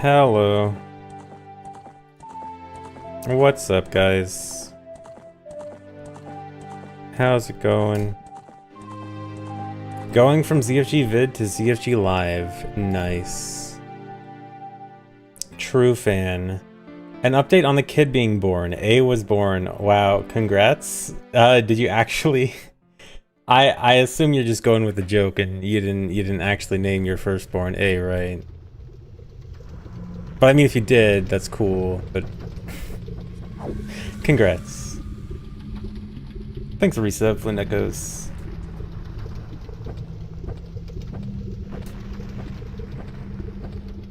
Hello. What's up, guys? How's it going? Going from ZFG vid to ZFG live. Nice. True fan. An update on the kid being born. A was born. Wow, congrats. Did you actually? I assume you're just going with the joke and you didn't actually name your firstborn A, right? But I mean, if you did, that's cool, but congrats. Thanks for resub, Flynn Echoes.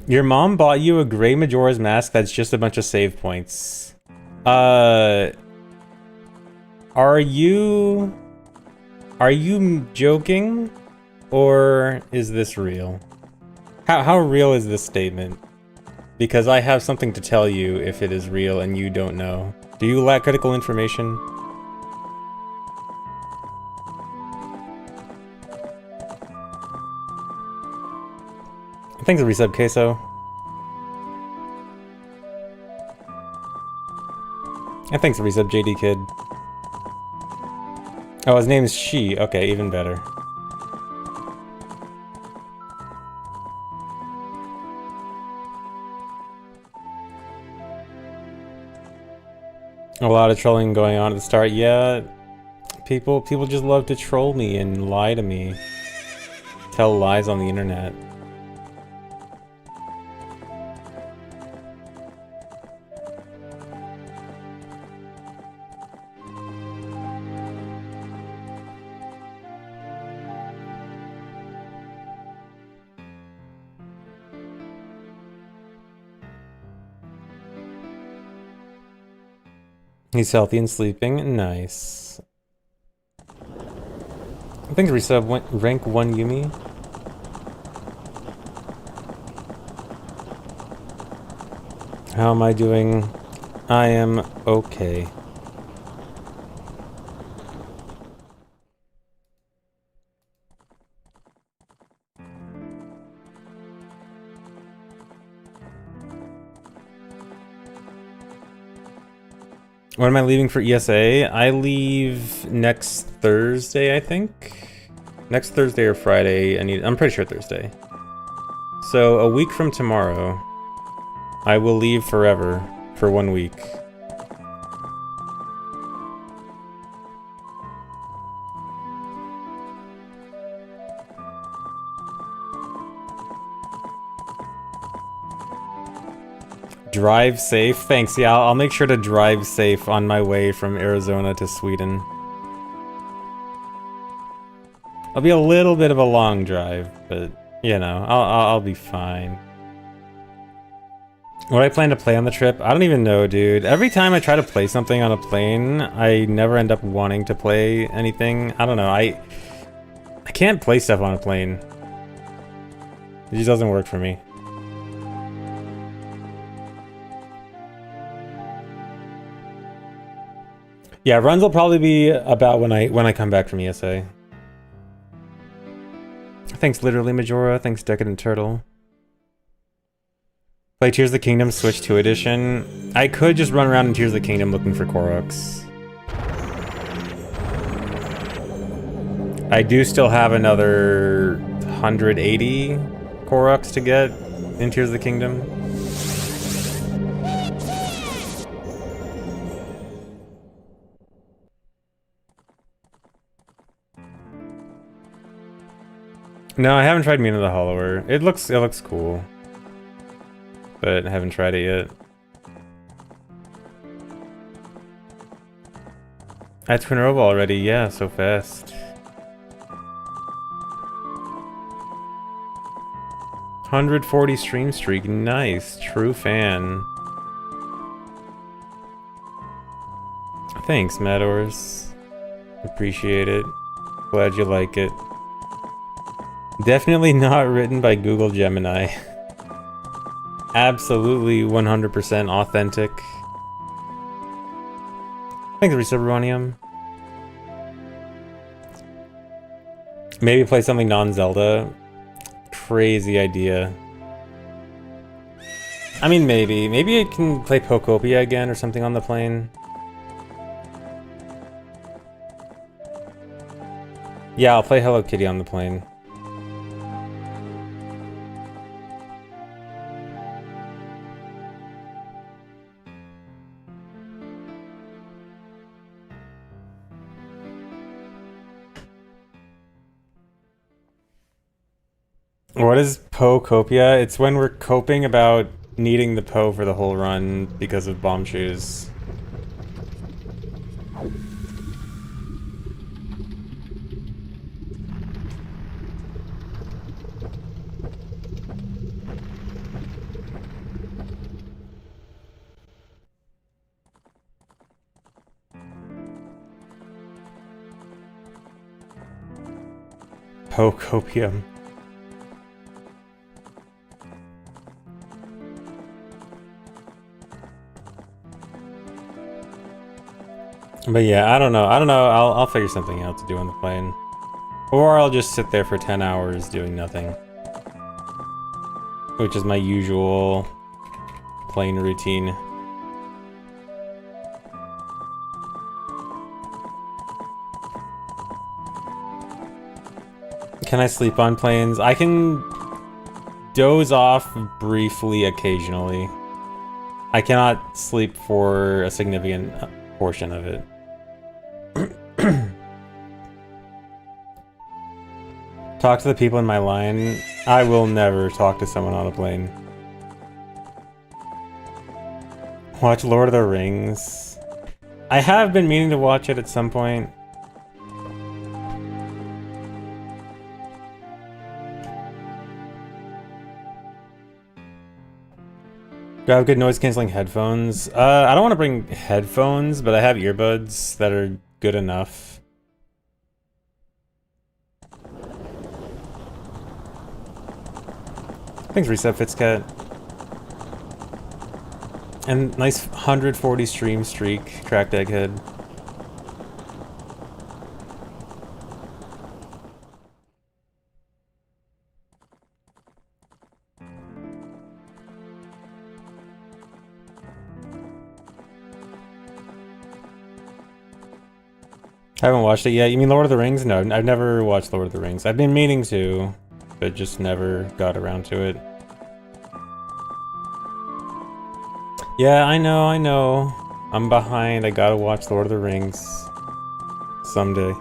Your mom bought you a gray Majora's Mask that's just a bunch of save points. Are you joking? Or is this real? How real is this statement? Because I have something to tell you if it is real and you don't know. Do you lack critical information? Thanks for resub, Queso. And thanks for resub, JD Kid. Oh, his name is She. Okay, even better. A lot of trolling going on at the start. Yeah, people just love to troll me and lie to me. Tell lies on the internet. He's healthy and sleeping. Nice. I think resub went rank 1 Yumi. How am I doing? I am okay. When am I leaving for ESA? I leave next Thursday, I think. Next Thursday or Friday. I'm pretty sure Thursday. So a week from tomorrow, I will leave forever for 1 week. Drive safe. Thanks. Yeah, I'll make sure to drive safe on my way from Arizona to Sweden. It'll be a little bit of a long drive, but you know, I'll be fine. What I plan to play on the trip? I don't even know, dude. Every time I try to play something on a plane, I never end up wanting to play anything. I don't know. I can't play stuff on a plane. It just doesn't work for me. Yeah, runs will probably be about when I come back from ESA. Thanks, literally Majora. Thanks, Decadent Turtle. Play Tears of the Kingdom Switch 2 edition. I could just run around in Tears of the Kingdom looking for Koroks. I do still have another 180 Koroks to get in Tears of the Kingdom. No, I haven't tried Mina the Hollower. It looks cool. But I haven't tried it yet. I had Twinrova already, yeah, so fast. 140 stream streak, nice, true fan. Thanks, Madors. Appreciate it. Glad you like it. Definitely not written by Google Gemini. Absolutely 100% authentic. Thanks, Resubronium. Maybe play something non-Zelda. Crazy idea. I mean, maybe. Maybe I can play Pokopia again or something on the plane. Yeah, I'll play Hello Kitty on the plane. What is Pokopia? It's when we're coping about needing the Po for the whole run because of bomb shoes. Pocopium. But yeah, I don't know. I'll figure something out to do on the plane. Or I'll just sit there for 10 hours doing nothing. Which is my usual plane routine. Can I sleep on planes? I can doze off briefly occasionally. I cannot sleep for a significant portion of it. Talk to the people in my line. I will never talk to someone on a plane. Watch Lord of the Rings. I have been meaning to watch it at some point. Do I have good noise canceling headphones? I don't want to bring headphones, but I have earbuds that are good enough. Thanks, Reset Fitzcat. And nice 140 stream streak, Cracked Egghead. I haven't watched it yet. You mean Lord of the Rings? No, I've never watched Lord of the Rings. I've been meaning to, but just never got around to it. Yeah, I know. I'm behind. I gotta watch Lord of the Rings someday.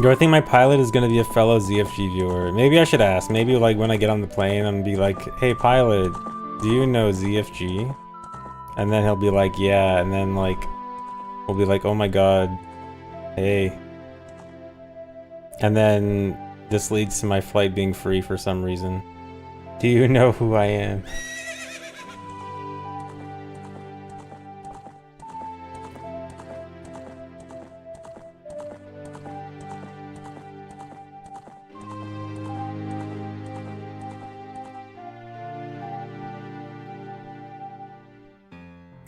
Do I think my pilot is gonna be a fellow ZFG viewer? Maybe I should ask. Maybe like when I get on the plane, I'm gonna be like, "Hey pilot, do you know ZFG?" And then he'll be like, "Yeah," and then like we'll be like, "Oh my god, hey." And then this leads to my flight being free for some reason. Do you know who I am?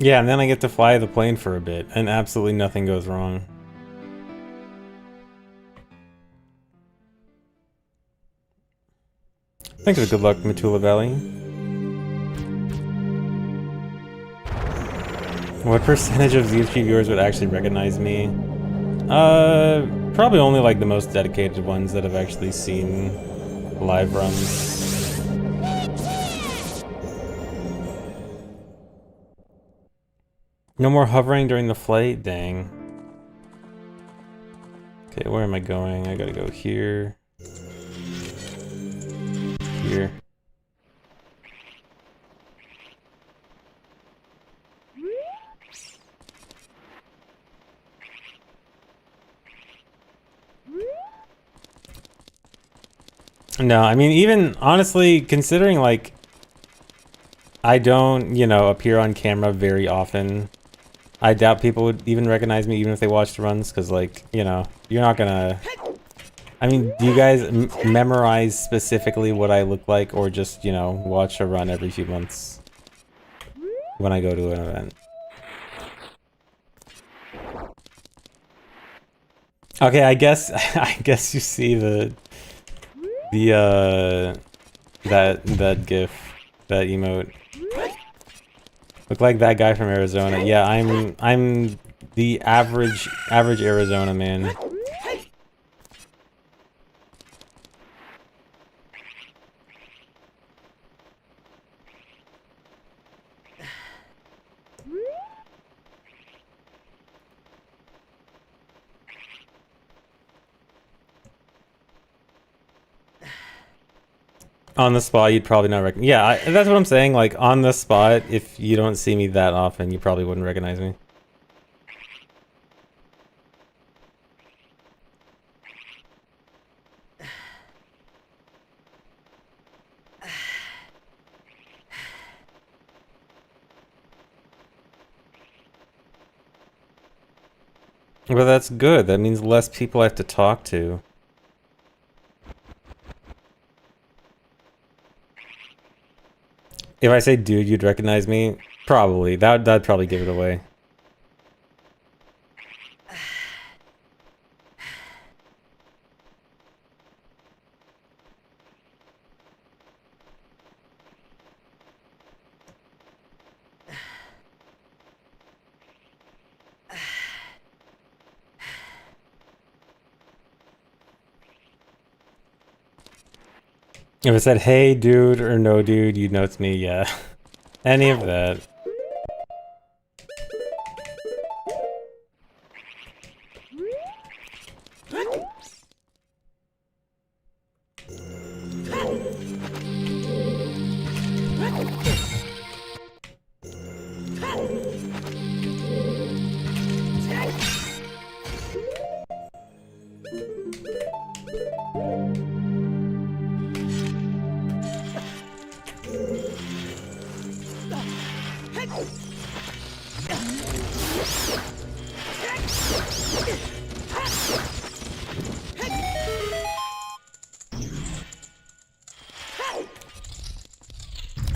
Yeah, and then I get to fly the plane for a bit, and absolutely nothing goes wrong. Thanks for good luck, Matula Valley. What percentage of ZFG viewers would actually recognize me? Probably only like the most dedicated ones that have actually seen live runs. No more hovering during the flight? Dang. Okay, where am I going? I gotta go here. Here. No, I mean, even honestly, considering like I don't, you know, appear on camera very often, I doubt people would even recognize me even if they watched runs, because like, you know, you're not gonna... I mean, do you guys memorize specifically what I look like, or just, you know, watch a run every few months when I go to an event? Okay, I guess you see the The that gif, that emote. Look like that guy from Arizona. Yeah, I'm the average Arizona man. On the spot, you'd probably not recognize. Yeah, that's what I'm saying. Like, on the spot, if you don't see me that often, you probably wouldn't recognize me. But that's good. That means less people I have to talk to. If I say dude, you'd recognize me? Probably. That'd probably give it away. If I said, hey, dude, or no, dude, you'd know it's me, yeah. Any of that.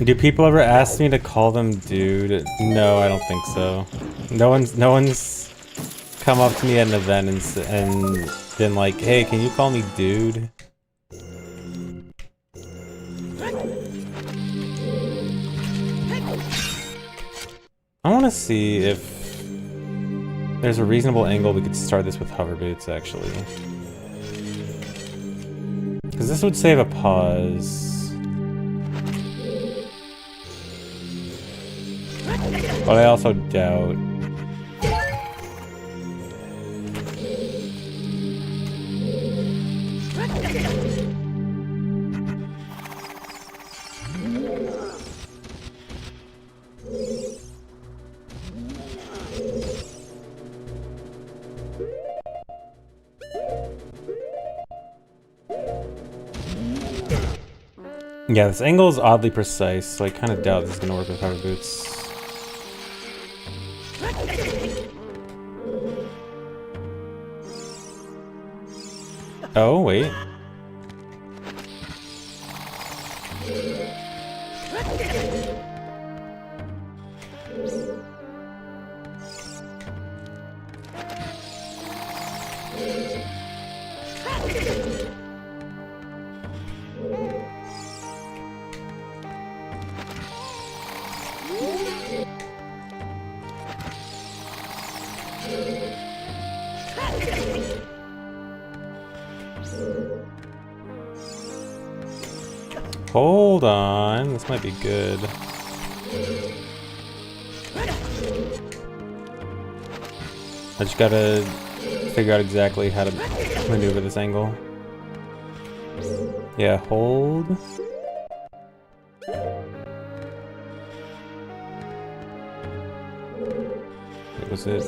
Do people ever ask me to call them dude? No, I don't think so. No one's come up to me at an event and been like, hey, can you call me dude? I want to see if there's a reasonable angle we could start this with hover boots, actually. Because this would save a pause. But I also doubt. Yeah, this angle is oddly precise, so I kind of doubt this is going to work with hover boots. Oh, wait. Hold on, this might be good. I just gotta figure out exactly how to maneuver this angle. Yeah, hold. What was it?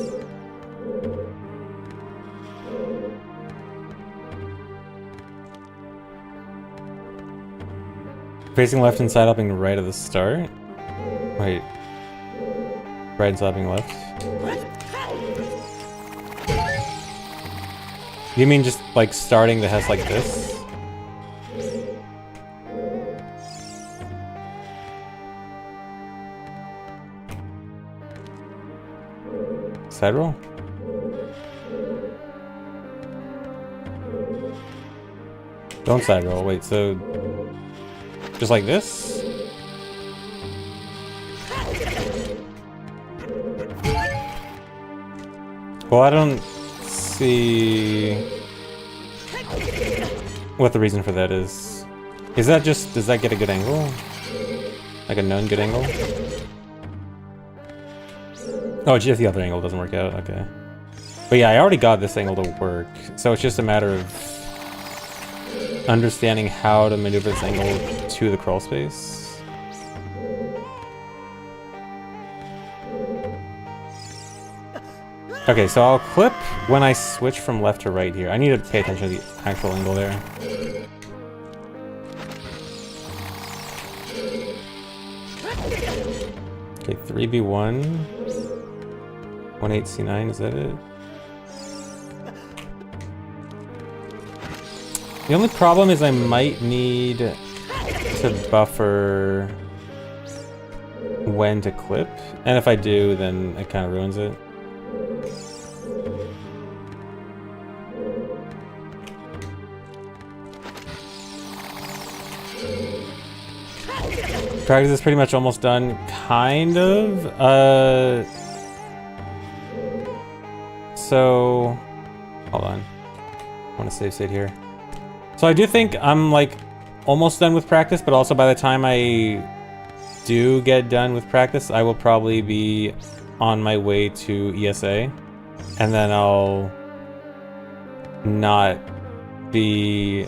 Facing left and side hopping right at the start? Wait. Right and side hopping left? You mean just like starting the Hess like this? Side roll? Don't side roll. Wait, so just like this? Well, I don't see what the reason for that is. Is that just, does that get a good angle? Like a known good angle? Oh, just the other angle doesn't work out, okay. But yeah, I already got this angle to work, so it's just a matter of understanding how to maneuver this angle to the crawl space. Okay, so I'll clip when I switch from left to right here. I need to pay attention to the actual angle there. Okay, 3B1. 18C9, is that it? The only problem is I might need to buffer when to clip. And if I do, then it kind of ruins it. Practice is pretty much almost done, kind of. So, hold on. I want to save state here. So I do think I'm like almost done with practice, but also by the time I do get done with practice, I will probably be on my way to ESA, and then I'll not be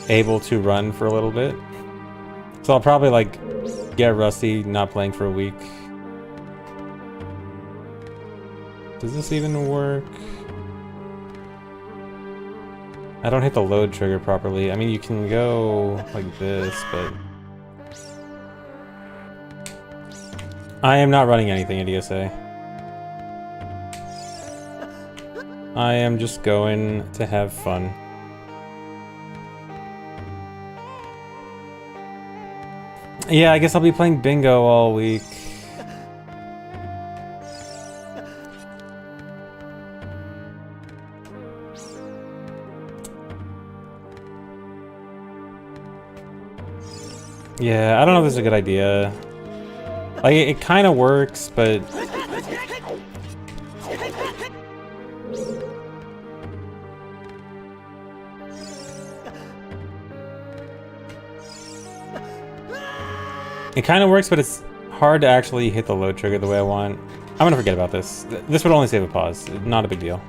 able to run for a little bit. So I'll probably like get rusty not playing for a week. Does this even work? I don't hit the load trigger properly. I mean, you can go like this, but I am not running anything at ESA. I am just going to have fun. Yeah, I guess I'll be playing bingo all week. Yeah, I don't know if this is a good idea. Like, it kind of works, but it kind of works, but it's hard to actually hit the load trigger the way I want. I'm gonna forget about this. This would only save a pause. Not a big deal.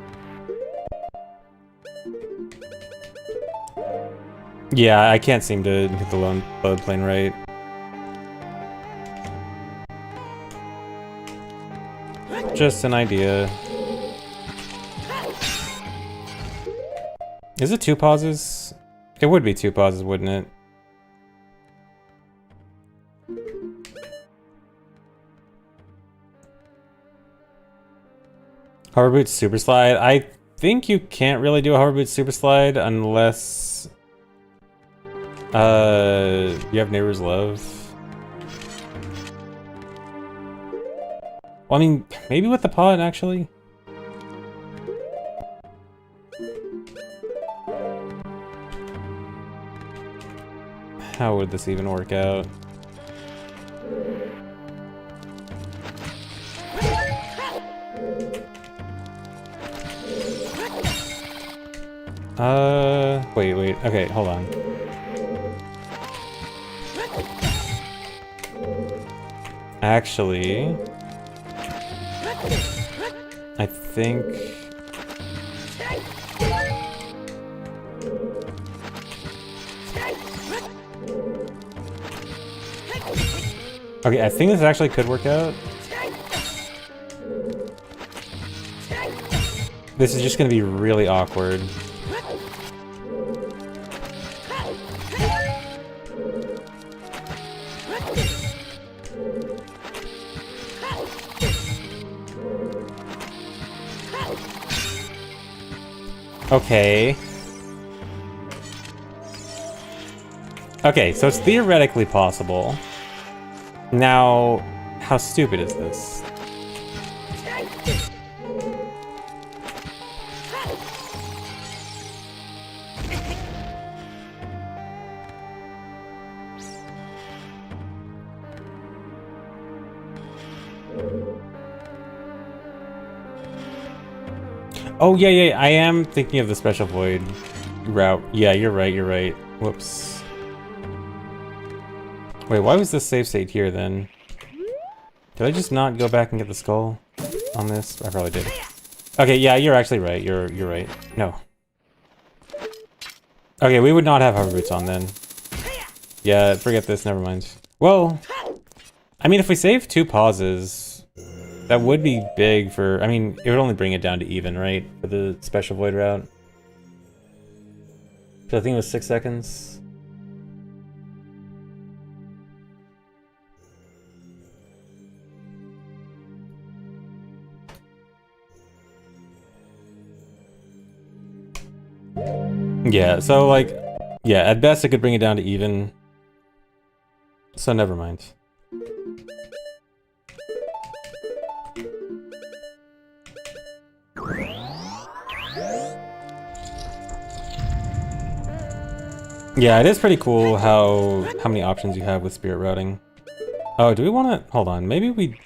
Yeah, I can't seem to hit the load plane right. Just an idea. Is it 2 pauses? It would be 2 pauses, wouldn't it? Hoverboot super slide. I think you can't really do a hoverboot super slide unless you have Neighbor's Love. Well, I mean, maybe with the pod actually. How would this even work out? Wait, okay, hold on. Actually, I think okay, I think this actually could work out. This is just gonna be really awkward. Okay. Okay, so it's theoretically possible. Now, how stupid is this? Oh, yeah, yeah, I am thinking of the Special Void route. Yeah, you're right, you're right. Whoops. Wait, why was this save state here, then? Did I just not go back and get the skull on this? I probably did. Okay, yeah, you're actually right. You're right. No. Okay, we would not have hover boots on, then. Yeah, forget this, never mind. Well, I mean, if we save 2 pauses, that would be big for... I mean, it would only bring it down to even, right? For the Special Void route. So I think it was 6 seconds. Yeah, so like... Yeah, at best it could bring it down to even. So never mind. Yeah, it is pretty cool how many options you have with spirit routing. Oh, do we want to... Hold on, maybe we...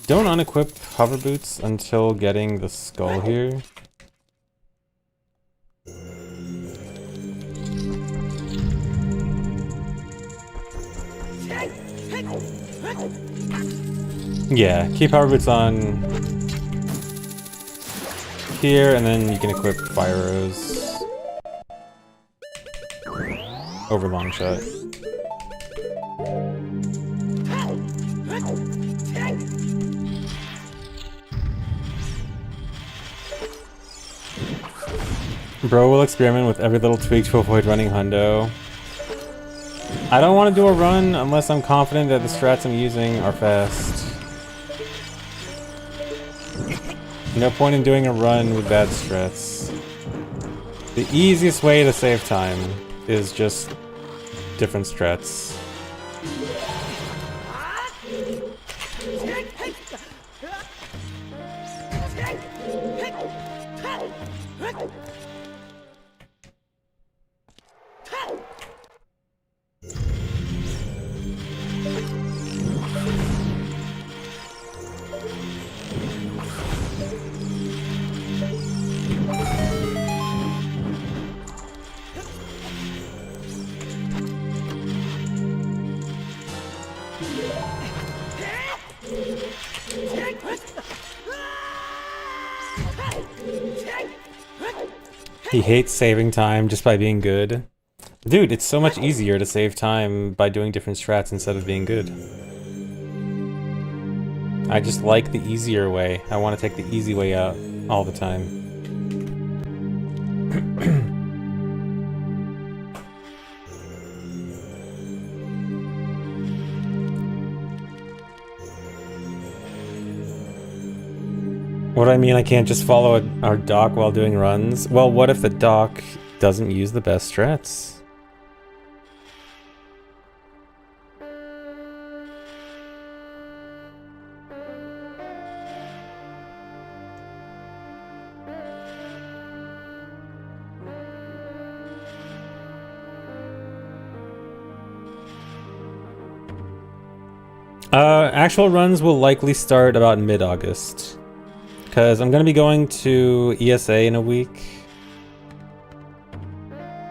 Don't unequip hover boots until getting the skull here. Yeah, keep hover boots on here, and then you can equip fire arrows over long shot. Bro will experiment with every little tweak to avoid running hundo. I don't want to do a run unless I'm confident that the strats I'm using are fast. No point in doing a run with bad strats. The easiest way to save time is just different strats. He hates saving time just by being good. Dude, it's so much easier to save time by doing different strats instead of being good. I just like the easier way. I want to take the easy way out all the time. What do I mean I can't just follow our doc while doing runs? Well, what if the doc doesn't use the best strats? Actual runs will likely start about mid-August. Because I'm going to be going to ESA in a week.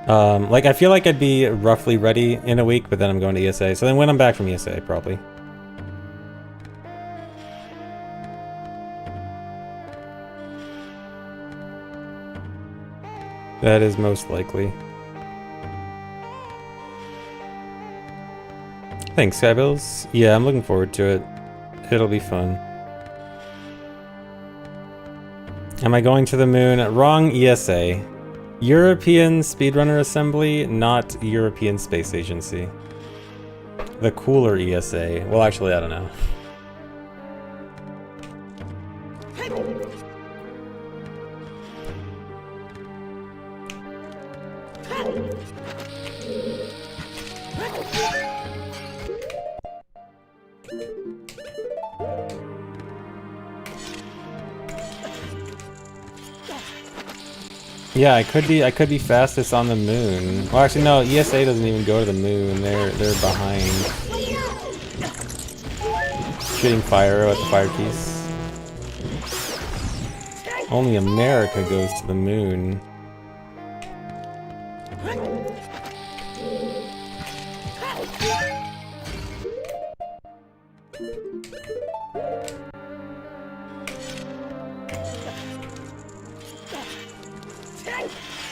Like, I feel like I'd be roughly ready in a week, but then I'm going to ESA. So then when I'm back from ESA, probably. That is most likely. Thanks, Skybills. Yeah, I'm looking forward to it. It'll be fun. Am I going to the moon? Wrong ESA. European Speedrunner Assembly, not European Space Agency. The cooler ESA. Well, actually, I don't know. Yeah, I could be fastest on the moon. Well, actually, no. ESA doesn't even go to the moon. They're behind. Shooting fire arrow at the fire piece. Only America goes to the moon.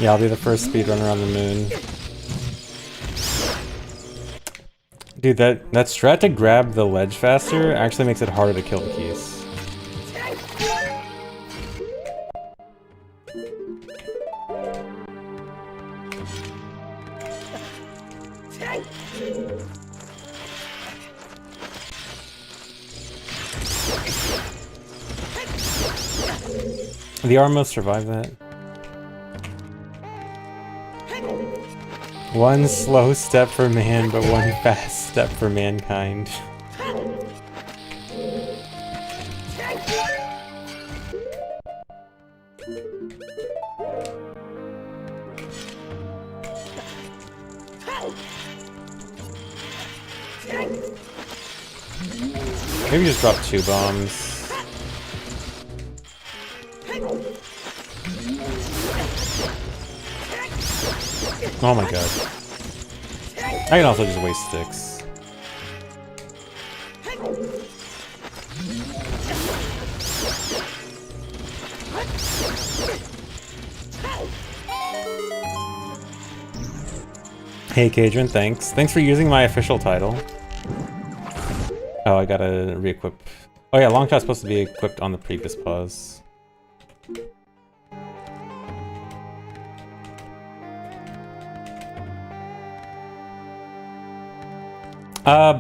Yeah, I'll be the first speedrunner on the moon. Dude, that strat to grab the ledge faster actually makes it harder to kill the keys. The Armos survived that. One slow step for man, but one fast step for mankind. Maybe just drop 2 bombs. Oh my god. I can also just waste sticks. Hey Cadron, thanks. Thanks for using my official title. Oh, I gotta re-equip. Oh yeah, long shot's supposed to be equipped on the previous pause.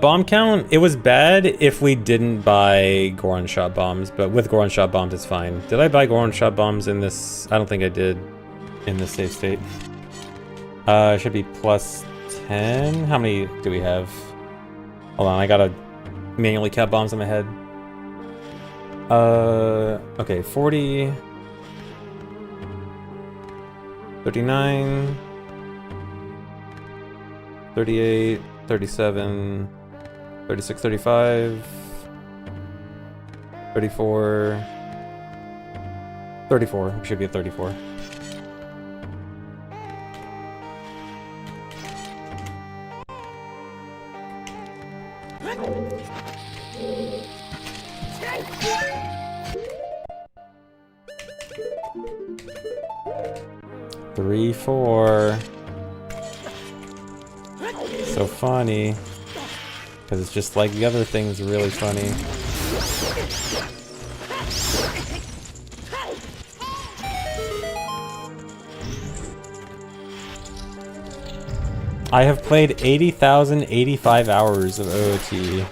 Bomb count, it was bad if we didn't buy Goron shot bombs, but with Goron shot bombs it's fine. Did I buy Goron shot bombs in this? I don't think I did in this save state. It should be plus 10. How many do we have? Hold on, I gotta manually count bombs in my head. Okay, 40. 39. 38. 37, 36, 35, 34, 34, we should be at 34. Three, 4. So funny, because it's just like the other things really funny. I have played 80,085 hours of OOT.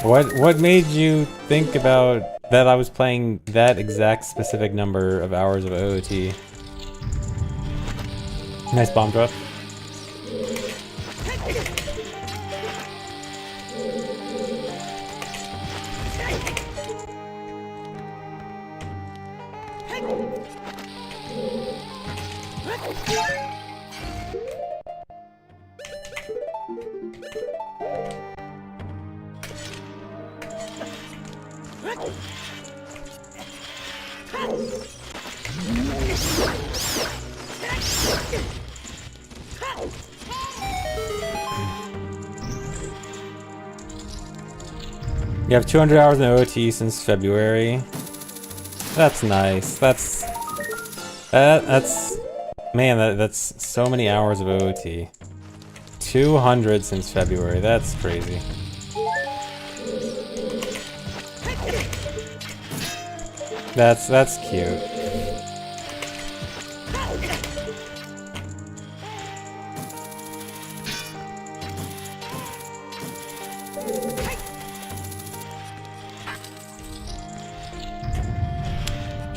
What made you think about that I was playing that exact specific number of hours of OOT? Nice bomb drop. You have 200 hours in OT since February. That's nice. That's man, that's so many hours of OT. 200 since February. That's crazy. That's cute.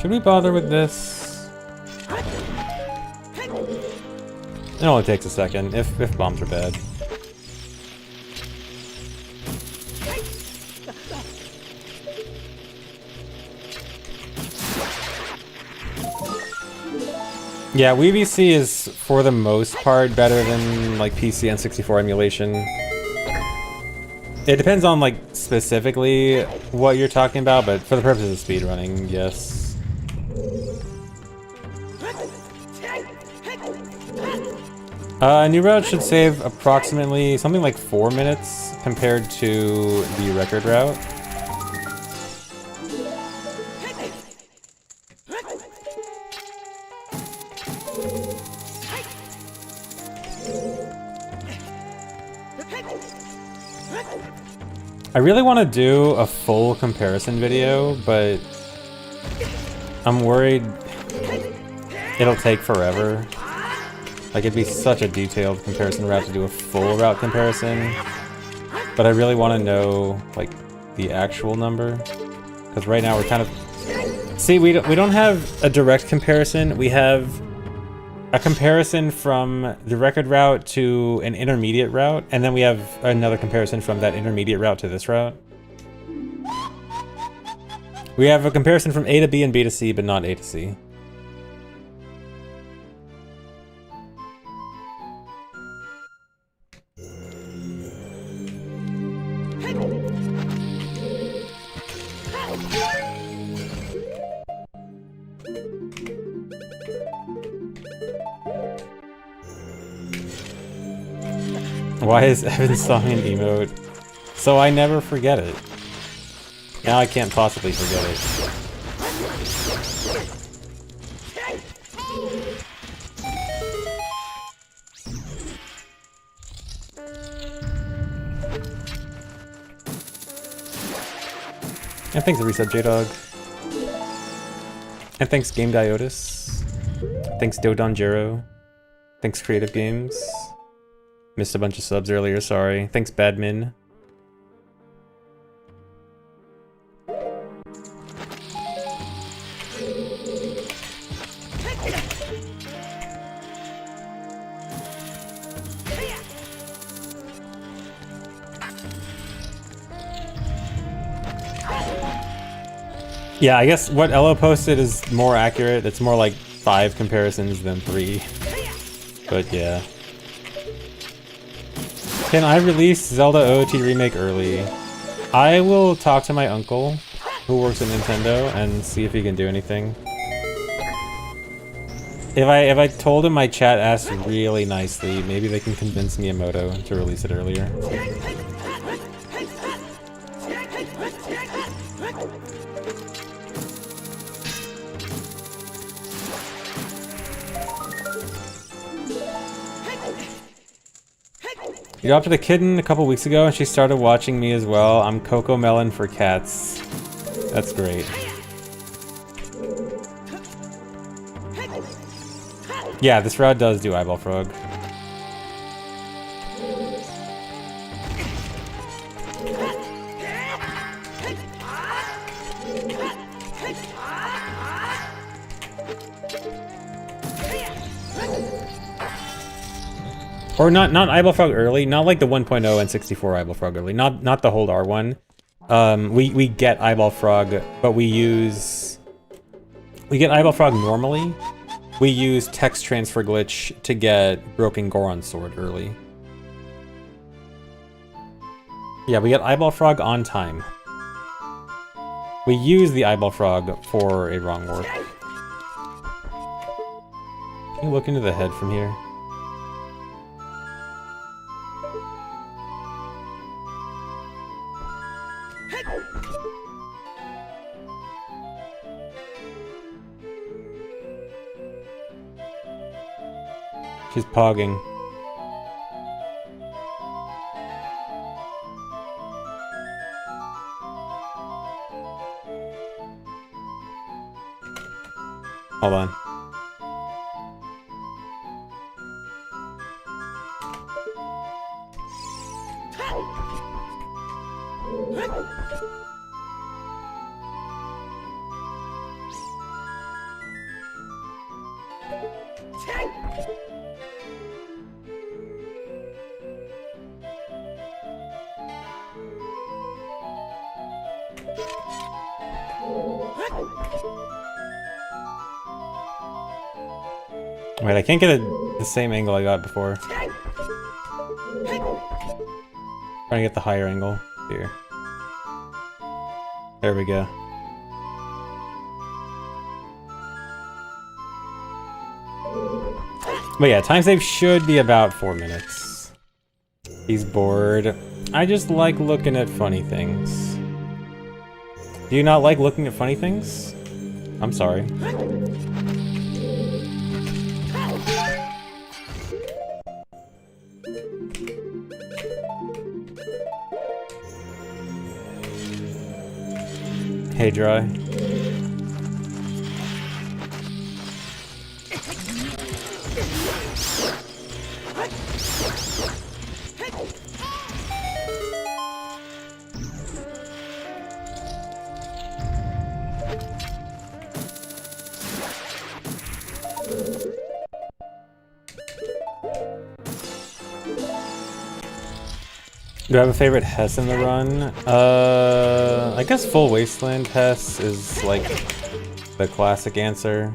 Should we bother with this? It only takes a second, if bombs are bad. Yeah, WeVC is, for the most part, better than, like, PC N64 emulation. It depends on, like, specifically what you're talking about, but for the purposes of speedrunning, yes. A new route should save approximately something like 4 minutes compared to the record route. I really want to do a full comparison video, but I'm worried it'll take forever. Like, it'd be such a detailed comparison route to do a full route comparison. But I really want to know, like, the actual number. Because right now we're kind of... See, we don't have a direct comparison. We have a comparison from the record route to an intermediate route. And then we have another comparison from that intermediate route to this route. We have a comparison from A to B and B to C, but not A to C. Why is Evan's song an emote? So I never forget it. Now I can't possibly forget it. And thanks Reset J-Dog. And thanks Game Guy Otis. Thanks Dodonjero. Thanks Creative Games. Missed a bunch of subs earlier, sorry. Thanks Badmin. Yeah, I guess what Elo posted is more accurate. It's more like 5 comparisons than 3. But yeah. Can I release Zelda OOT Remake early? I will talk to my uncle, who works at Nintendo, and see if he can do anything. If I told him my chat asked really nicely, maybe they can convince Miyamoto to release it earlier. You adopted a kitten a couple weeks ago and she started watching me as well. I'm Coco Melon for cats. That's great. Yeah, this route does do Eyeball Frog. Or not Eyeball Frog early, not like the 1.0 and 64 Eyeball Frog early, not the hold R1. We get Eyeball Frog, but we get Eyeball Frog normally. We use text transfer glitch to get Broken Goron Sword early. Yeah, we get Eyeball Frog on time. We use the Eyeball Frog for a wrong warp. Can you look into the head from here? She's pogging. Hold on. Wait, I can't get the same angle I got before. Trying to get the higher angle. Here. There we go. But yeah, time save should be about 4 minutes. He's bored. I just like looking at funny things. Do you not like looking at funny things? I'm sorry. Hey, Dry. Do I have a favorite Hess in the run? I guess Full Wasteland Hess is like the classic answer.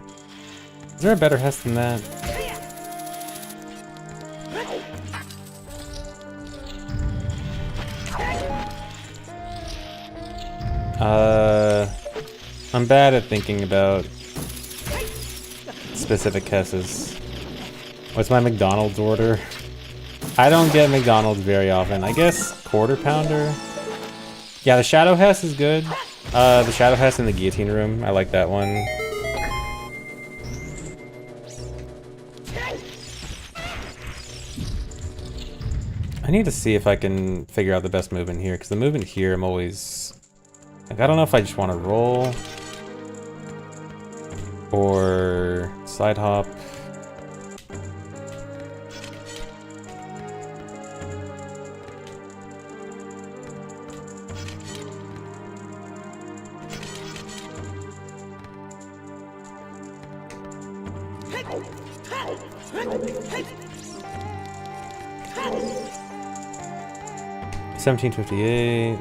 Is there a better Hess than that? I'm bad at thinking about specific Hesses. What's my McDonald's order? I don't get McDonald's very often. I guess Quarter Pounder? Yeah, the Shadow Hess is good. The Shadow Hess in the Guillotine Room. I like that one. I need to see if I can figure out the best movement here, because the movement here I'm always... like, I don't know if I just want to roll or side hop. $17.58.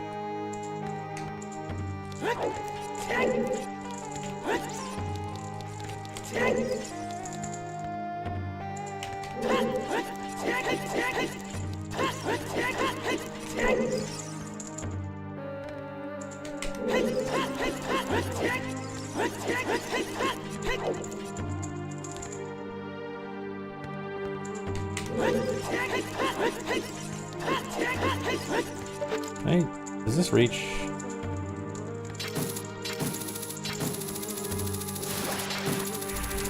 Hey, does this reach?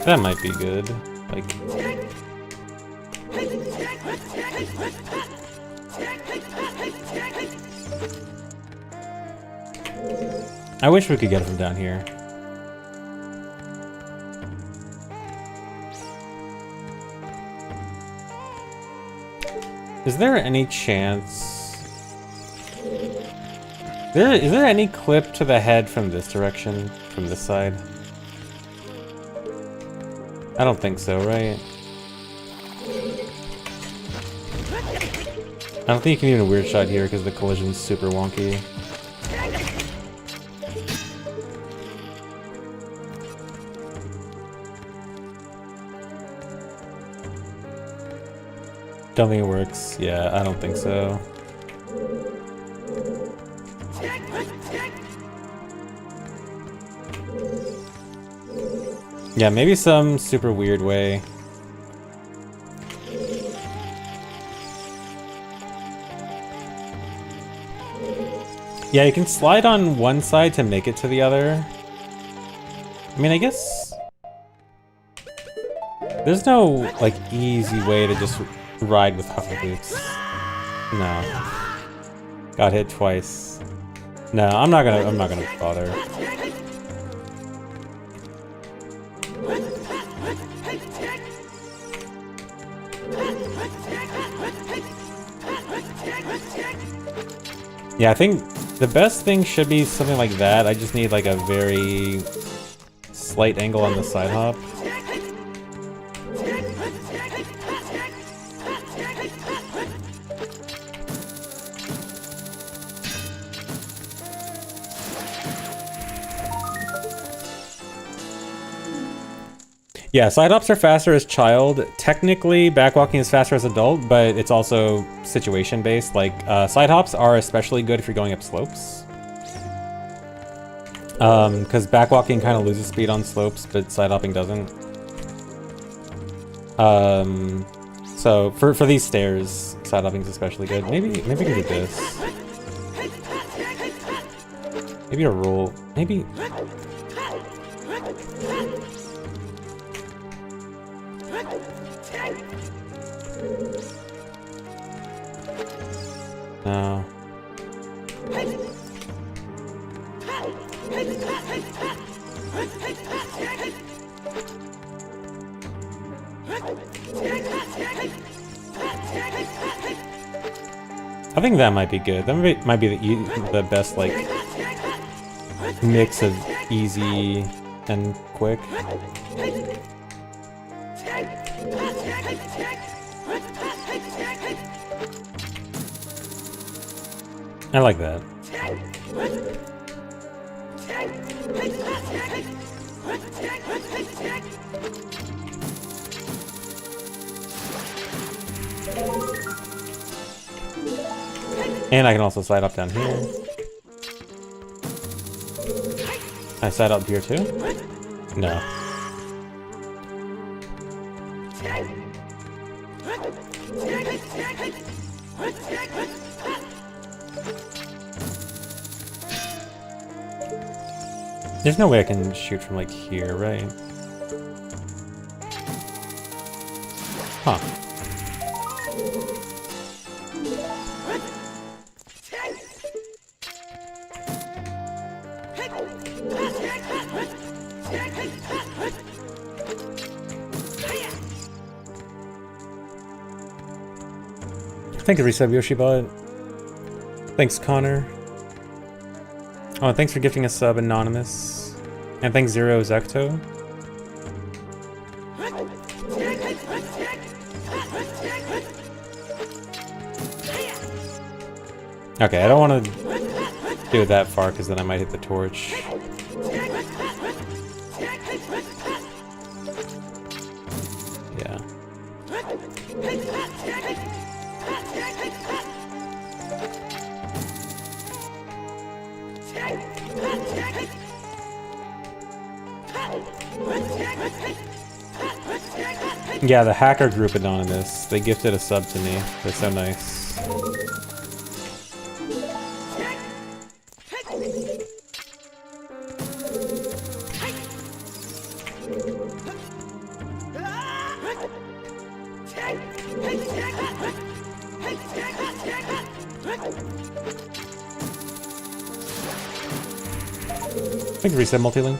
That might be good. Like, I wish we could get it from down here. Is there any chance? Is there any clip to the head from this direction? From this side? I don't think so, right? I don't think you can even weird shot here because the collision's super wonky. Don't think it works. Yeah, I don't think so. Yeah, maybe some super weird way. Yeah, you can slide on one side to make it to the other. I mean, I guess... there's no, like, easy way to just ride with hover boots. No. Got hit twice. No, I'm not gonna bother. Yeah, I think the best thing should be something like that. I just need like a very slight angle on the side hop. Yeah, side hops are faster as child. Technically, backwalking is faster as adult, but it's also situation based. Like, side hops are especially good if you're going up slopes. Because backwalking kind of loses speed on slopes, but side hopping doesn't. So for these stairs, side hopping is especially good. Maybe we can do this. Maybe a roll. Maybe. No. I think that might be good. That might be the best, like, mix of easy and quick. I like that. And I can also slide up down here. Can I slide up here too? No. There's no way I can shoot from like here, right? Huh. Thanks for resub Yoshibot. Thanks Connor. Oh, and thanks for gifting a sub Anonymous. And thanks Zero Zecto. Okay, I don't want to do it that far because then I might hit the torch. Yeah. Yeah, the hacker group Anonymous, they gifted a sub to me. They're so nice. I think reset multi-link.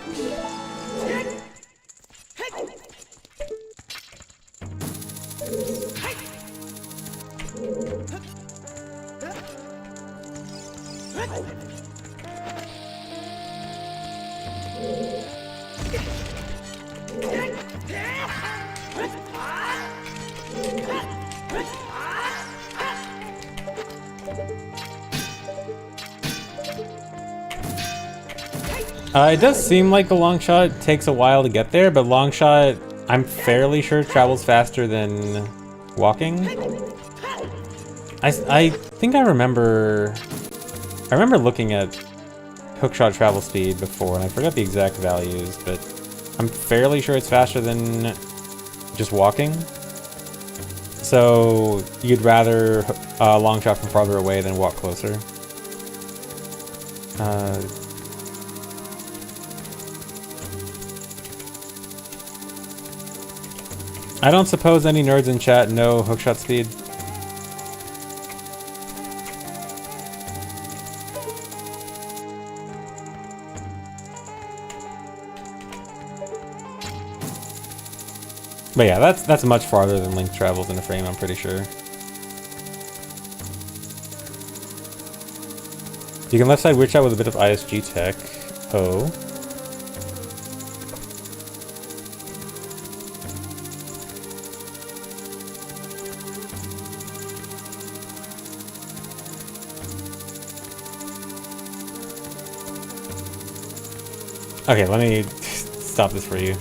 It does seem like the long shot takes a while to get there, but long shot, I'm fairly sure travels faster than walking. I think I remember looking at hookshot travel speed before, and I forgot the exact values, but I'm fairly sure it's faster than just walking. So you'd rather long shot from farther away than walk closer. I don't suppose any nerds in chat know hookshot speed. But yeah, that's much farther than Link travels in a frame, I'm pretty sure. You can left side weird shot with a bit of ISG tech. Oh. Okay, let me stop this for you.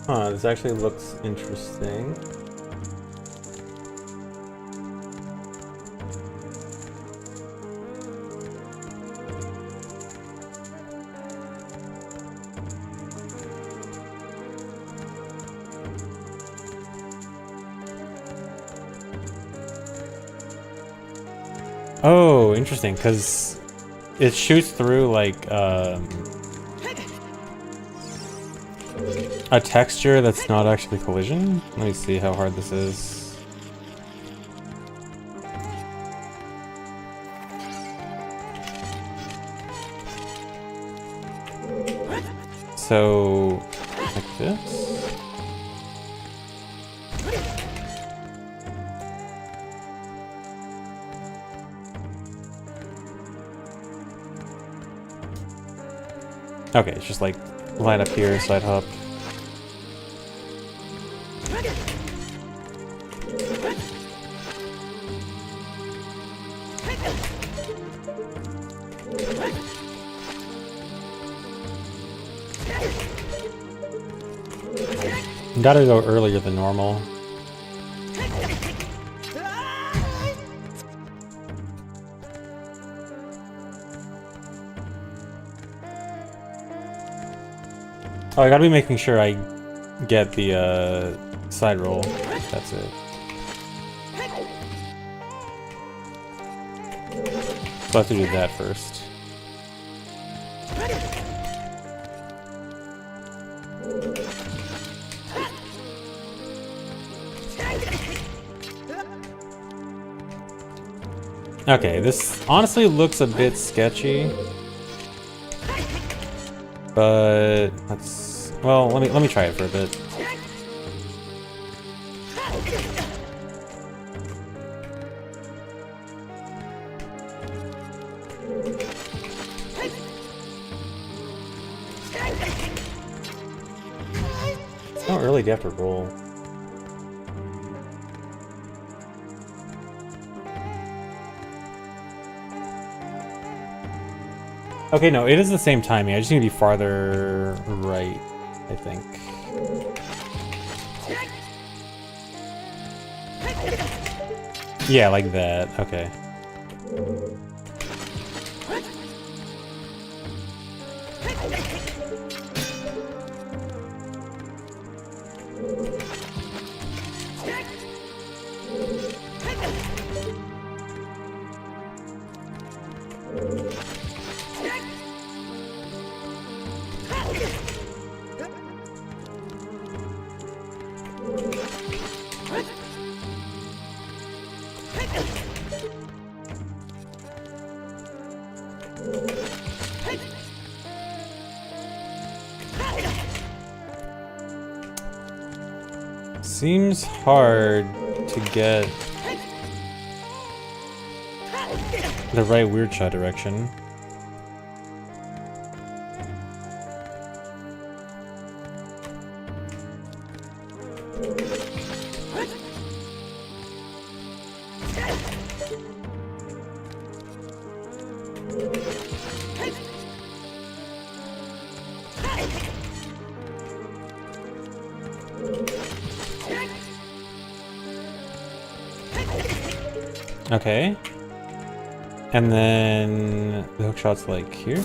Huh, this actually looks interesting. Oh, interesting, because it shoots through like a texture that's not actually collision. Let me see how hard this is. So, like this. Okay, it's just like line up here, side hop. Gotta go earlier than normal. Oh, I gotta be making sure I get the side roll. That's it. So I have to do that first. Okay, this honestly looks a bit sketchy. But let's, well, let me try it for a bit. How early do you have to roll? Okay, no, it is the same timing. I just need to be farther right, I think. Yeah, like that. Okay. Seems hard to get the right weird shot direction. Okay. And then the hook shot's like here.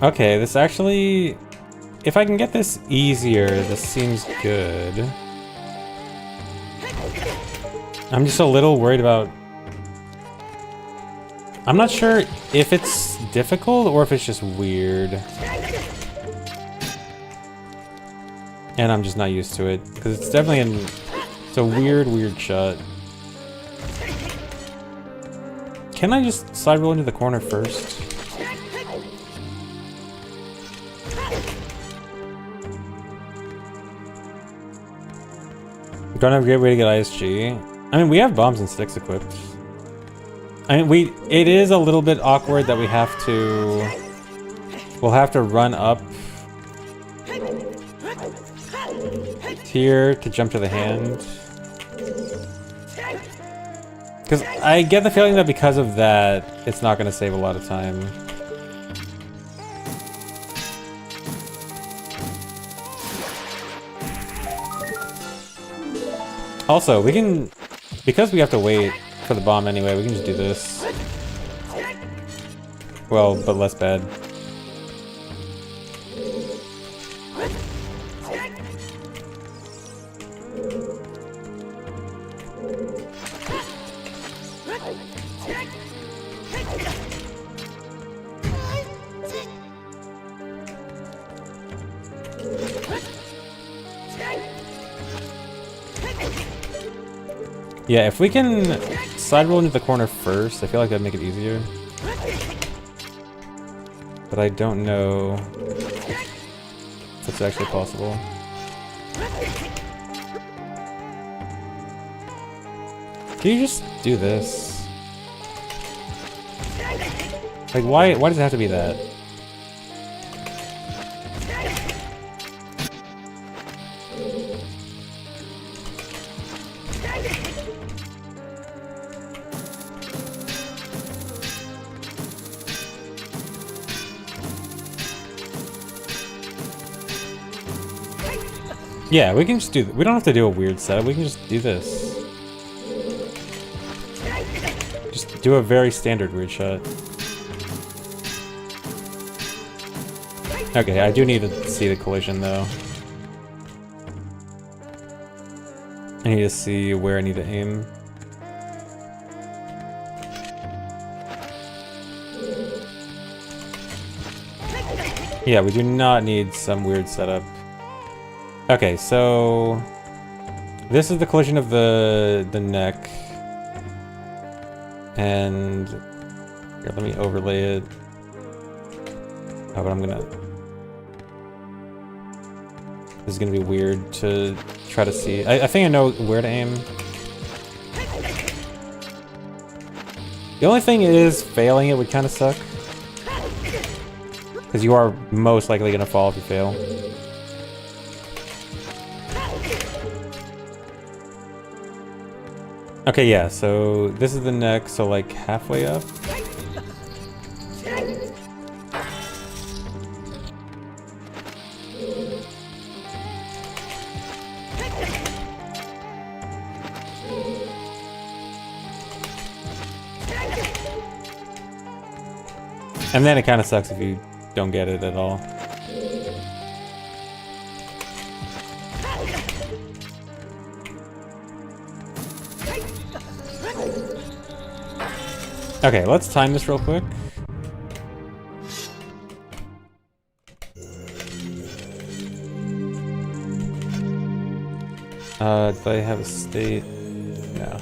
Okay, this actually, if I can get this easier, this seems good. I'm just a little worried about, I'm not sure if it's difficult or if it's just weird. And I'm just not used to it, because it's definitely it's a weird shot. Can I just side roll into the corner first? Don't have a great way to get ISG. I mean, we have bombs and sticks equipped. I mean, it is a little bit awkward that we'll have to run up here to jump to the hand. Because I get the feeling that because of that, it's not going to save a lot of time. Also, we can... Because we have to wait for the bomb anyway, we can just do this. Well, but less bad. Yeah, if we can side roll into the corner first, I feel like that'd make it easier. But I don't know if it's actually possible. Can you just do this? Like, why does it have to be that? Yeah, we can just do... We don't have to do a weird setup, we can just do this. Just do a very standard weird shot. Okay, I do need to see the collision though. I need to see where I need to aim. Yeah, we do not need some weird setup. Okay, so this is the collision of the neck, and here, let me overlay it. Oh, but I'm gonna. This is gonna be weird to try to see. I think I know where to aim. The only thing is, failing it would kind of suck, because you are most likely gonna fall if you fail. Okay, yeah, so this is the neck, so like halfway up. And then it kind of sucks if you don't get it at all. Okay, let's time this real quick. Do I have a state? No.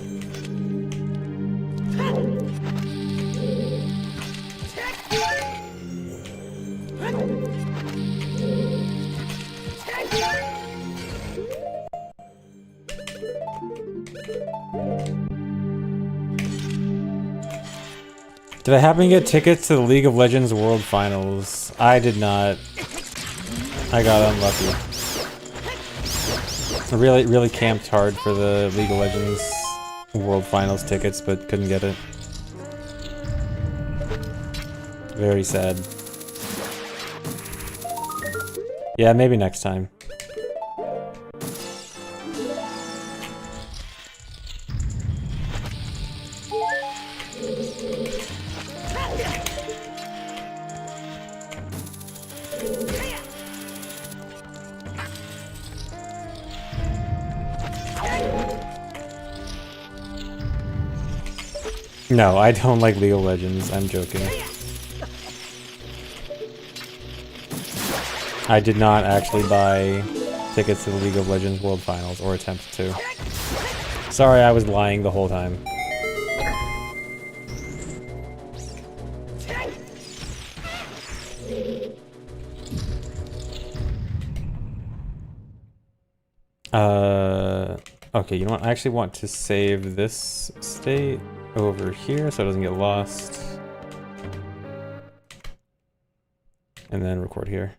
Did I happen to get tickets to the League of Legends World Finals? I did not. I got unlucky. I really camped hard for the League of Legends World Finals tickets, but couldn't get it. Very sad. Yeah, maybe next time. No, I don't like League of Legends. I'm joking. I did not actually buy tickets to the League of Legends World Finals, or attempt to. Sorry, I was lying the whole time. Okay, you know what? I actually want to save this state over here so it doesn't get lost. And then record here.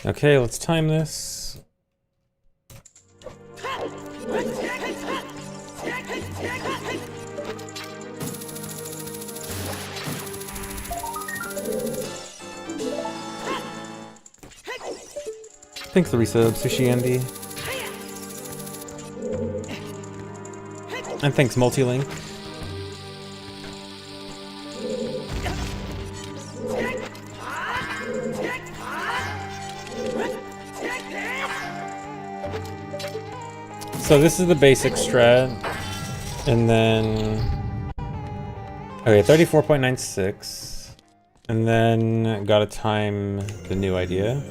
Okay, let's time this. Thanks for the resub, Sushi Andy. And thanks, Multilink. So this is the basic strat, and then, okay, 34.96, and then gotta time the new idea.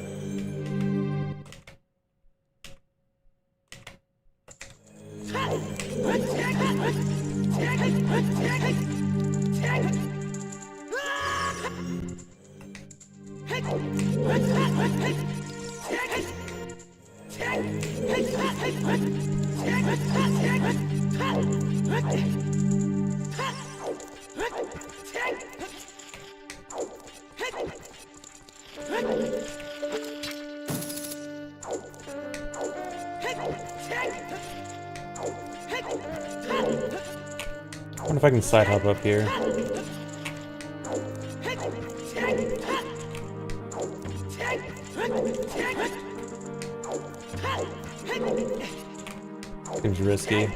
I wonder if I can side hop up here. Seems risky.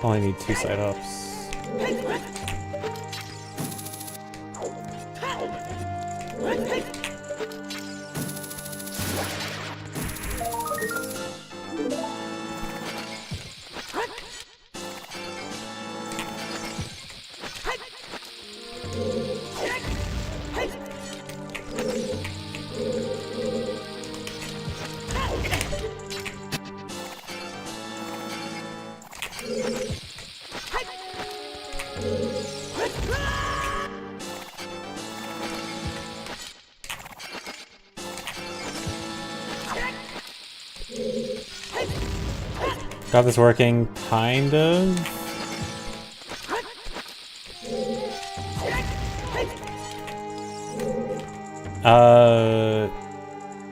Only need 2 side hops. Got this working, kind of.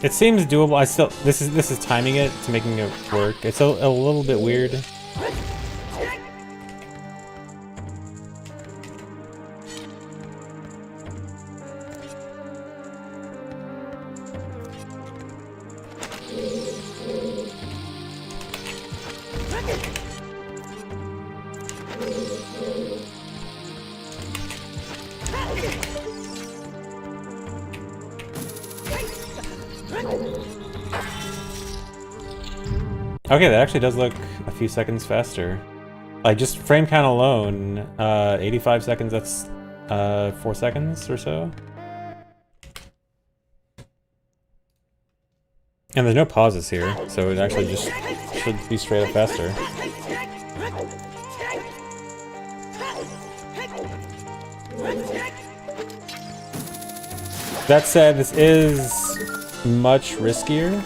It seems doable. I still, this is timing it to making it work. It's a little bit weird. Okay, that actually does look a few seconds faster. Like, just frame count alone, 85 seconds, that's 4 seconds or so. And there's no pauses here, so it actually just should be straight up faster. That said, this is much riskier.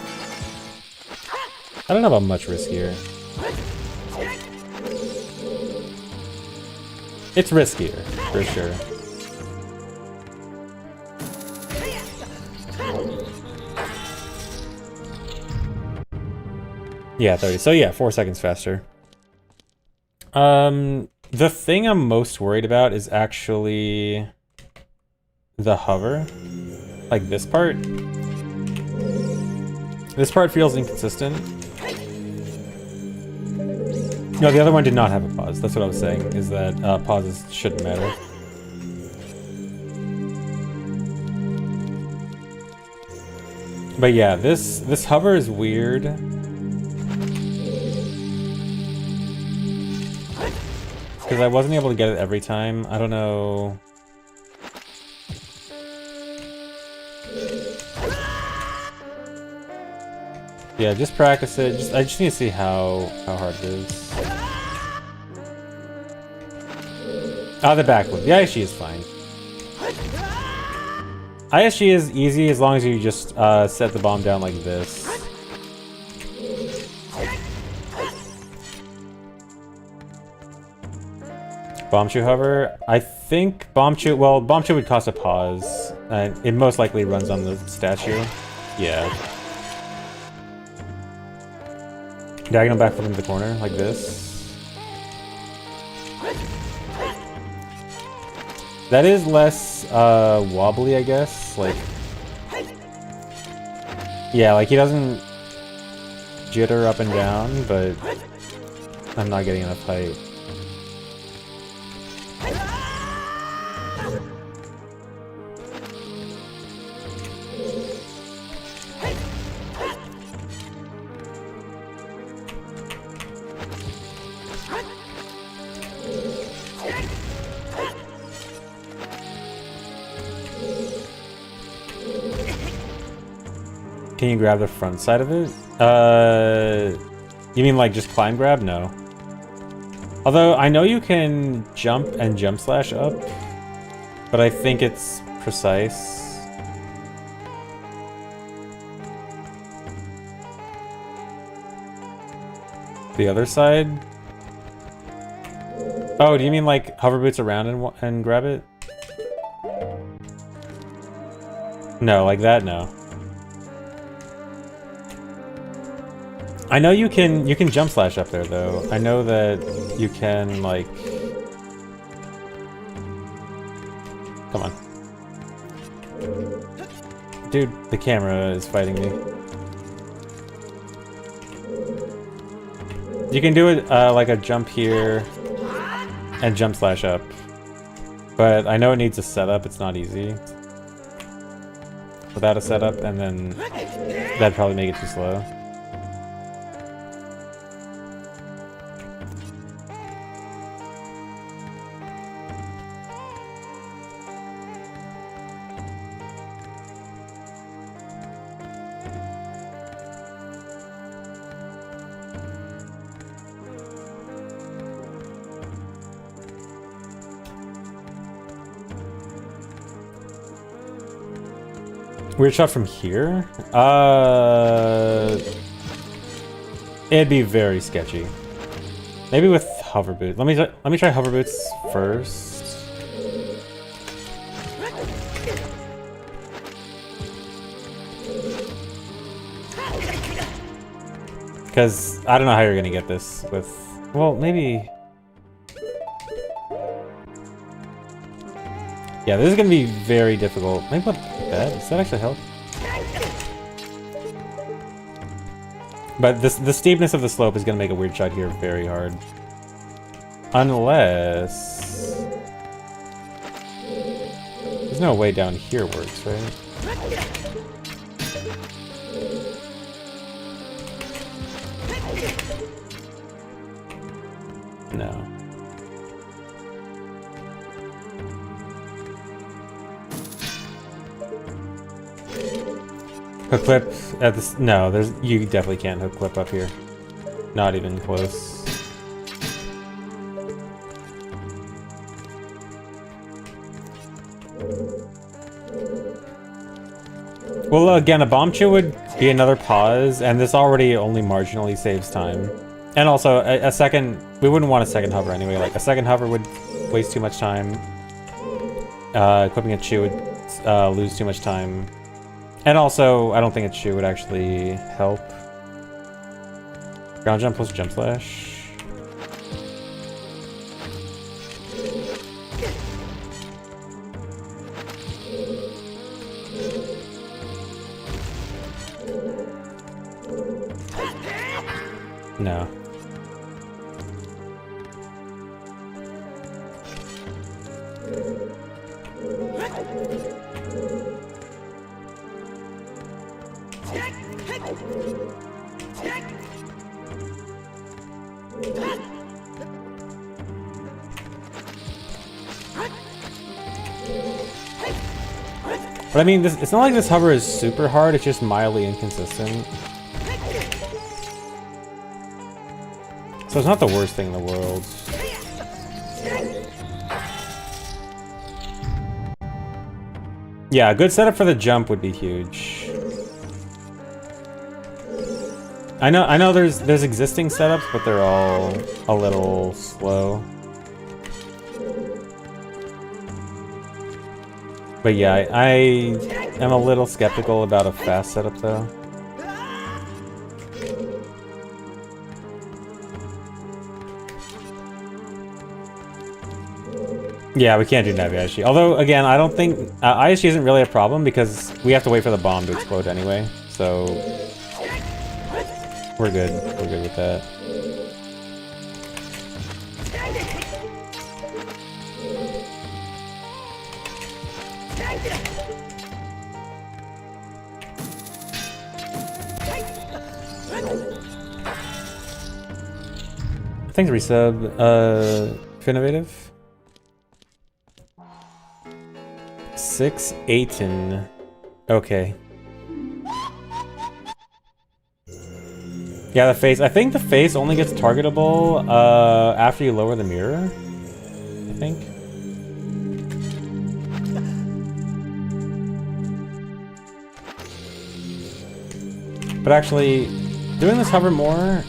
I don't know about much riskier. It's riskier, for sure. Yeah, 30. So yeah, 4 seconds faster. The thing I'm most worried about is actually the hover. Like this part. This part feels inconsistent. No, the other one did not have a pause. That's what I was saying, is that pauses shouldn't matter. But yeah, this hover is weird. Because I wasn't able to get it every time. I don't know. Yeah, just practice it. I just need to see how hard it is. Ah, the back one. The ISG is fine. ISG is easy as long as you just set the bomb down like this. Bombchu hover. I think Bombchu. Well, Bombchu would cost a pause. It most likely runs on the statue. Yeah. Diagonal backflip into the corner like this. That is less wobbly, I guess. Like, yeah, like he doesn't jitter up and down, but I'm not getting enough height. Can you grab the front side of it? You mean like just climb grab? No. Although I know you can jump and jump slash up, but I think it's precise. The other side? Oh, do you mean like hover boots around and grab it? No, like that, no. I know you can jump slash up there though. I know that you can like. Come on. Dude, the camera is fighting me. You can do it like a jump here and jump slash up. But I know it needs a setup, it's not easy. Without a setup, and then that'd probably make it too slow. Weird shot from here? It'd be very sketchy. Maybe with hover boots. Let me try hover boots first. Because I don't know how you're gonna get this with. Well, maybe. Yeah, this is gonna be very difficult. Maybe put that. Does that actually help? But the steepness of the slope is gonna make a weird shot here very hard. Unless there's no way down here works, right? No. Hook clip at this. No, you definitely can't hook clip up here. Not even close. Well, again, a Bombchu would be another pause, and this already only marginally saves time. And also, a second. We wouldn't want a second hover anyway. Like, a second hover would waste too much time. Equipping a Chu would lose too much time. And also, I don't think a Chu would actually help. Ground jump plus jump slash. No. But I mean, it's not like this hover is super hard, it's just mildly inconsistent. So it's not the worst thing in the world. Yeah, a good setup for the jump would be huge. I know there's existing setups, but they're all a little slow. But yeah, I am a little skeptical about a fast setup though. Yeah, we can't do Navi ISG. Although, again, I don't think ISG isn't really a problem because we have to wait for the bomb to explode anyway. So we're good. We're good with that. Thanks, resub. Finnovative. 6-8. Okay. Yeah, the face. I think the face only gets targetable after you lower the mirror. I think. But actually, doing this hover more,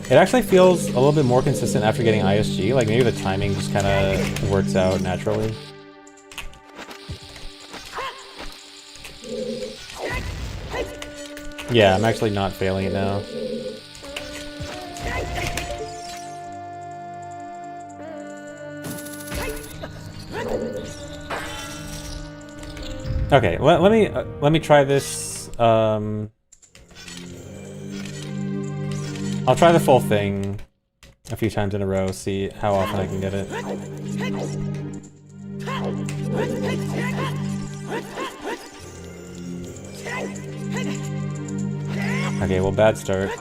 it actually feels a little bit more consistent after getting ISG. Like maybe the timing just kind of works out naturally. Yeah, I'm actually not failing it now. Okay, let me try this. I'll try the full thing a few times in a row, see how often I can get it. Okay, well, bad start.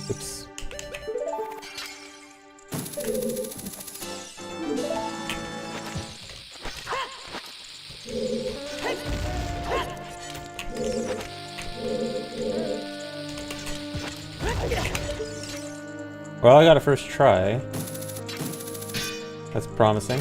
Oops. Well, I got a first try. That's promising.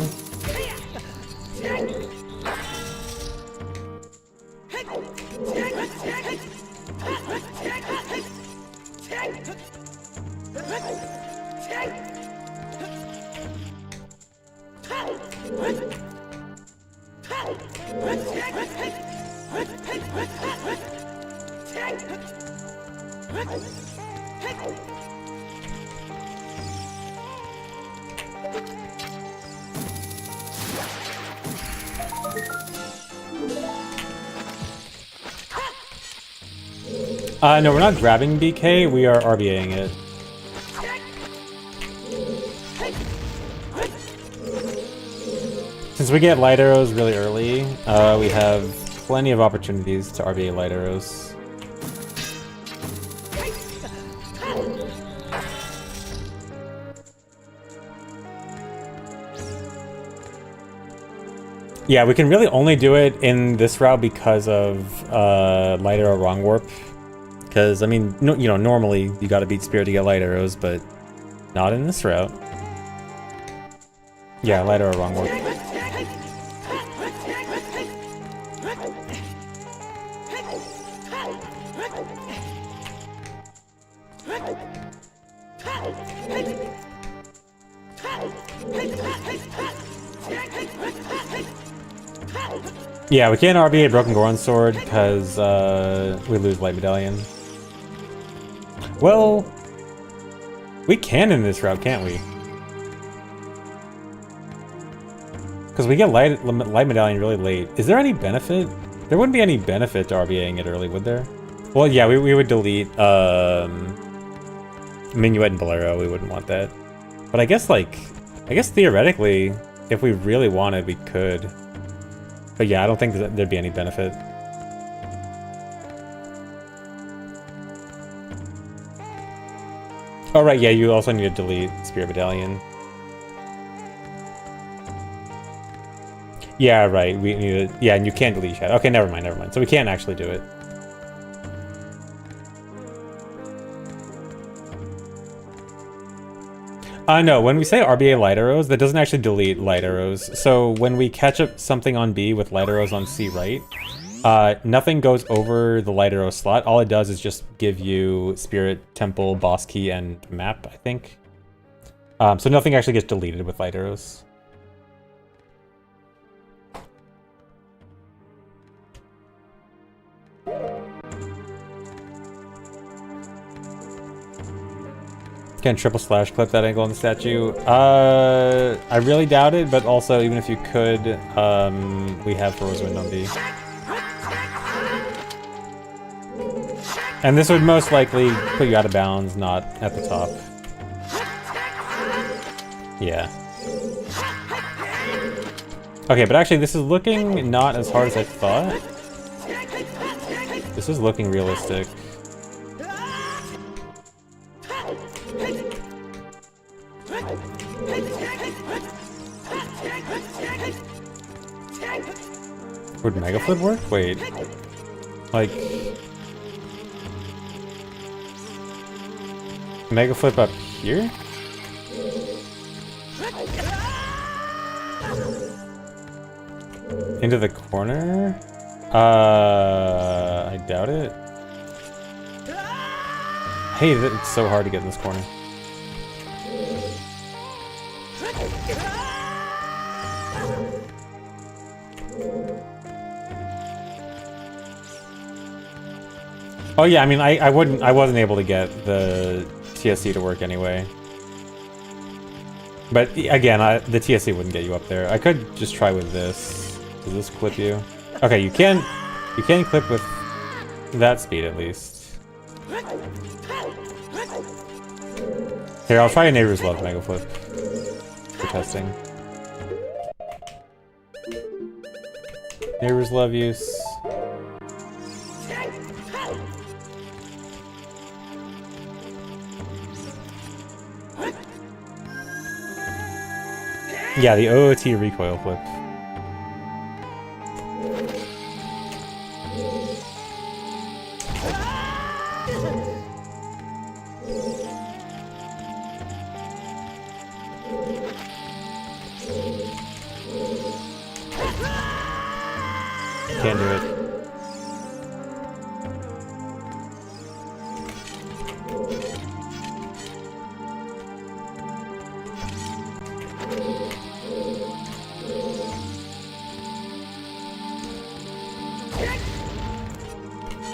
No, we're not grabbing BK, we are RBAing it. Since we get light arrows really early, we have plenty of opportunities to RBA light arrows. Yeah, we can really only do it in this route because of light arrow wrong warp. Because, I mean, no, you know, normally you gotta beat Spirit to get light arrows, but not in this route. Yeah, light arrow wrong warp. Yeah, we can't RBA Broken Goron Sword because we lose Light Medallion. Well, we can in this route, can't we? Because we get light medallion really late. Is there any benefit? There wouldn't be any benefit to RBAing it early, would there? Well, yeah, we would delete Minuet and Bolero. We wouldn't want that. But I guess theoretically, if we really wanted, we could. But yeah, I don't think there'd be any benefit. Oh right, yeah, you also need to delete Spirit Medallion. Yeah, right, we need to, yeah, and you can't delete Shadow. Okay, never mind. So we can't actually do it. No, when we say RBA light arrows, that doesn't actually delete light arrows. So when we catch up something on B with light arrows on C right, nothing goes over the light arrow slot. All it does is just give you Spirit, Temple, Boss Key, and Map, I think. So nothing actually gets deleted with light arrows. Can triple slash clip that angle on the statue? I really doubt it, but also even if you could, we have Frozen Wind on B. And this would most likely put you out of bounds, not at the top. Yeah. Okay, but actually this is looking not as hard as I thought. This is looking realistic. Would Mega Flip work? Wait. Like... Mega Flip up here? Into the corner? I doubt it. Hey, it's so hard to get in this corner. Oh yeah, I mean, I wasn't able to get the TSC to work anyway. But again, the TSC wouldn't get you up there. I could just try with this. Does this clip you? Okay, you can clip with that speed at least. Here, I'll try a Neighbor's Love Mega Flip for testing. Neighbor's Love use. Yeah, the OOT recoil flip. Can't do it.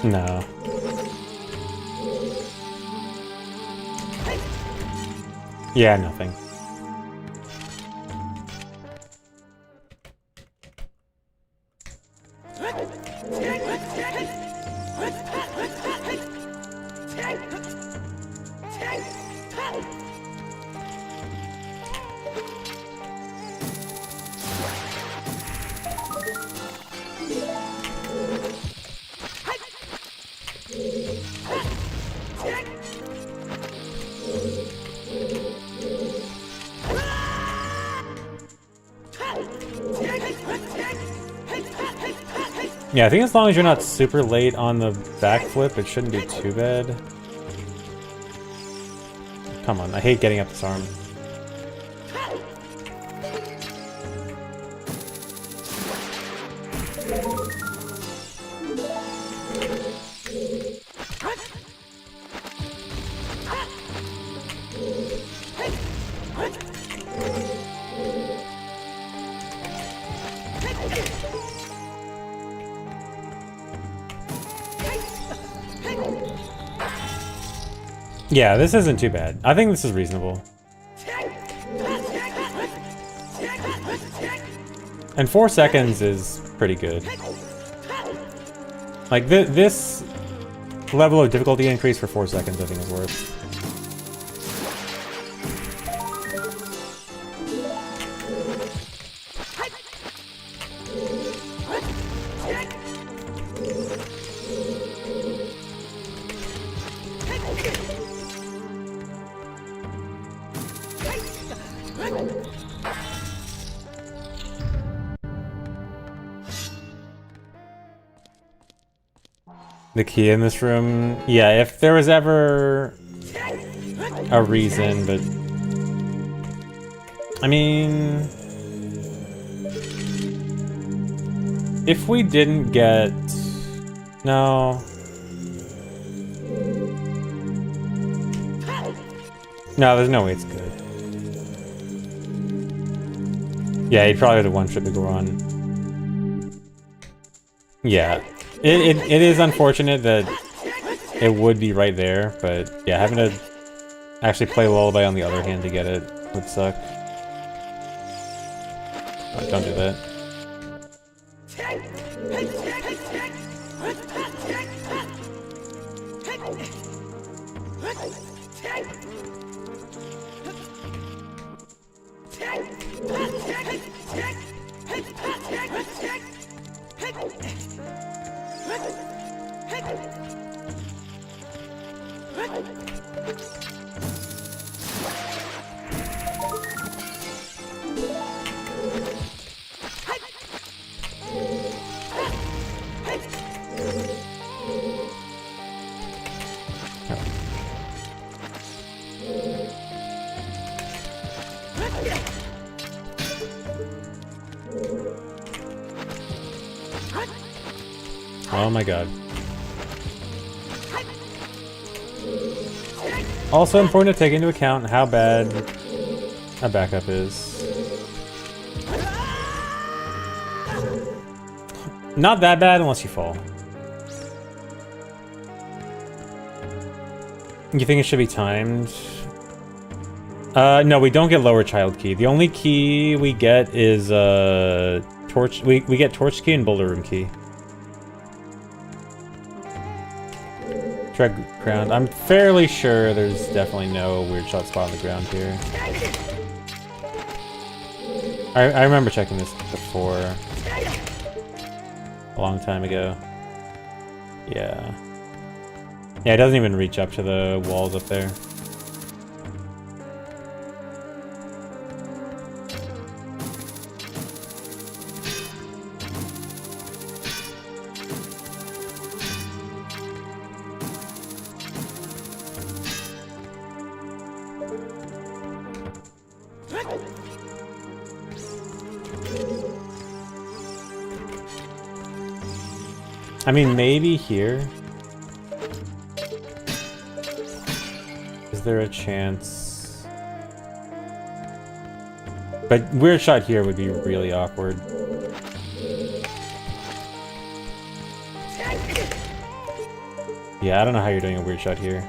No. Yeah, nothing. Yeah, I think as long as you're not super late on the backflip, it shouldn't be too bad. Come on, I hate getting up this arm. Yeah, this isn't too bad. I think this is reasonable. And 4 seconds is pretty good. Like, this level of difficulty increase for 4 seconds I think is worth. The key in this room? Yeah, if there was ever a reason, but... I mean... If we didn't get... No... No, there's no way it's good. Yeah, he probably would have one-shot the Goron. Yeah. It is unfortunate that it would be right there, but yeah, having to actually play Lullaby on the other hand to get it would suck. Oh, don't do that. Oh my god. Also important to take into account how bad a backup is. Not that bad unless you fall. You think it should be timed? No, we don't get lower child key. The only key we get is torch. We get torch key and boulder room key. Tread ground. I'm fairly sure there's definitely no weird shot spot on the ground here. I remember checking this before. A long time ago. Yeah. Yeah, it doesn't even reach up to the walls up there. I mean, maybe here. Is there a chance? But weird shot here would be really awkward. Yeah, I don't know how you're doing a weird shot here.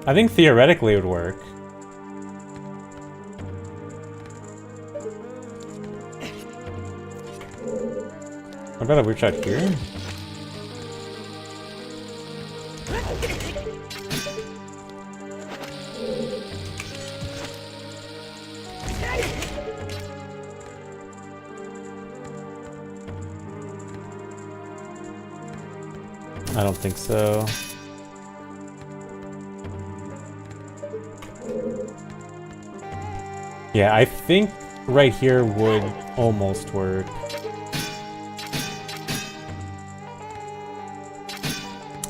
I think theoretically it would work. What about a weird shot here? I don't think so. Yeah, I think right here would almost work.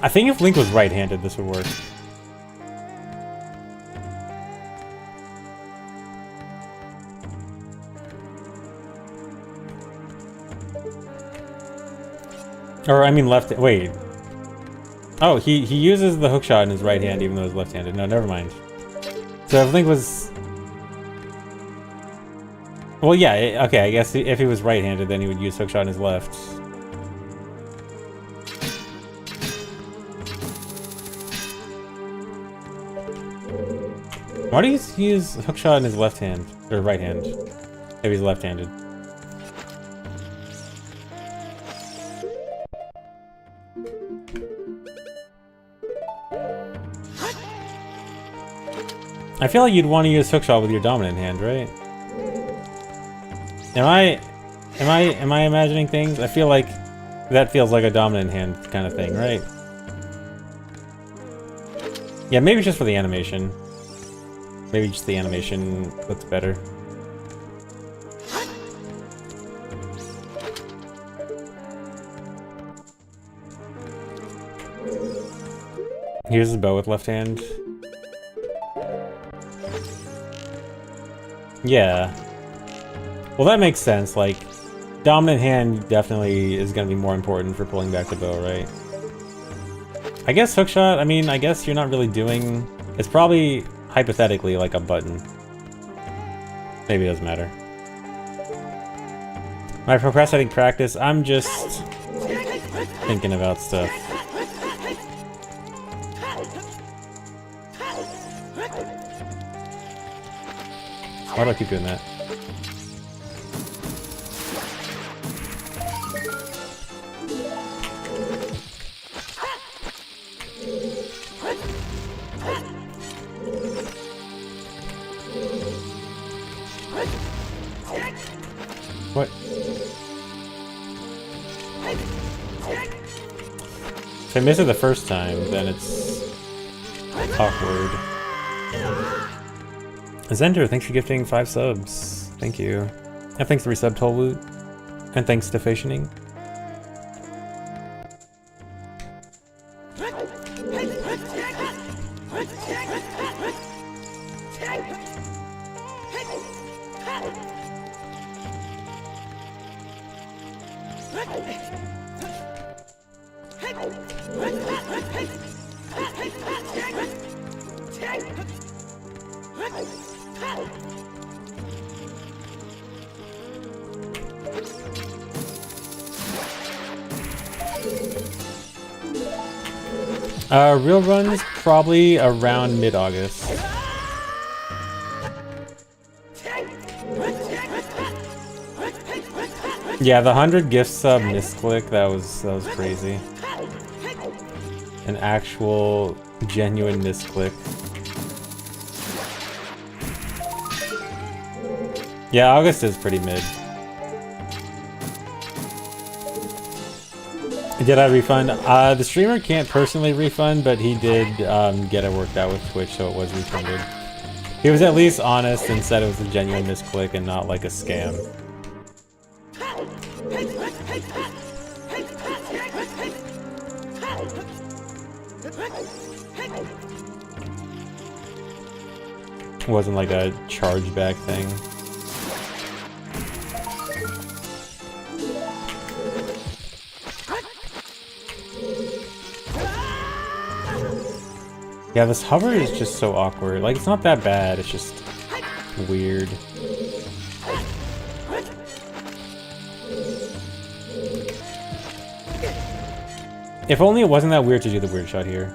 I think if Link was right-handed, this would work. Or, I mean, left... Wait. Oh, he uses the hookshot in his right hand, even though he's left-handed. No, never mind. So if Link was... Well, yeah, okay, I guess if he was right-handed, then he would use hookshot in his left. Why do you use hookshot in his left hand? Or right hand? Maybe he's left-handed. I feel like you'd want to use hookshot with your dominant hand, right? Am I imagining things? I feel like that feels like a dominant hand kind of thing, right? Yeah, maybe just for the animation. Maybe just the animation looks better. Here's his bow with left hand. Yeah. Well, that makes sense. Like, dominant hand definitely is going to be more important for pulling back the bow, right? I guess hookshot, I mean, I guess you're not really doing... It's probably, hypothetically, like a button. Maybe it doesn't matter. My procrastinating practice, I'm just thinking about stuff. Why do I keep doing that? What? If I miss it the first time, then it's awkward. Zender, thanks for gifting 5 subs. Thank you. And thanks to resub Tolwoot. And thanks to Fationing. Real runs probably around mid-August. Yeah, the 100 gift sub misclick, that was crazy. An actual genuine misclick. Yeah, August is pretty mid. Did I refund? The streamer can't personally refund, but he did get it worked out with Twitch, so it was refunded. He was at least honest and said it was a genuine misclick and not like a scam. It wasn't like a chargeback thing. Yeah, this hover is just so awkward. Like, it's not that bad, it's just weird. If only it wasn't that weird to do the weird shot here.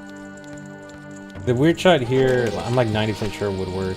The weird shot here, I'm like 90% sure would work.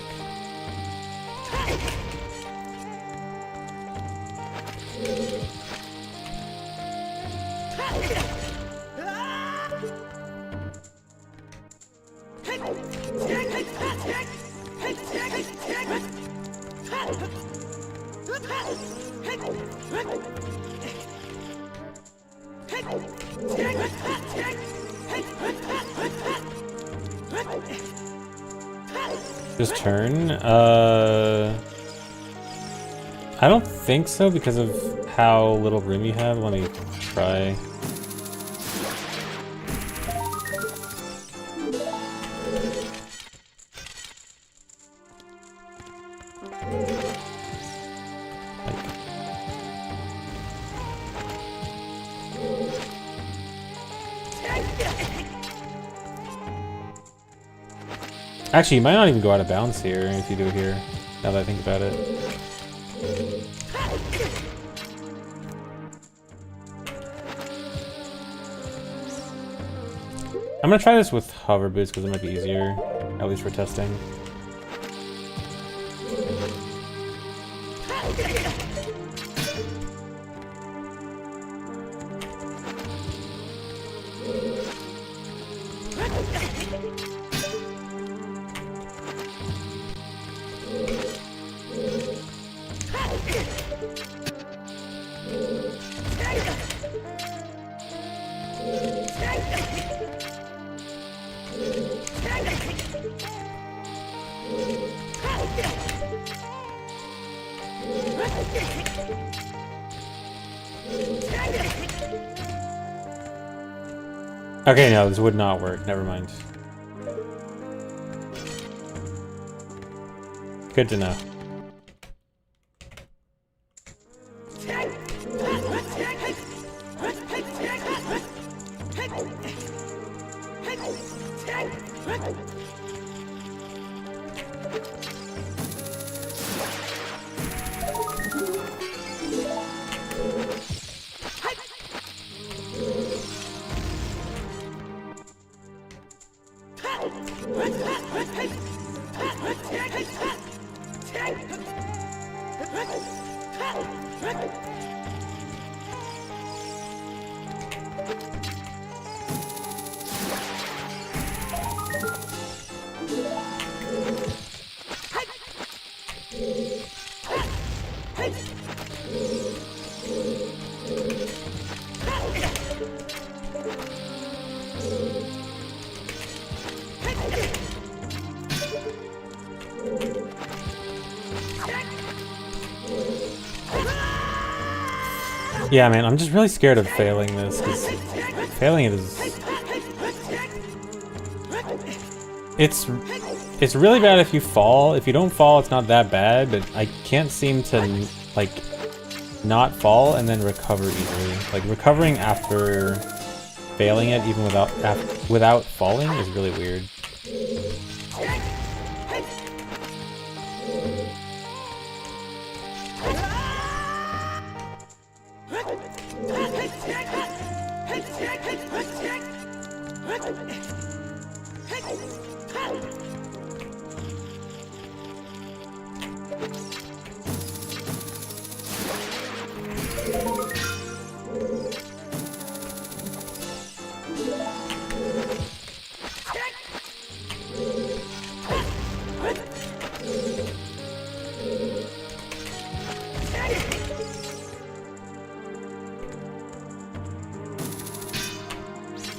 Just turn? I don't think so because of how little room you have. Let me try. Actually, you might not even go out of bounds here if you do it here, now that I think about it. I'm gonna try this with hover boots because it might be easier, at least for testing. Okay, no, this would not work. Never mind. Good to know. Yeah, man, I'm just really scared of failing this, because failing it is... It's really bad if you fall. If you don't fall, it's not that bad, but I can't seem to, like, not fall and then recover easily. Like, recovering after failing it, even without falling, is really weird.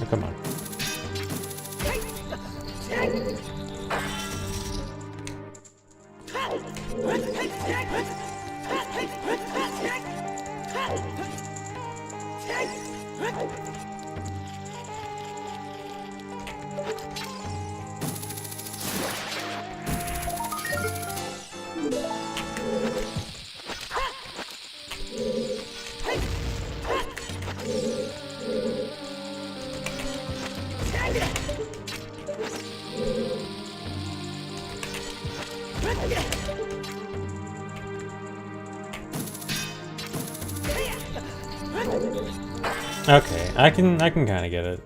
Oh, come on. Okay, I can kind of get it.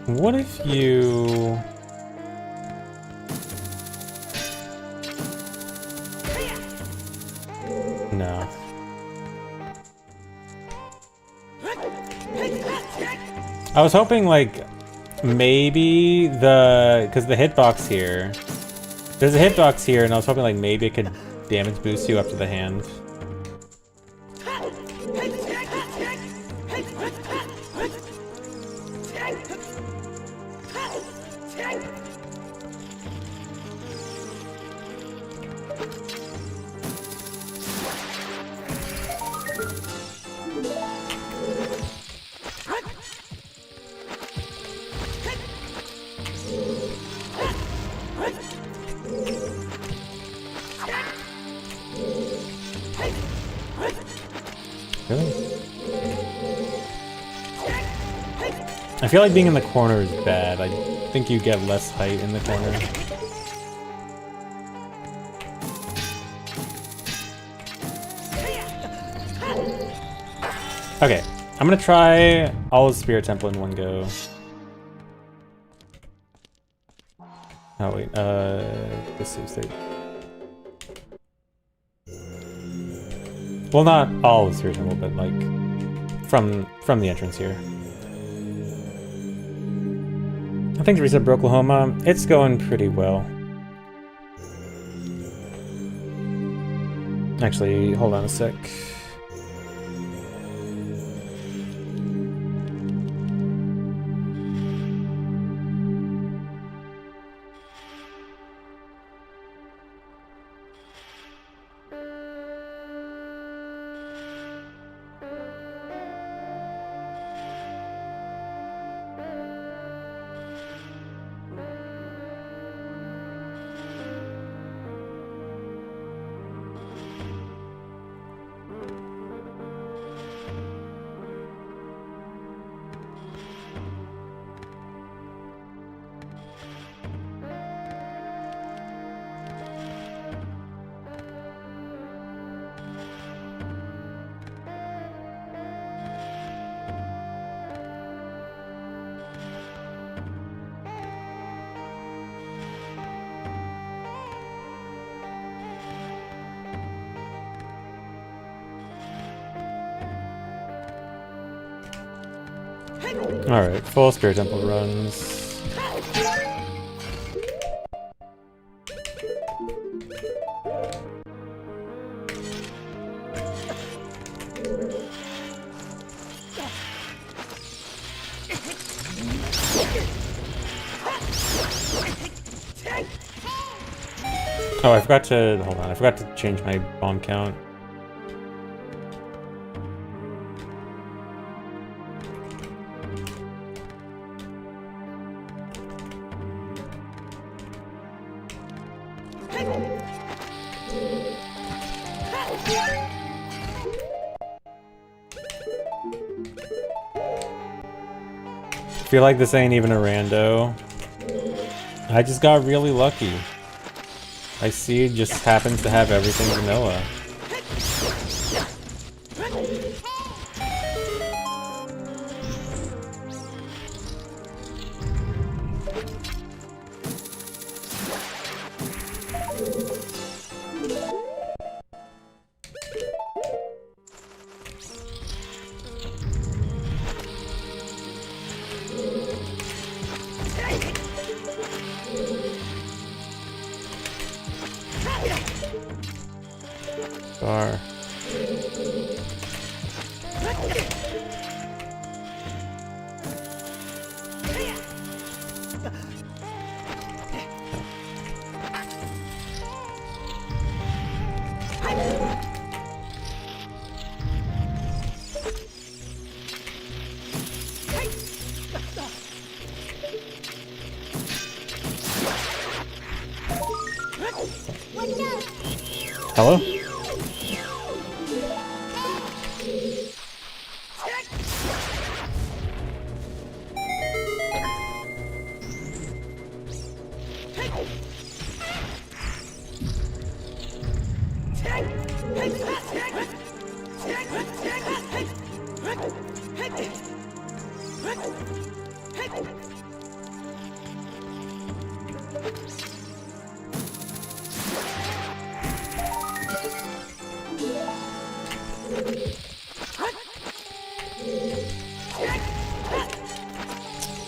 What if you... No. I was hoping, like, maybe because the hitbox here, there's a hitbox here, and I was hoping, like, maybe it could damage boost you up to the hand. Really? I feel like being in the corner is bad. I think you get less height in the corner. Okay, I'm gonna try all of Spirit Temple in one go. Oh wait, this save state. Well, not all of Spirit Temple, but like from the entrance here. I think to reset Oklahoma, it's going pretty well. Actually, hold on a sec. Alright, full Spirit Temple runs. Oh, I forgot to, hold on, I forgot to change my bomb count. I feel like this ain't even a rando. I just got really lucky. I see it just happens to have everything vanilla. Bar. Hello?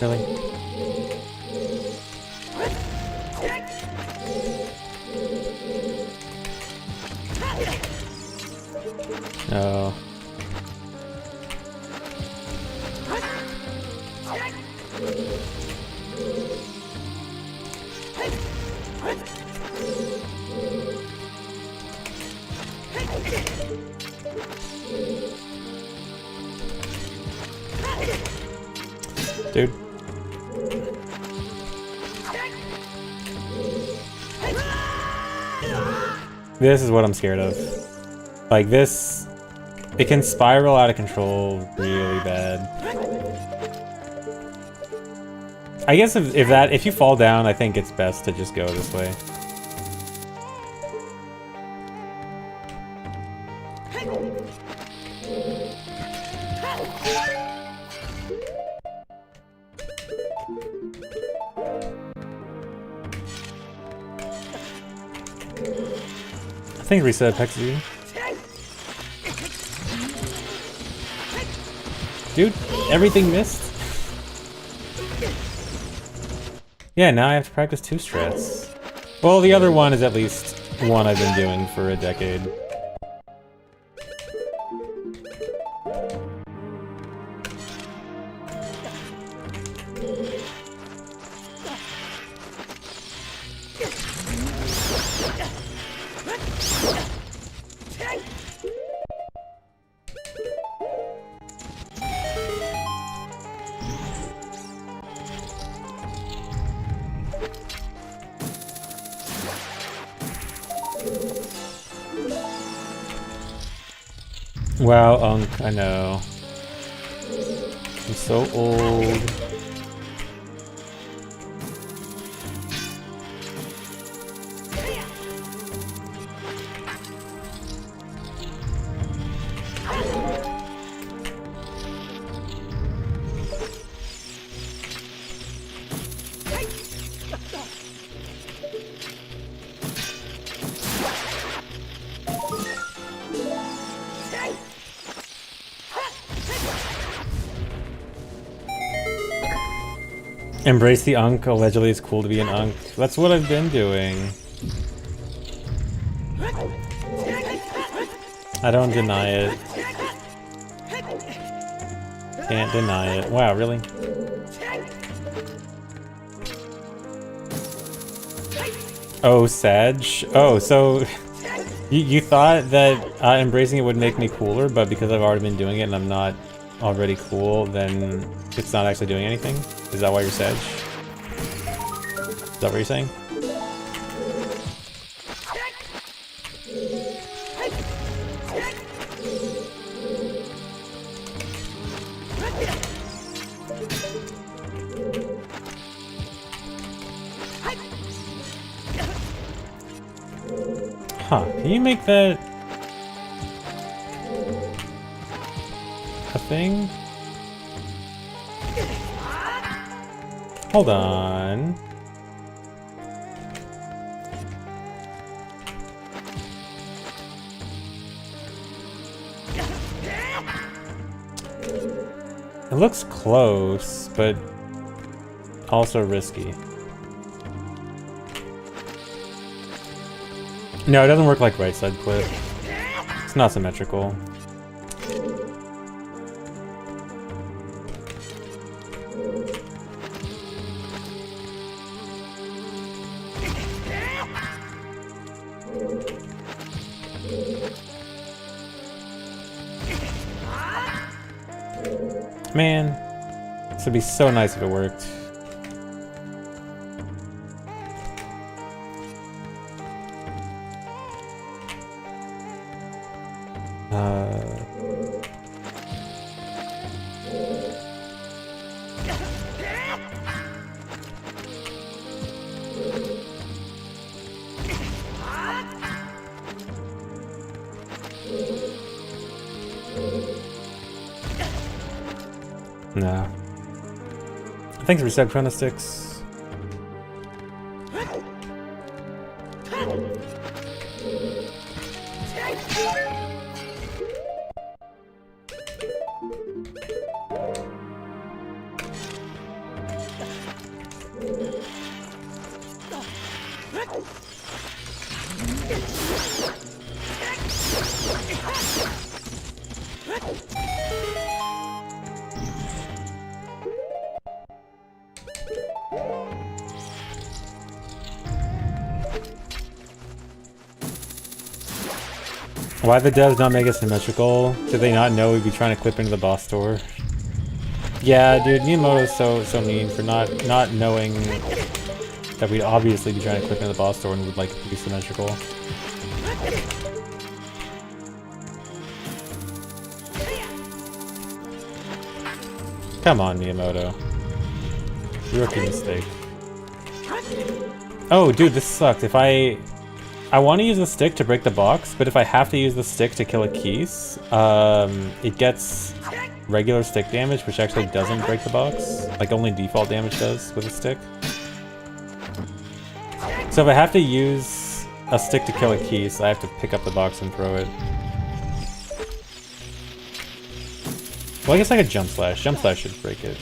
Really? Oh. Dude. This is what I'm scared of. Like this, it can spiral out of control really bad. I guess if you fall down, I think it's best to just go this way. I think reset Pexy. Dude, everything missed. Yeah, now I have to practice 2 strats. Well, the other one is at least one I've been doing for a decade. Wow, Unk, I know. I'm so old. Embrace the Unk. Allegedly, it's cool to be an Unk. That's what I've been doing. I don't deny it. Can't deny it. Wow, really? Oh, Sag? Oh, so you thought that embracing it would make me cooler, but because I've already been doing it and I'm not already cool, then it's not actually doing anything? Is that why you're Sag? Is that what you're saying? Huh, can you make that a thing? Hold on. It looks close, but also risky. No, it doesn't work like right side clip. It's not symmetrical. Man, this would be so nice if it worked. No. Thanks for reset Chrono Sticks. Why the devs not make it symmetrical? Did they not know we'd be trying to clip into the boss door? Yeah, dude, Miyamoto's so mean for not knowing that we'd obviously be trying to clip into the boss door and would like it to be symmetrical. Come on, Miyamoto. Rookie mistake. Oh, dude, this sucked. If I want to use the stick to break the box, but if I have to use the stick to kill a Keys, it gets regular stick damage, which actually doesn't break the box. Like only default damage does with a stick. So if I have to use a stick to kill a Keese, I have to pick up the box and throw it. Well, I guess like a jump slash. Jump slash should break it.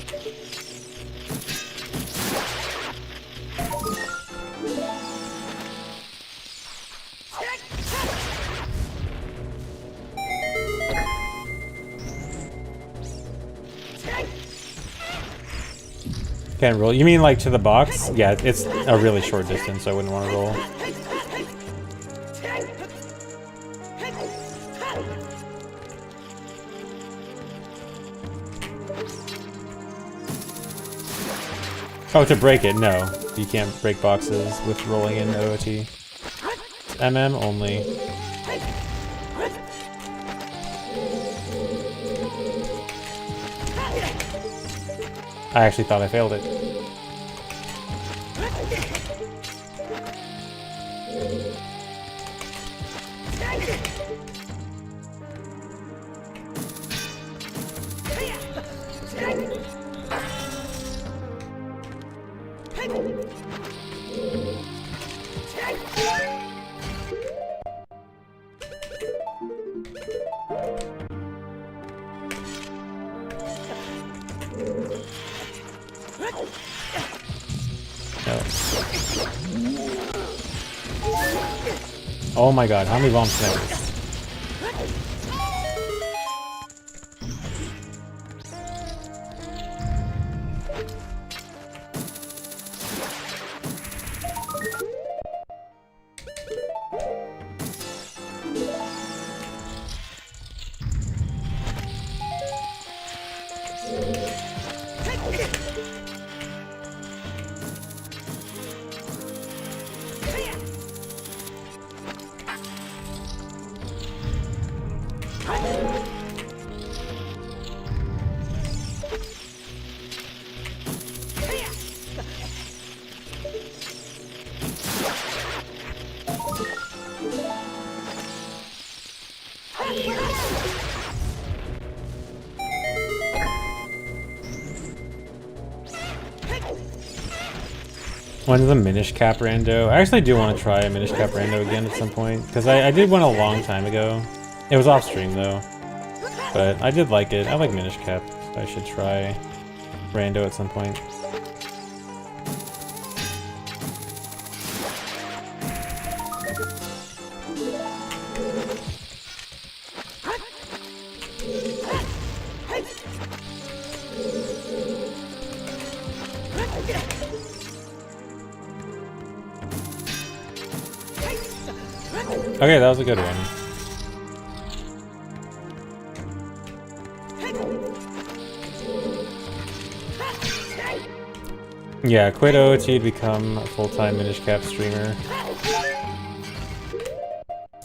Can't roll. You mean like to the box? Yeah, it's a really short distance, so I wouldn't want to roll. Oh, to break it? No. You can't break boxes with rolling in OOT. It's MM only. I actually thought I failed it. Oh my god, how many bombs can I use? When's the Minish Cap rando? I actually do want to try a Minish Cap rando again at some point, because I did one a long time ago. It was off stream though, but I did like it. I like Minish Cap. So I should try rando at some point. Okay, that was a good one. Yeah, quit OOT to become a full-time Minish Cap streamer.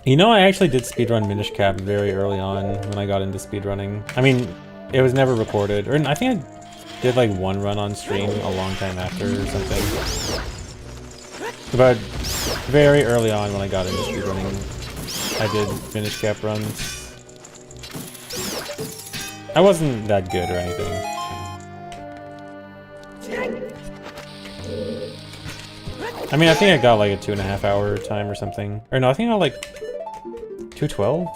You know, I actually did speedrun Minish Cap very early on when I got into speedrunning. I mean, it was never recorded, or I think I did like one run on stream a long time after or something. But very early on when I got into speedrunning, I did Minish Cap runs. I wasn't that good or anything. I mean, I think I got like a 2.5 hour time or something. Or no, I think I got like 2:12?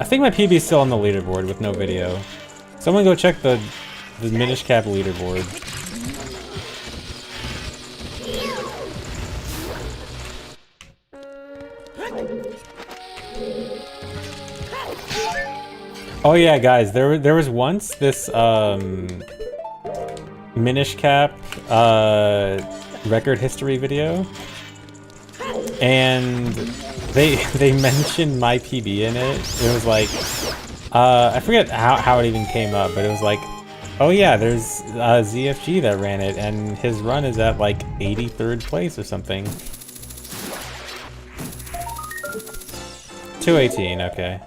I think my PB is still on the leaderboard with no video. Someone go check the Minish Cap leaderboard. Oh yeah, guys, there was once this Minish Cap record history video, and they mentioned my PB in it. It was like I forget how it even came up, but it was like, oh yeah, there's ZFG that ran it, and his run is at like 83rd place or something. 218, okay.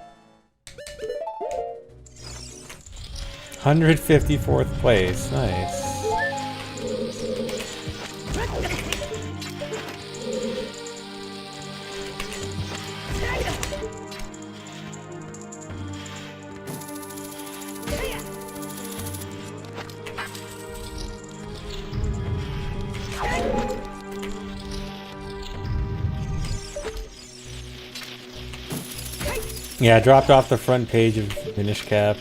154th place, nice. Yeah, I dropped off the front page of Finish Cap.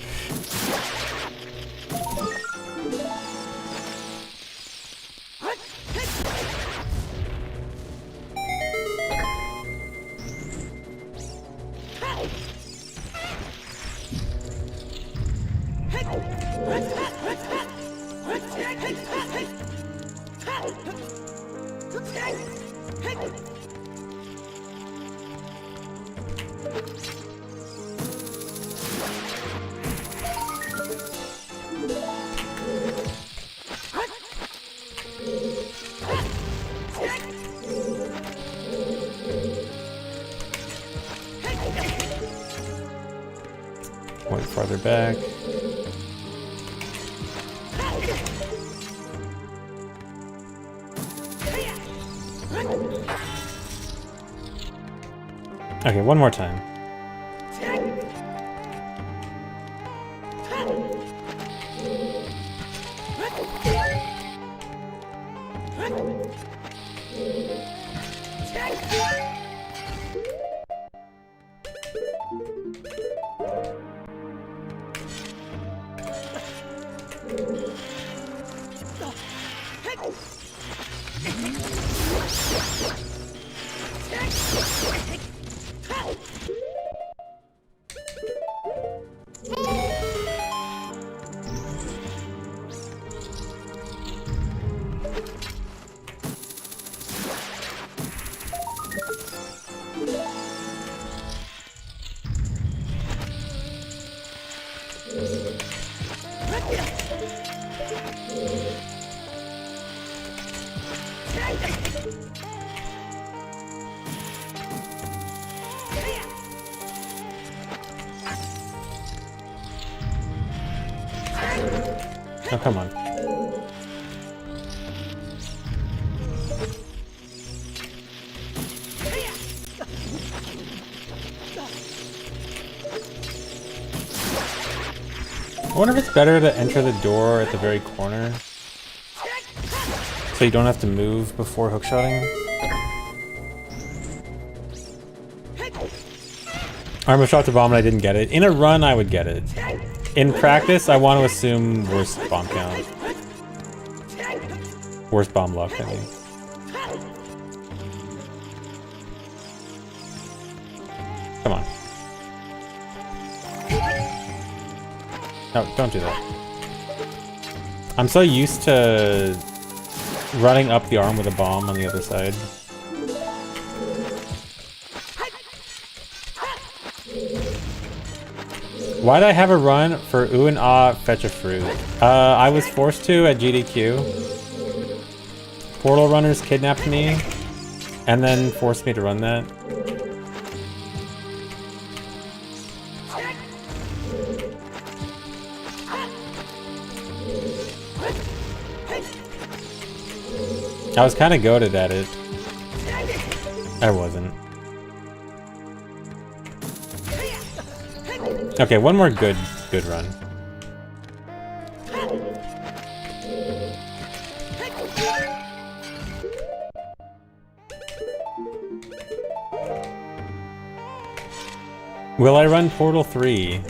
Point farther back. Okay, one more time. Oh, come on. I wonder if it's better to enter the door at the very corner, so you don't have to move before hookshotting. I almost shot the bomb and I didn't get it. In a run, I would get it. In practice, I want to assume worst bomb count. Worst bomb luck, I mean. Come on. No, don't do that. I'm so used to running up the arm with a bomb on the other side. Why'd I have a run for ooh and ah fetch a fruit? I was forced to at GDQ. Portal runners kidnapped me and then forced me to run that. I was kind of goated at it. I wasn't. Okay, one more good run. Will I run Portal 3?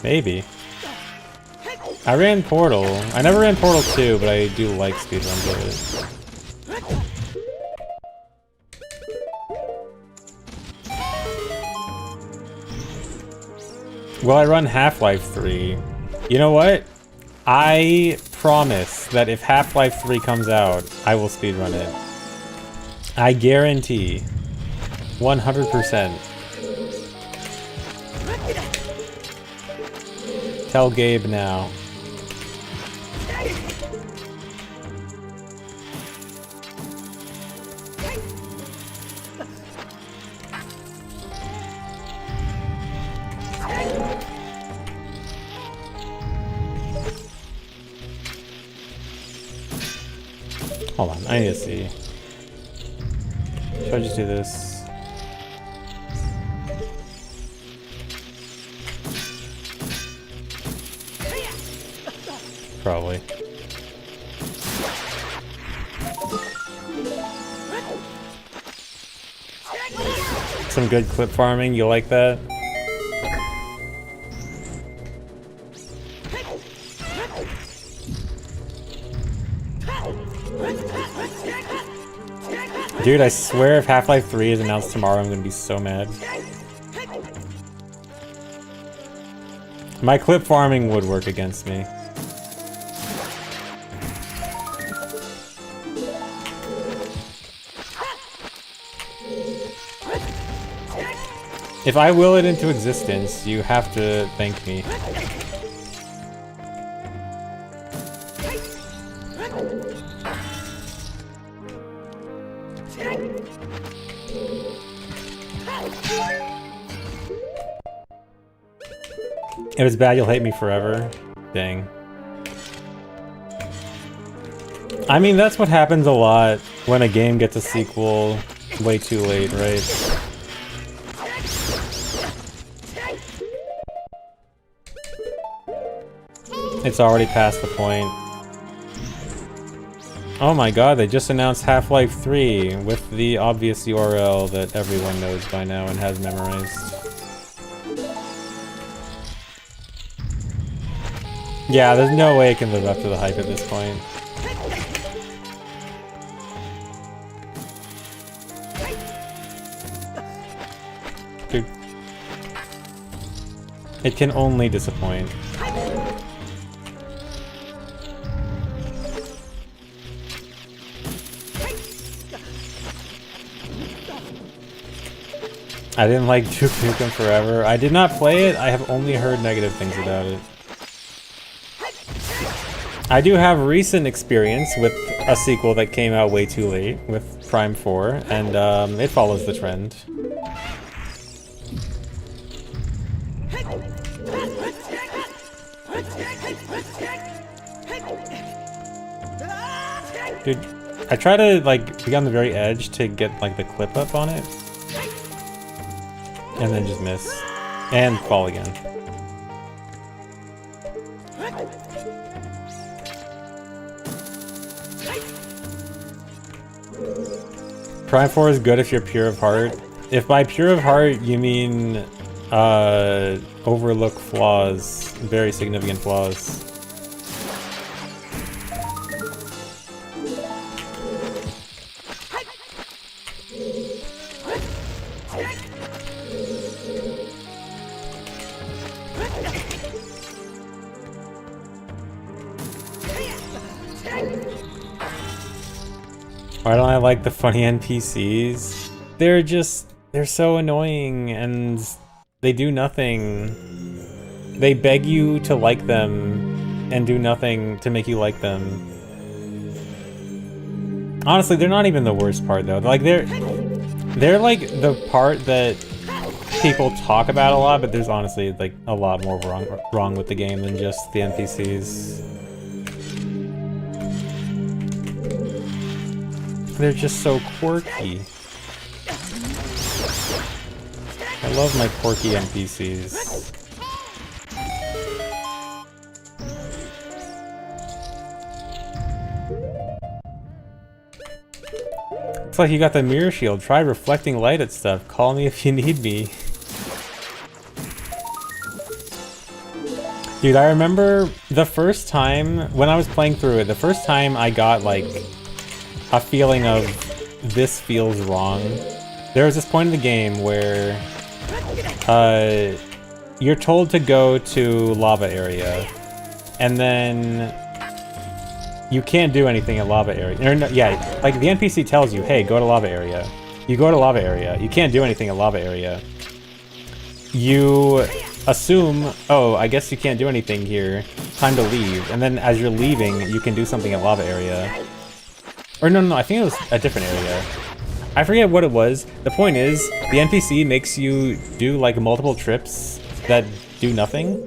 Maybe. I ran Portal. I never ran Portal 2, but I do like speedruns of it. Will I run Half-Life 3? You know what? I promise that if Half-Life 3 comes out, I will speedrun it. I guarantee. 100%. Tell Gabe now. Hold on, I need to see. Should I just do this? Probably. Some good clip farming, you like that? Dude, I swear if Half-Life 3 is announced tomorrow, I'm gonna be so mad. My clip farming would work against me. If I will it into existence, you have to thank me. If it's bad, you'll hate me forever. Dang. I mean, that's what happens a lot when a game gets a sequel way too late, right? It's already past the point. Oh my god, they just announced Half-Life 3 with the obvious URL that everyone knows by now and has memorized. Yeah, there's no way it can live up to the hype at this point. Dude. It can only disappoint. I didn't like Duke Nukem Forever. I did not play it, I have only heard negative things about it. I do have recent experience with a sequel that came out way too late, with Prime 4, and it follows the trend. Dude, I try to like be on the very edge to get like the clip up on it, and then just miss, and fall again. Prime 4 is good if you're pure of heart. If by pure of heart you mean overlook flaws, very significant flaws. Why don't I like the funny NPCs? They're so annoying and they do nothing. They beg you to like them and do nothing to make you like them. Honestly, they're not even the worst part though. Like they're like the part that people talk about a lot, but there's honestly like a lot more wrong with the game than just the NPCs. They're just so quirky. I love my quirky NPCs. It's like you got the mirror shield. Try reflecting light at stuff. Call me if you need me. Dude, I remember the first time when I was playing through it, the first time I got like a feeling of this feels wrong. There was this point in the game where you're told to go to lava area, and then you can't do anything at lava area. Or no, yeah, like the NPC tells you, hey, go to lava area. You go to lava area. You can't do anything at lava area. You assume, oh, I guess you can't do anything here. Time to leave. And then as you're leaving, you can do something at lava area. Or no, I think it was a different area. I forget what it was. The point is, the NPC makes you do like multiple trips that do nothing.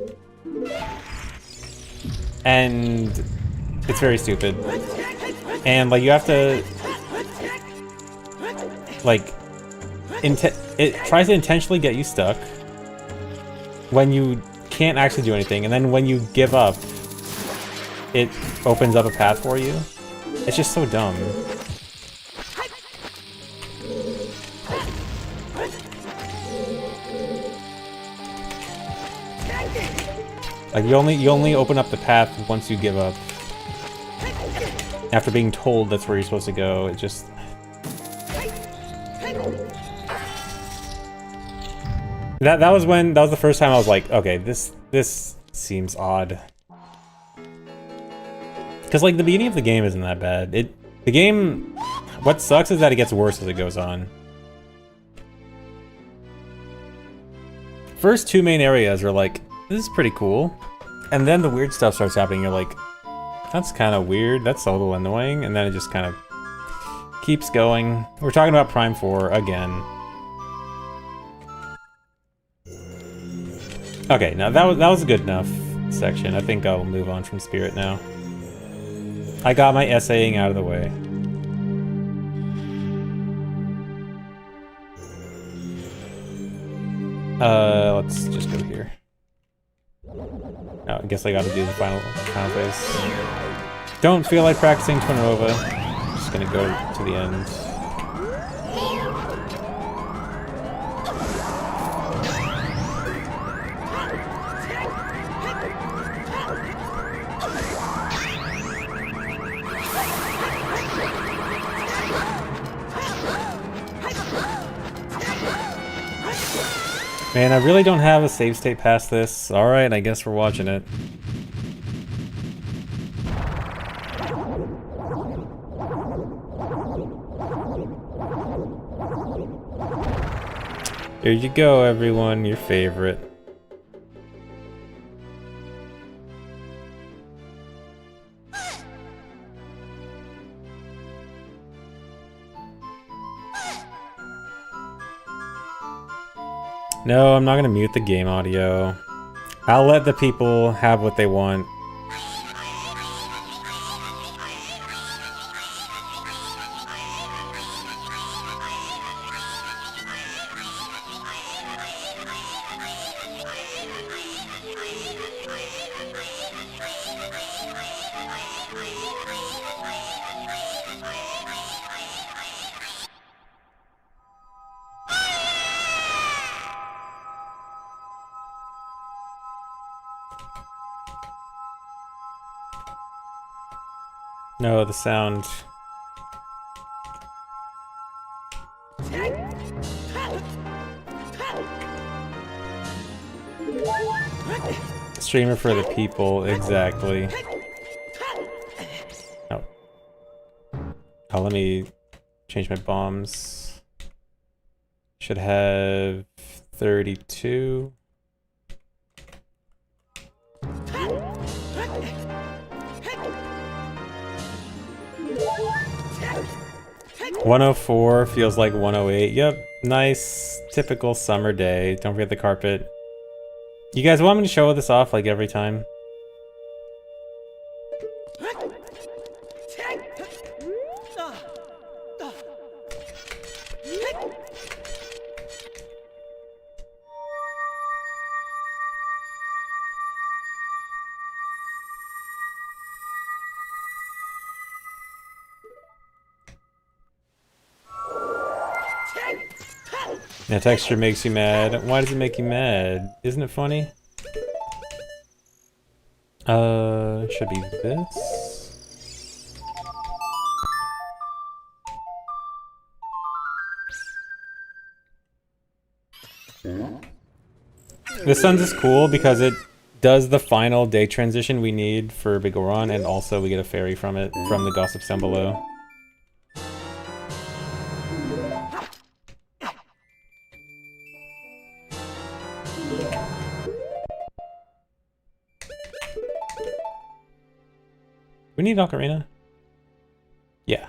And it's very stupid. And like you have to like it tries to intentionally get you stuck when you can't actually do anything, and then when you give up, it opens up a path for you. It's just so dumb. Like you only open up the path once you give up. After being told that's where you're supposed to go, it just... That was the first time I was like, okay, this seems odd. Because like the beginning of the game isn't that bad. The game, what sucks is that it gets worse as it goes on. First two main areas are like, this is pretty cool. And then the weird stuff starts happening, you're like, that's kind of weird, that's a little annoying, and then it just kind of keeps going. We're talking about Prime 4 again. Okay, now that was a good enough section. I think I'll move on from Spirit now. I got my essaying out of the way. Let's just go here. Oh, I guess I gotta do the final phase. Don't feel like practicing Twin Rova. Just gonna go to the end. Man, I really don't have a save state past this. Alright, I guess we're watching it. Here you go, everyone, your favorite. No, I'm not gonna mute the game audio. I'll let the people have what they want. No, the sound. Streamer for the people, exactly. Oh. Oh, let me change my bombs. Should have 32. $104 feels like 108. Yep, nice, typical summer day. Don't forget the carpet. You guys want me to show this off like every time? The texture makes you mad. Why does it make you mad? Isn't it funny? Should be this. The Suns is cool because it does the final day transition we need for Big Oron, and also we get a fairy from it, from the Gossip Stone below. We need Ocarina? Yeah.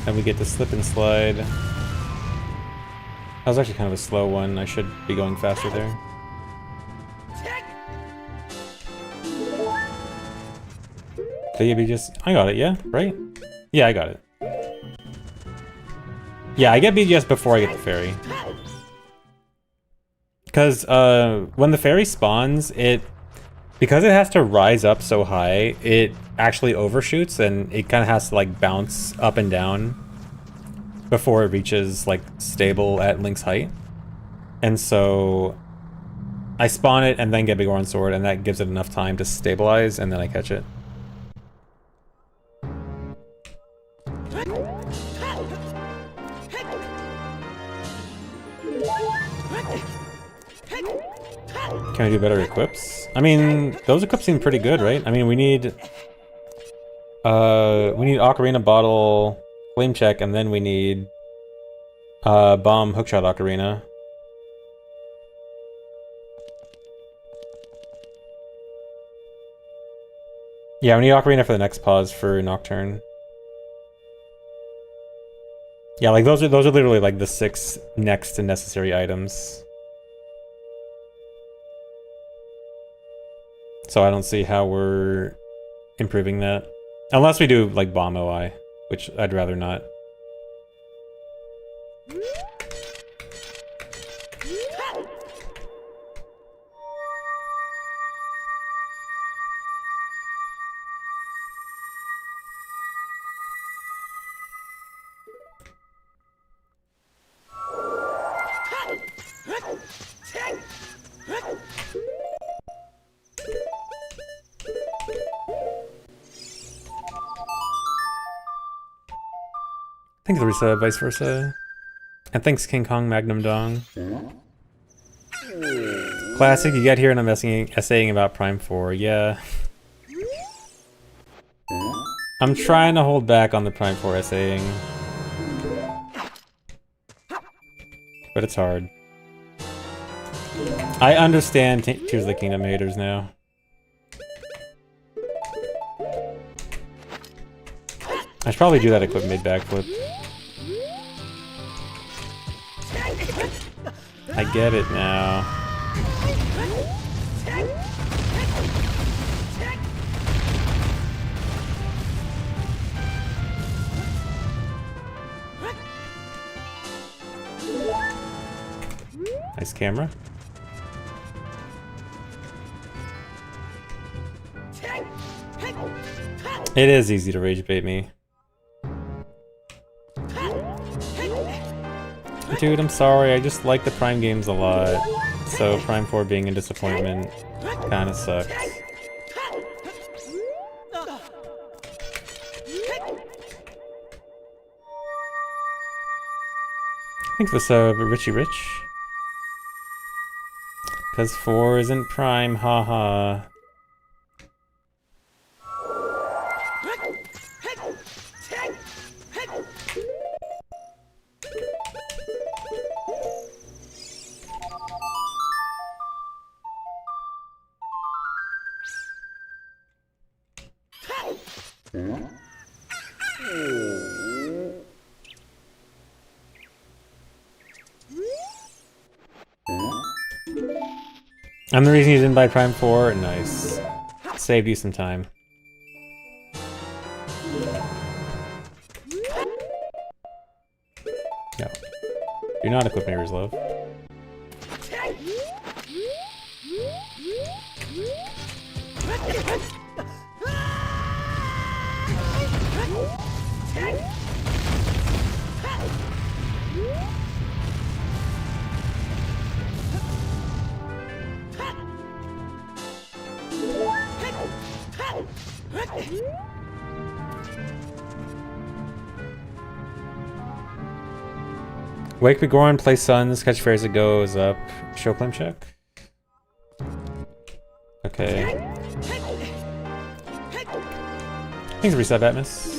And we get to slip and slide. That was actually kind of a slow one. I should be going faster there. Maybe just... I got it, yeah? Right? Yeah, I got it. Yeah, I get BGS before I get the fairy. Because when the fairy spawns, because it has to rise up so high, it actually overshoots and it kind of has to like bounce up and down before it reaches like stable at Link's height. And so I spawn it and then get Big Orange Sword, and that gives it enough time to stabilize, and then I catch it. Can I do better equips? I mean, those equips seem pretty good, right? I mean, we need Ocarina Bottle, Flame Check, and then we need Bomb Hookshot Ocarina. Yeah, we need Ocarina for the next pause for Nocturne. Yeah, like those are literally like the 6 next to necessary items. So I don't see how we're improving that. Unless we do like Bomb OI, which I'd rather not. Thanks, Larissa, vice versa. And thanks, King Kong Magnum Dong. Classic, you get here and I'm essaying about Prime 4. Yeah. I'm trying to hold back on the Prime 4 essaying. But it's hard. I understand Tears of the Kingdom haters now. I should probably do that equip mid backflip. I get it now. Nice camera. It is easy to rage bait me. Dude, I'm sorry, I just like the Prime games a lot. So Prime 4 being a disappointment kinda sucks. Thanks for the sub, Richie Rich. Cause 4 isn't Prime, haha. I'm the reason you didn't buy Prime 4? Nice. Saved you some time. No. Do not equip Mirror's Love. Wake Begoran, play Suns, catch fairies that goes up. Show claim check. Okay. Thanks, reset Atmos.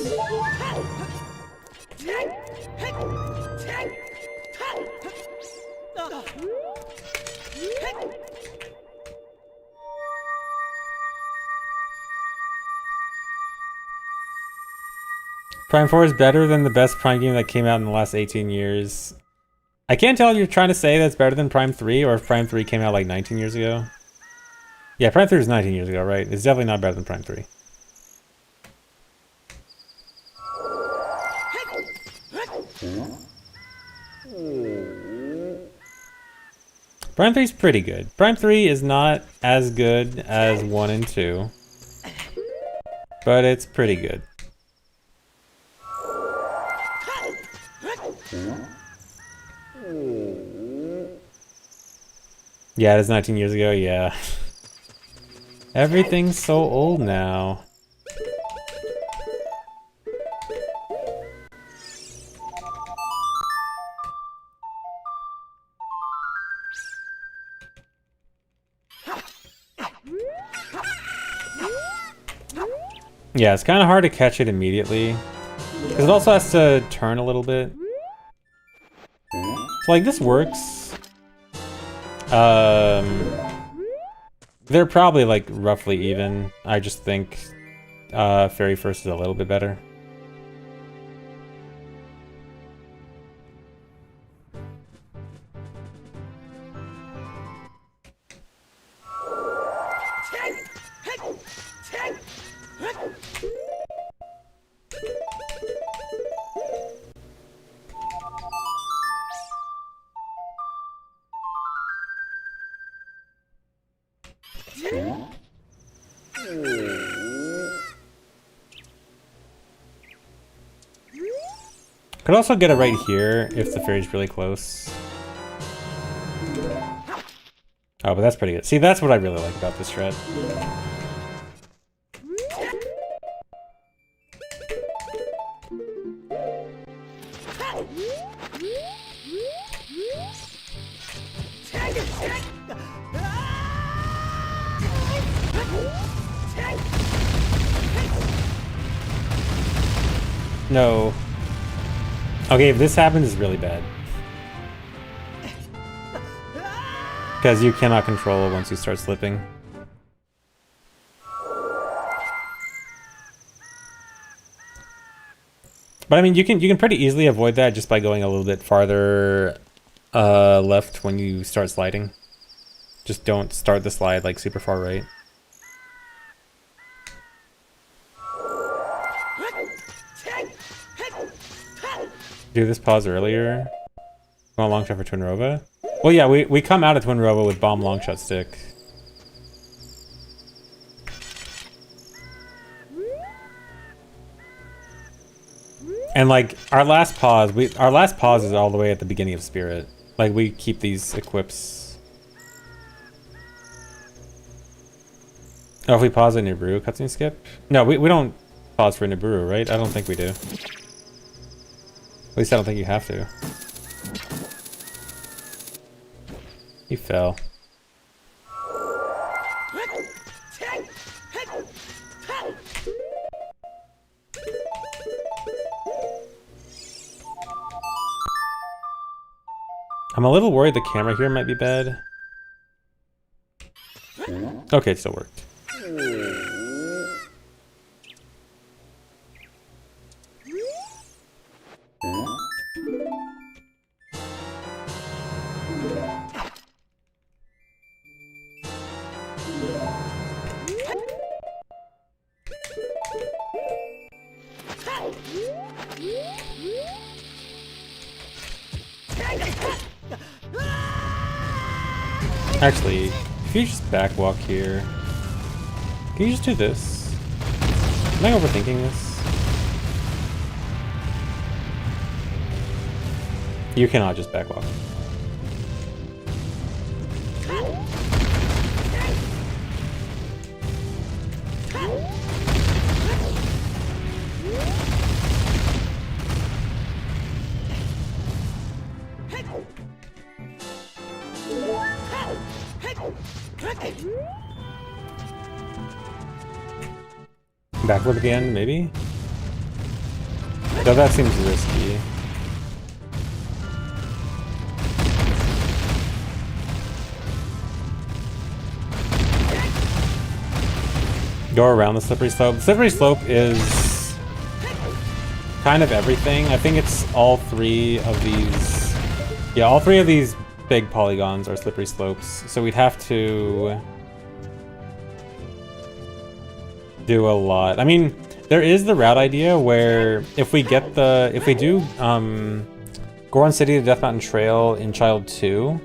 Prime 4 is better than the best Prime game that came out in the last 18 years. I can't tell if you're trying to say that's better than Prime 3 or if Prime 3 came out like 19 years ago. Yeah, Prime 3 was 19 years ago, right? It's definitely not better than Prime 3. Prime 3 is pretty good. Prime 3 is not as good as 1 and 2, but it's pretty good. Yeah, it is 19 years ago, yeah. Everything's so old now. Yeah, it's kind of hard to catch it immediately. Because it also has to turn a little bit. So like this works. They're probably like roughly even. I just think Fairy First is a little bit better. Could also get it right here if the fairy's really close. Oh, but that's pretty good. See, that's what I really like about this shred. No. Okay, if this happens, it's really bad. Because you cannot control it once you start slipping. But I mean, you can pretty easily avoid that just by going a little bit farther left when you start sliding. Just don't start the slide like super far right. Do this pause earlier. Want long shot for Twin Rova? Well, yeah, we come out of Twin Rova with bomb long shot stick. And like our last pause is all the way at the beginning of Spirit. Like we keep these equips. Oh, if we pause at Nibiru, cutscene skip? No, we don't pause for Nibiru, right? I don't think we do. At least I don't think you have to. He fell. I'm a little worried the camera here might be bad. Okay, it still worked. Actually, if you just backwalk here, can you just do this? Am I overthinking this? You cannot just backwalk. Backward at the end, maybe? Though that seems risky. Go around the slippery slope. The slippery slope is kind of everything. I think it's all three of these. Yeah, all three of these big polygons are slippery slopes. So we'd have to do a lot. I mean, there is the route idea where if we do Goron City to Death Mountain Trail in Child 2,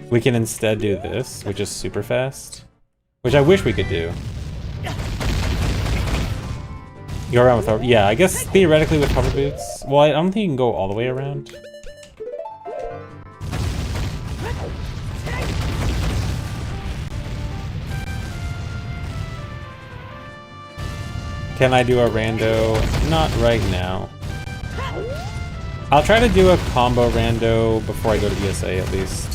We can instead do this, which is super fast. Which I wish we could do. Go around with... Yeah, I guess theoretically with hover boots... Well, I don't think you can go all the way around. Can I do a rando? Not right now. I'll try to do a combo rando before I go to ESA at least.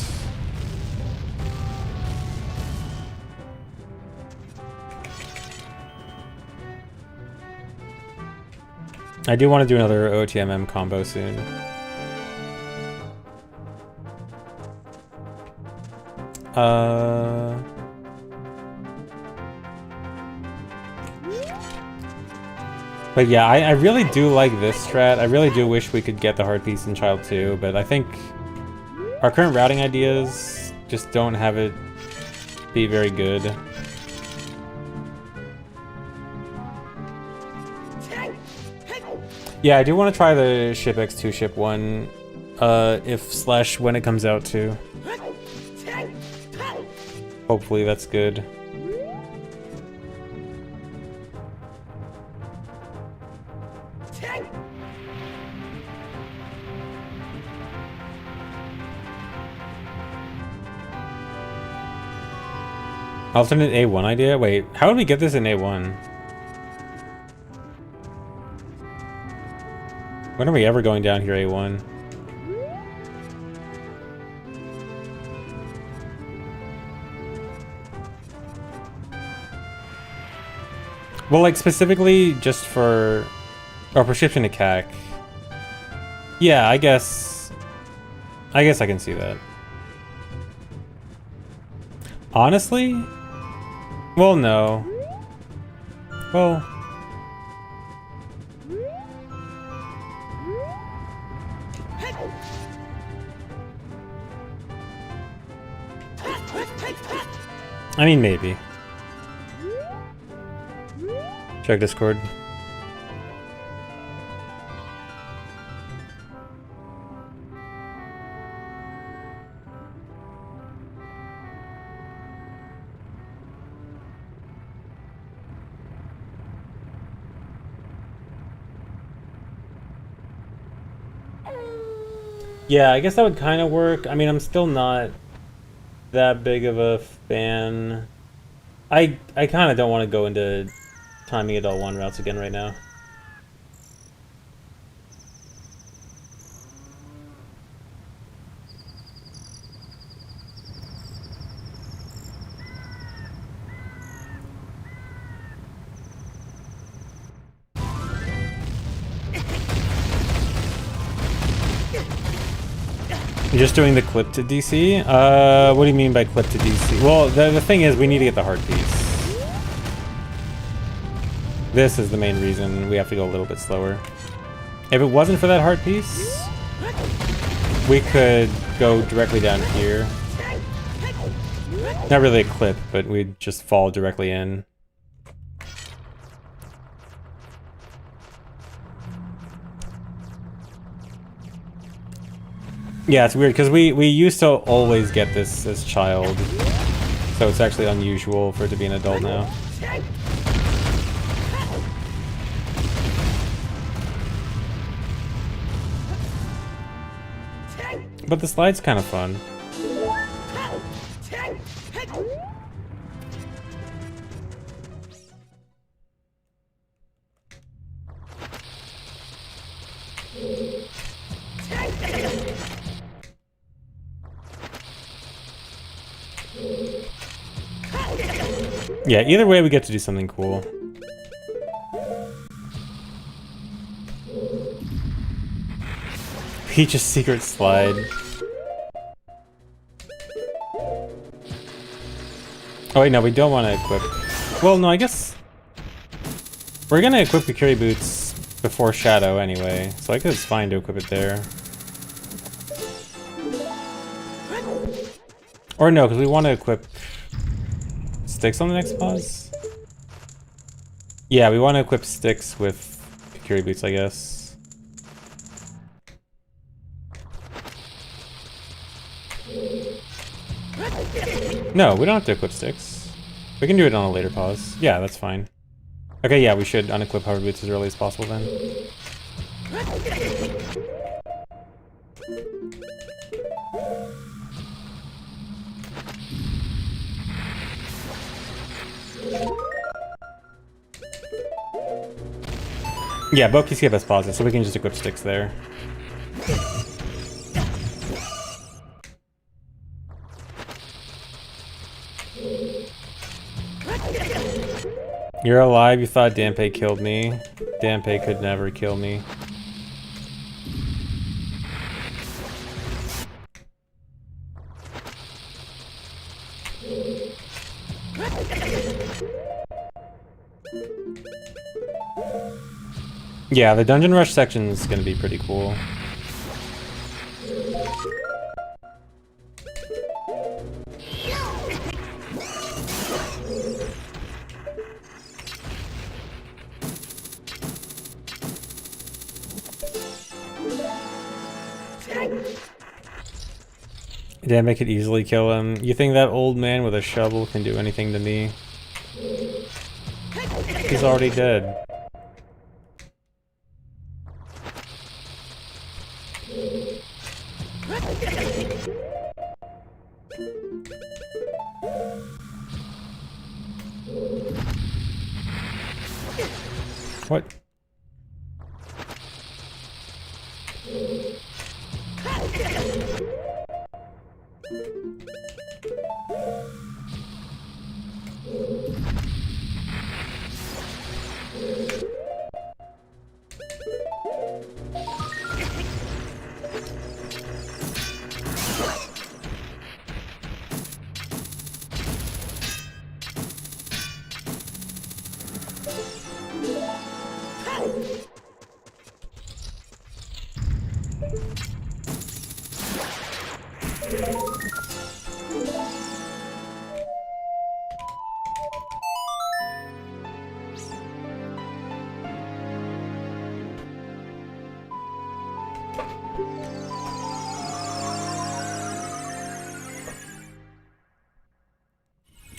I do want to do another OTMM combo soon. But yeah, I really do like this strat. I really do wish we could get the hard piece in Child 2, but I think our current routing ideas just don't have it be very good. Yeah, I do want to try the Ship X2 Ship 1, if / when it comes out too. Hopefully that's good. Alternate A1 idea? Wait, how would we get this in A1? When are we ever going down here, A1? Well, like, specifically just for... Oh, prescription to CAC. Yeah, I guess I can see that. Honestly? Well, no. Well... I mean, maybe. Check Discord. Yeah, I guess that would kind of work. I mean, I'm still not that big of a fan. I kind of don't want to go into timing it all one routes again right now. You're just doing the clip to DC? What do you mean by clip to DC? Well, the thing is, we need to get the hard piece. This is the main reason we have to go a little bit slower. If it wasn't for that hard piece, we could go directly down here. Not really a clip, but we'd just fall directly in. Yeah, it's weird because we used to always get this as child, so it's actually unusual for it to be an adult now. But the slide's kind of fun. Yeah, either way we get to do something cool. Peach's secret slide. Oh wait, no, we don't want to equip. Well, no, I guess we're gonna equip the Curie Boots before Shadow anyway, so I guess it's fine to equip it there. Or no, because we want to equip Sticks on the next pause? Yeah, we want to equip Sticks with Curie Boots, I guess. No, we don't have to equip sticks. We can do it on a later pause. Yeah, that's fine. Okay, yeah, we should unequip hover boots as early as possible then. Yeah, both keys give us pauses, so we can just equip sticks there. You're alive, you thought Dampé killed me. Dampé could never kill me. Yeah, the dungeon rush section is gonna be pretty cool. Damn, I could easily kill him. You think that old man with a shovel can do anything to me? He's already dead. What?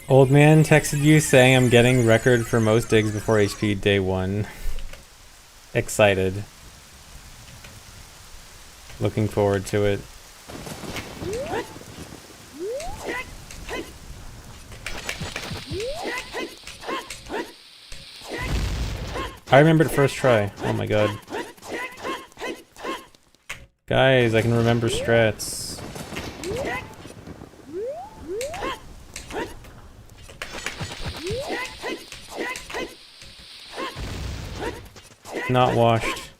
Old man texted you saying I'm getting record for most digs before HP day 1. Excited. Looking forward to it. I remembered first try. Oh my god. Guys, I can remember strats. Not washed.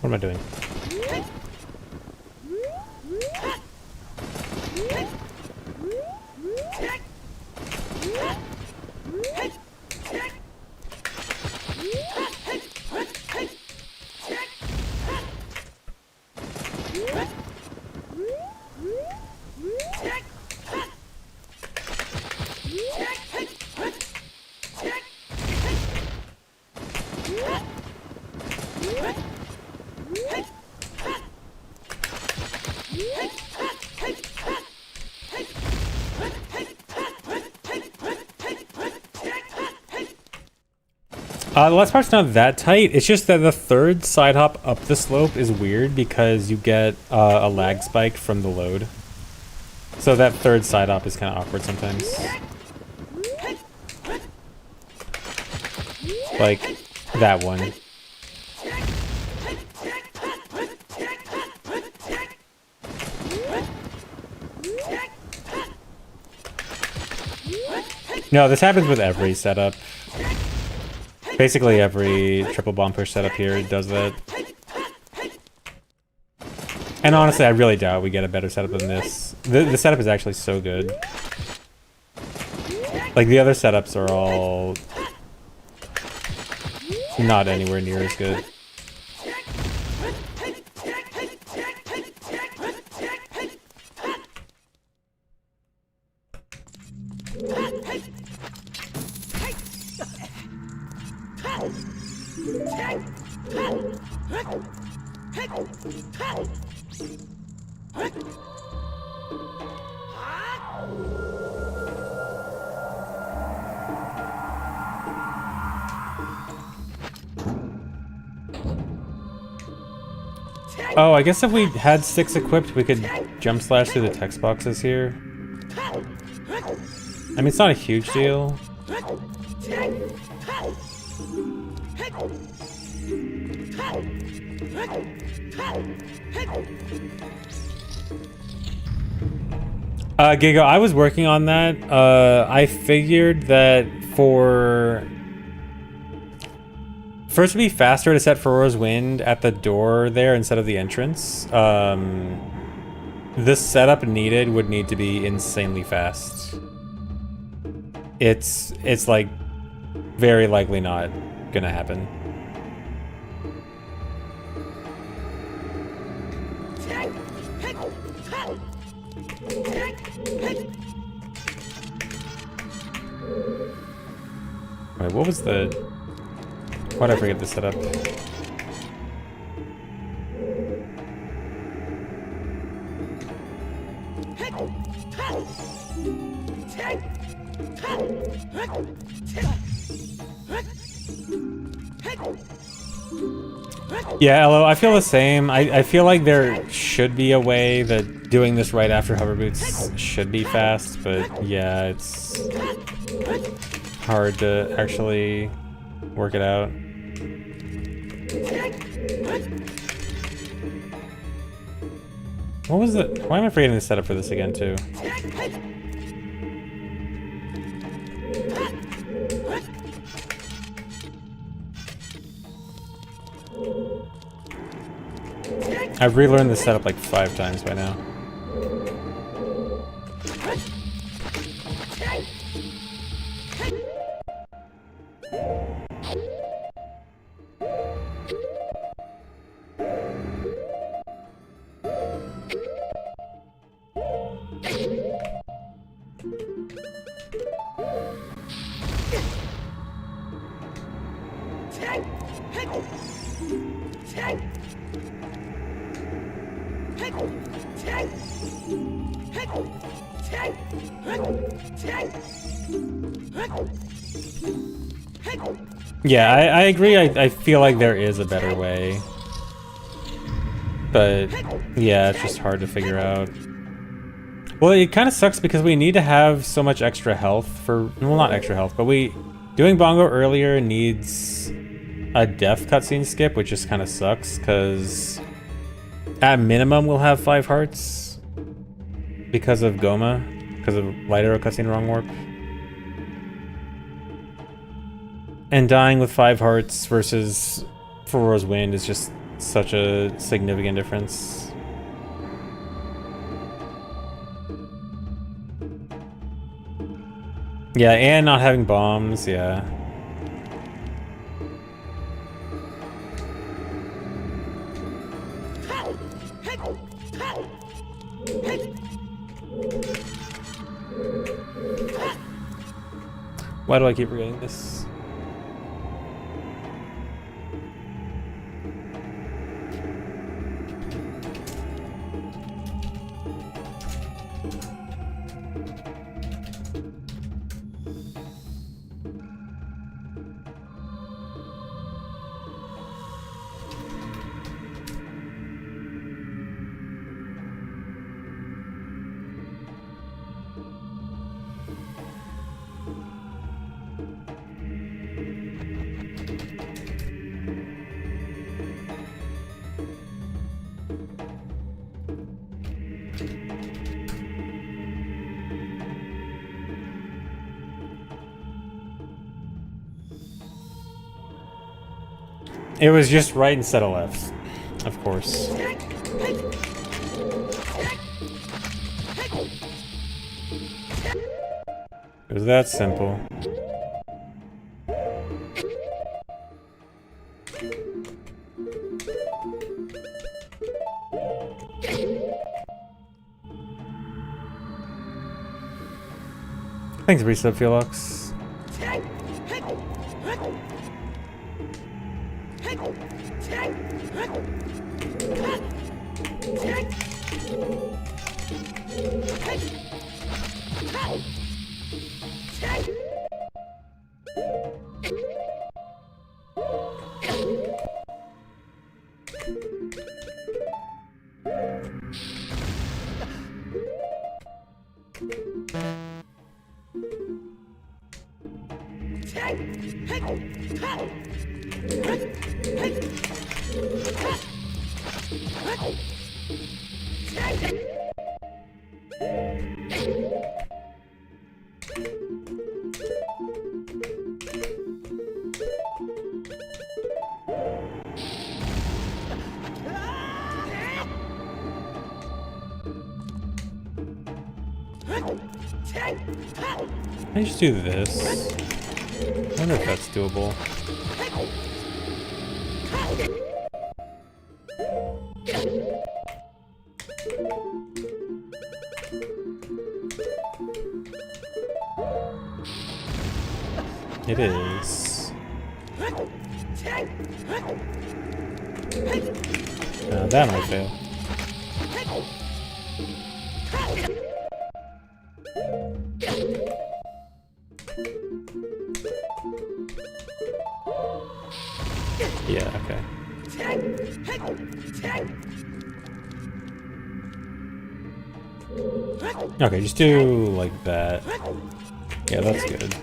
What am I doing? The last part's not that tight. It's just that the third side hop up the slope is weird because you get a lag spike from the load. So that third side hop is kind of awkward sometimes. Like that one. No, this happens with every setup. Basically every triple bomb push setup here does that. And honestly, I really doubt we get a better setup than this. The setup is actually so good. Like, the other setups are all not anywhere near as good. Oh, I guess if we had 6 equipped, we could jump slash through the text boxes here. I mean, it's not a huge deal. Gigo, I was working on that. I figured that for it'd be faster to set Furor's Wind at the door there instead of the entrance. The setup needed would need to be insanely fast. It's like very likely not gonna happen. Wait, what was the... Why'd I forget the setup? Yeah, Elo, I feel the same. I feel like there should be a way that doing this right after hover boots should be fast, but yeah, it's hard to actually work it out. What was it? Why am I forgetting the setup for this again, too? I've relearned this setup like 5 times by now. Yeah, I agree. I feel like there is a better way. But, yeah, it's just hard to figure out. Well, it kind of sucks because we need to have so much extra health for... Well, not extra health, but doing Bongo earlier needs a death cutscene skip, which just kind of sucks, because at minimum we'll have 5 hearts because of Goma, because of Light Arrow cutscene wrong warp. And dying with 5 hearts versus Furor's Wind is just such a significant difference. Yeah, and not having bombs, yeah. Why do I keep forgetting this? It was just right instead of left, of course. It was that simple. Thanks, Resub Felix. I just do this. I wonder if that's doable. It is. That might fail. Yeah, okay. Okay, just do like that. Yeah, that's good.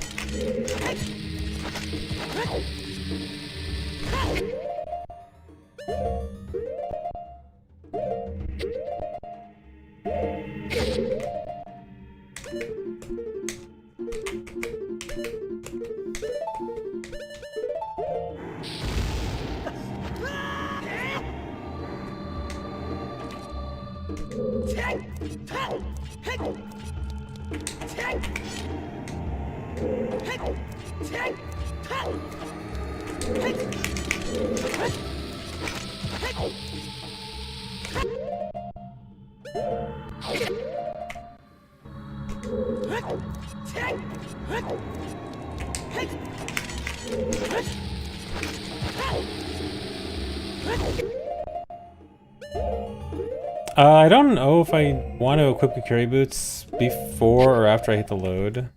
I don't know if I want to equip the carry boots before or after I hit the load.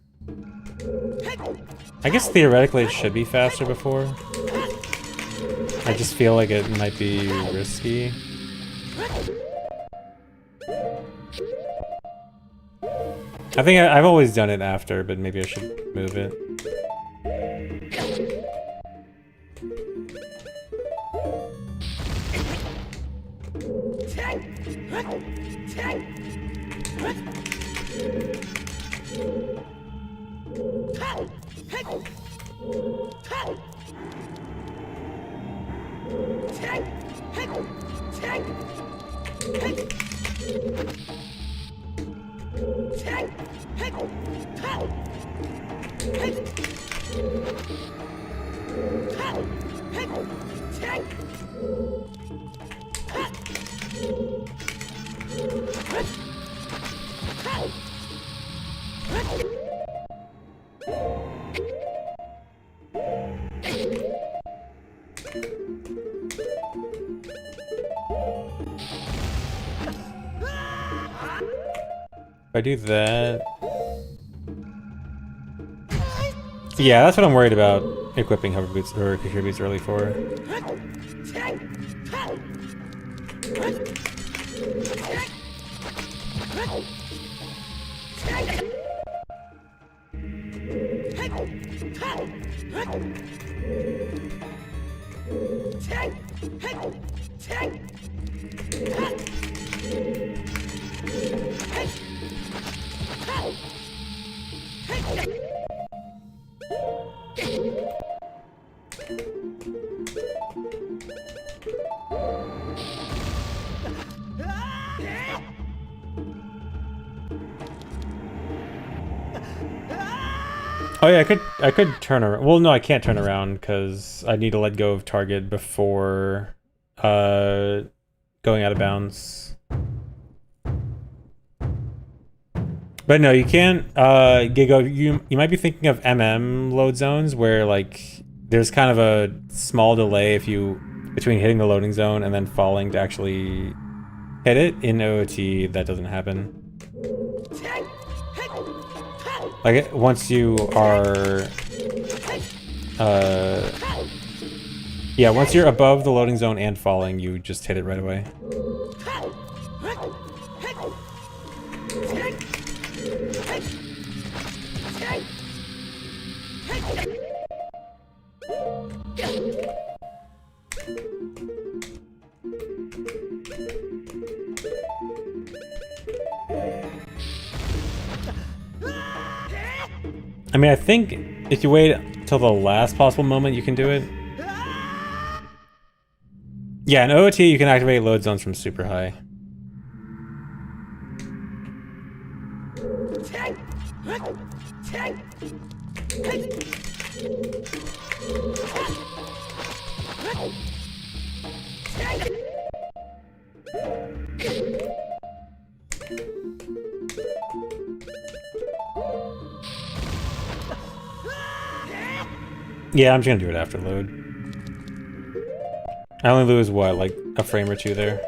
I guess theoretically it should be faster before. I just feel like it might be risky. I think I've always done it after, but maybe I should move it. If I do that... Yeah, that's what I'm worried about equipping hover boots or carry boots early for. Oh yeah, I could turn around. Well, no, I can't turn around because I need to let go of target before going out of bounds. But no, you can't. Gigo, you might be thinking of load zones where like there's kind of a small delay between hitting the loading zone and then falling to actually hit it. In OOT, that doesn't happen. Like once you are, yeah, once you're above the loading zone and falling, you just hit it right away. I mean, I think if you wait till the last possible moment, you can do it. Yeah, in OOT, you can activate load zones from super high. Yeah, I'm just gonna do it after load. I only lose, what, like a frame or two there?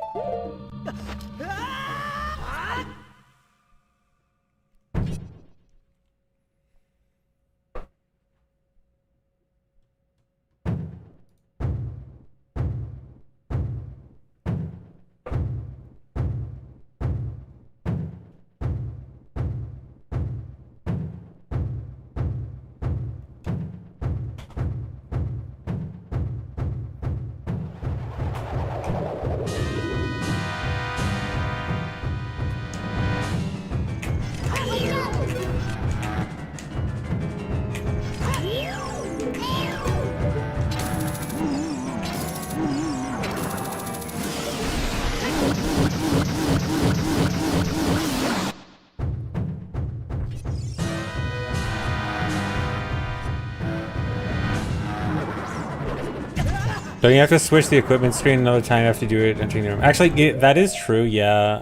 Don't you have to switch the equipment screen another time after you do it entering the room? Actually, that is true, yeah.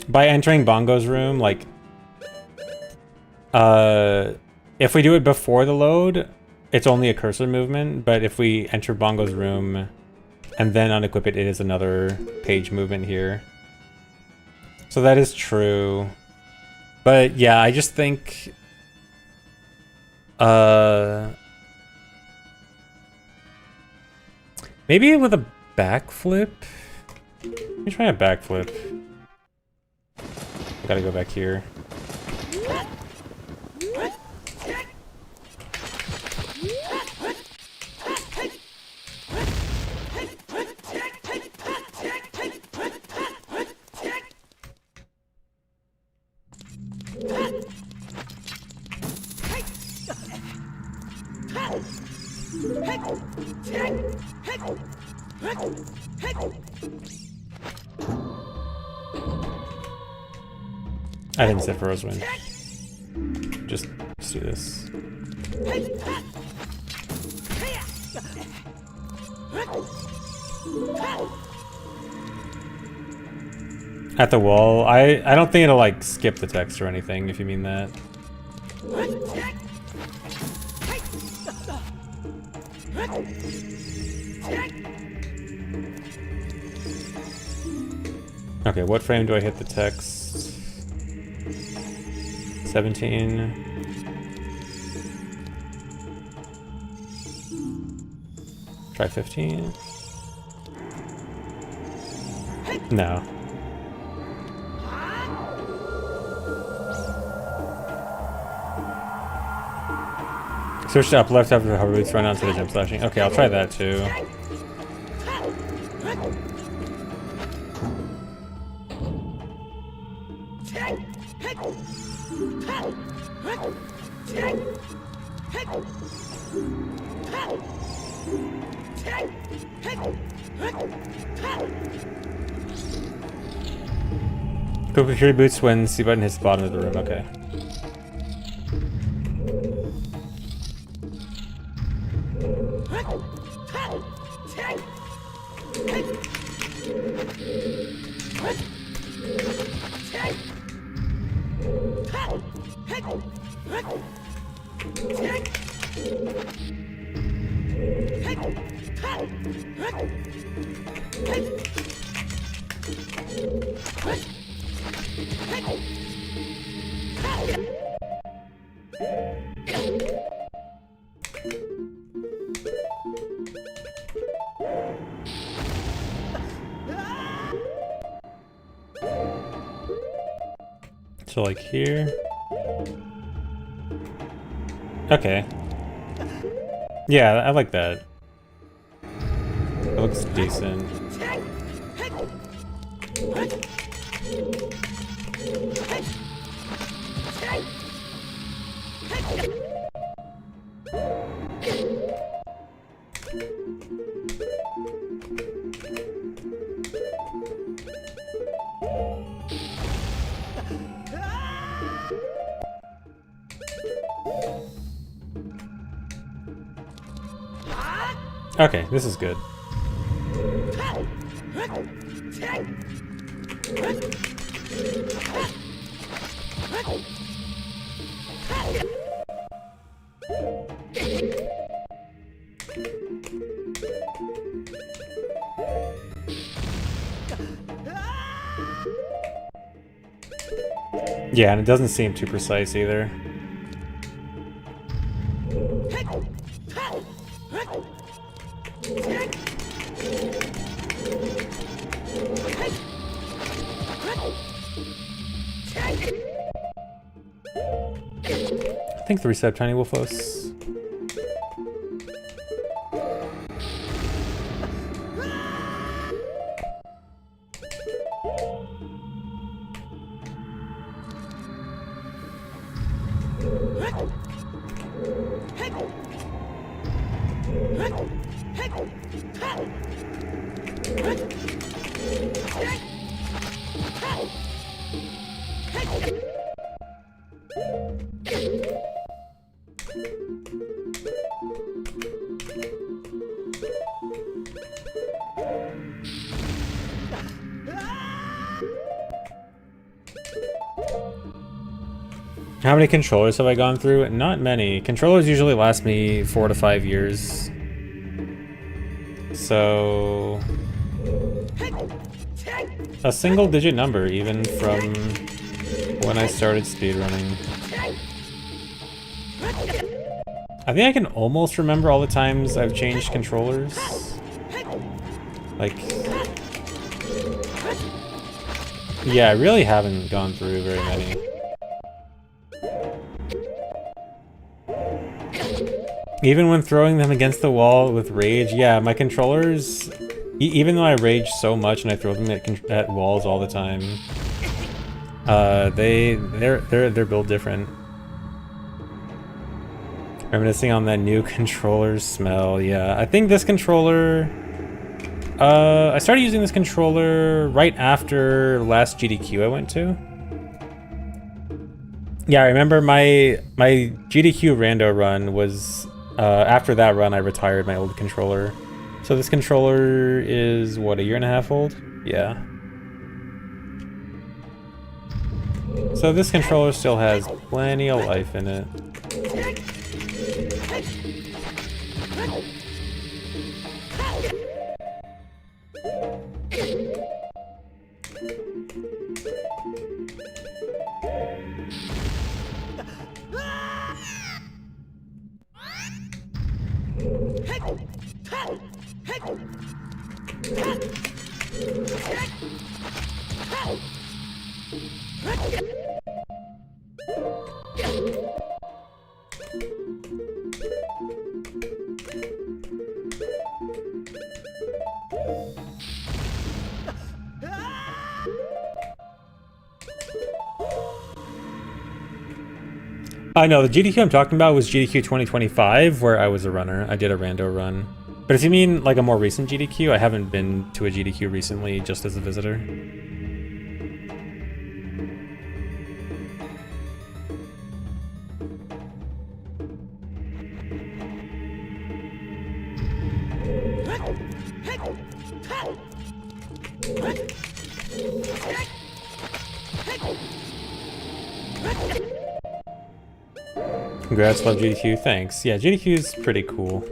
By entering Bongo's room, like... if we do it before the load, it's only a cursor movement, but if we enter Bongo's room and then unequip it, it is another page movement here. So that is true. But yeah, I just think... maybe with a backflip? Let me try a backflip. I gotta go back here. I didn't set for Rosewin. Just do this. At the wall? I don't think it'll like skip the text or anything, if you mean that. Okay, what frame do I hit the text? 17. Try 15. No. Switch to up left after the hover boots run onto the jump slashing. Okay, I'll try that too. Quick security boots when C button hits the bottom of the room. Okay. So like here. Okay. Yeah, I like that. It looks decent. Okay, this is good. Yeah, and it doesn't seem too precise either. I think 3-step Tiny Wolfos. How many controllers have I gone through? Not many. Controllers usually last me 4 to 5 years. So... a single digit number, even from when I started speedrunning. I think I can almost remember all the times I've changed controllers. Like... yeah, I really haven't gone through very many. Even when throwing them against the wall with rage, yeah, my controllers, even though I rage so much and I throw them at walls all the time, they're built different. Reminiscing on that new controller smell, yeah. I think this controller, I started using this controller right after last GDQ I went to. Yeah, I remember my GDQ rando run was, after that run I retired my old controller. So this controller is, what, a 1.5 years old? Yeah. So this controller still has plenty of life in it. I know, the GDQ I'm talking about was GDQ 2025, where I was a runner. I did a rando run. But if you mean like a more recent GDQ, I haven't been to a GDQ recently just as a visitor. Congrats, love GDQ, thanks. Yeah, GDQ is pretty cool.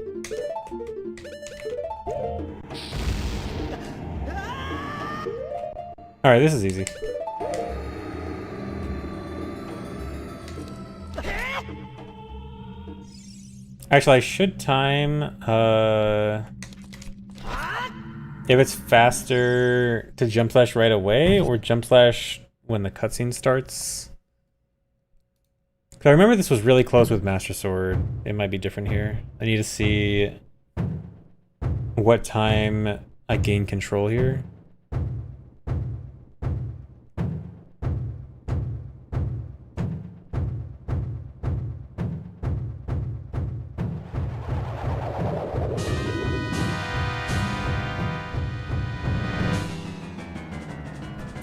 Alright, this is easy. Actually, I should time, if it's faster to jump slash right away, or jump slash when the cutscene starts. Because I remember this was really close with Master Sword. It might be different here. I need to see what time I gain control here.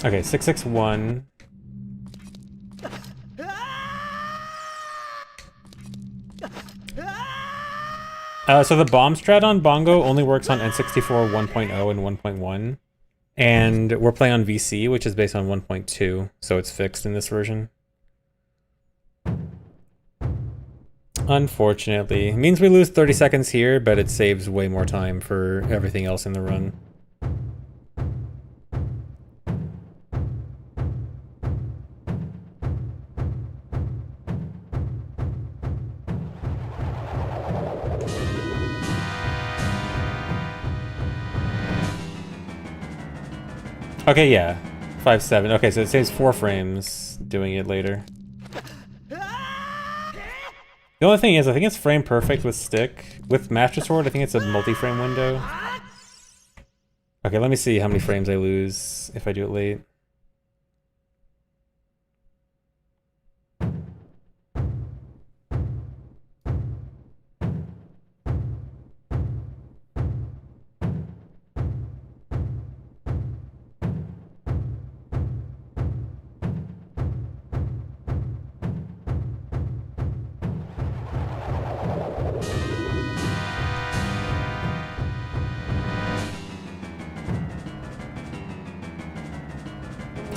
Okay, 661. So the bomb strat on Bongo only works on N64 1.0 and 1.1. And we're playing on VC, which is based on 1.2, so it's fixed in this version. Unfortunately. It means we lose 30 seconds here, but it saves way more time for everything else in the run. Okay, yeah. 5-7. Okay, so it saves 4 frames doing it later. The only thing is, I think it's frame perfect with stick. With Master Sword, I think it's a multi-frame window. Okay, let me see how many frames I lose if I do it late.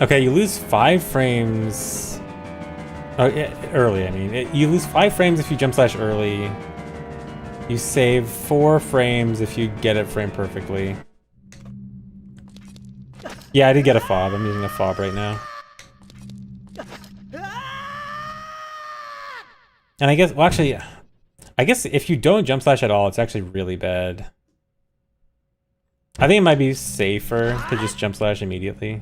Okay, you lose 5 frames. Oh, yeah, early, I mean. You lose 5 frames if you jump slash early. You save 4 frames if you get it frame perfectly. Yeah, I did get a fob. I'm using a fob right now. And I guess, well, actually, I guess if you don't jump slash at all, it's actually really bad. I think it might be safer to just jump slash immediately.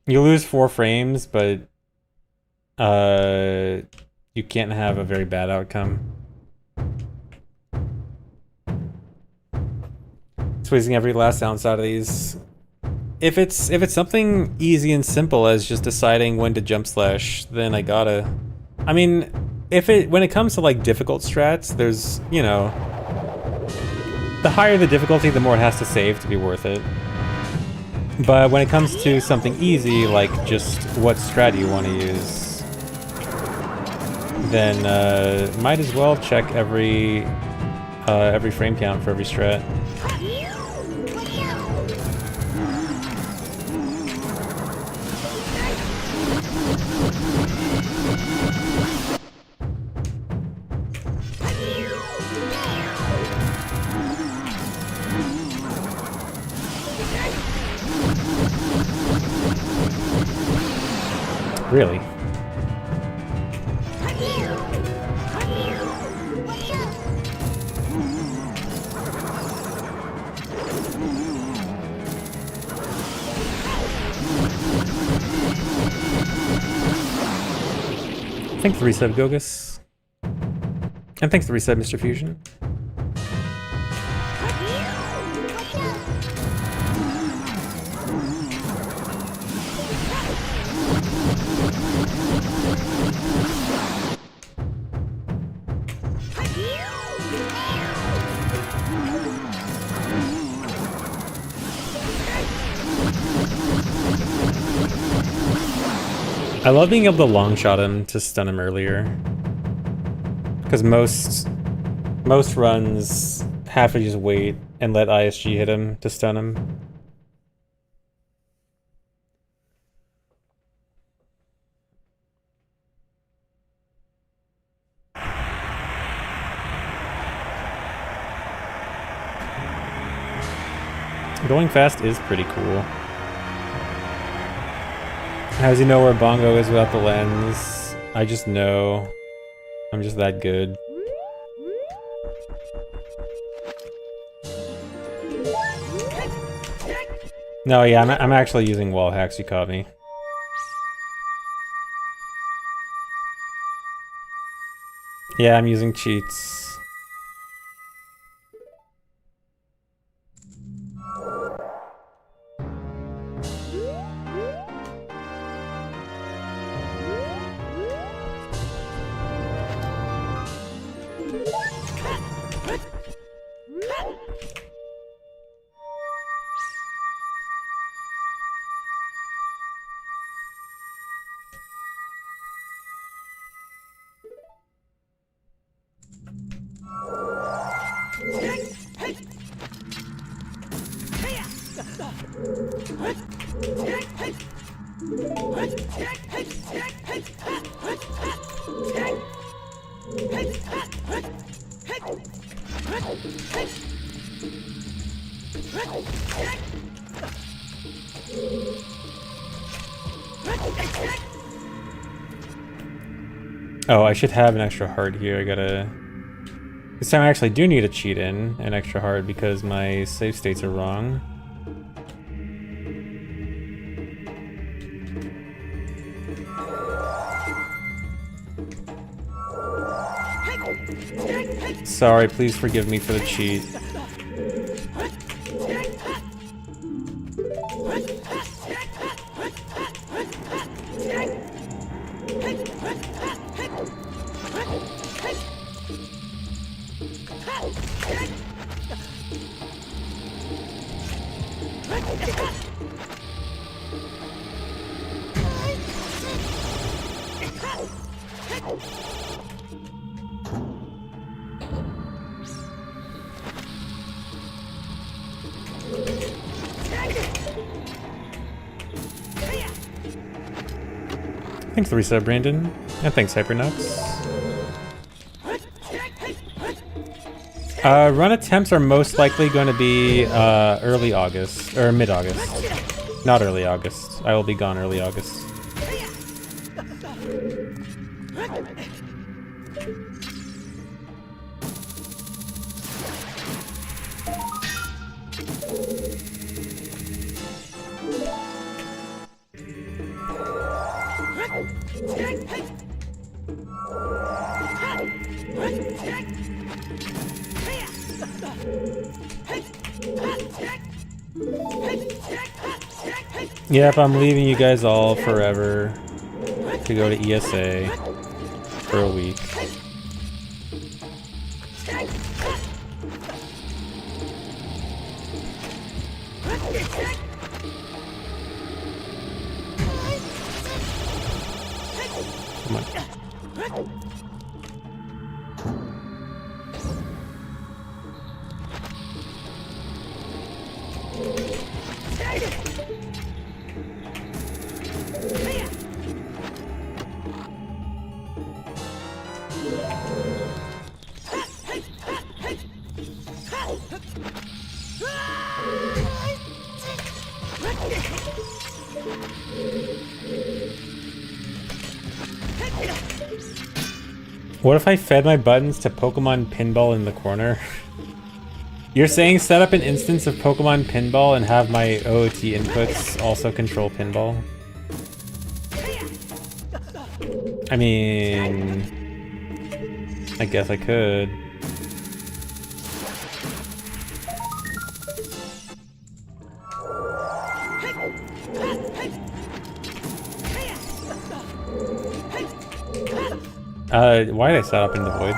You lose 4 frames, but you can't have a very bad outcome. Squeezing every last ounce out of these. If it's something easy and simple as just deciding when to jump slash, then I gotta. I mean, when it comes to like difficult strats, there's, you know, the higher the difficulty, the more it has to save to be worth it. But when it comes to something easy, like just what strat you want to use, then might as well check every frame count for every strat. Really? Thanks for the reset, Gogus. And thanks for the reset, Mr. Fusion. I love being able to long shot him to stun him earlier. Because most runs have to just wait and let ISG hit him to stun him. going fast is pretty cool. How does he know where Bongo is without the lens? I just know. I'm just that good. No, yeah, I'm actually using wall hacks, you caught me. Yeah, I'm using cheats. Oh, I should have an extra heart here. I gotta... This time I actually do need a cheat in an extra heart because my save states are wrong. Sorry, please forgive me for the cheat. Thanks for the reset, Brandon. And thanks, Hypernux. Run attempts are most likely going to be early August, or mid-August. Not early August. I will be gone early August. Yep, I'm leaving you guys all forever to go to ESA for a week. Come on. What if I fed my buttons to Pokemon Pinball in the corner? You're saying set up an instance of Pokemon Pinball and have my OOT inputs also control Pinball? I mean... I guess I could. Why did I set up in the void?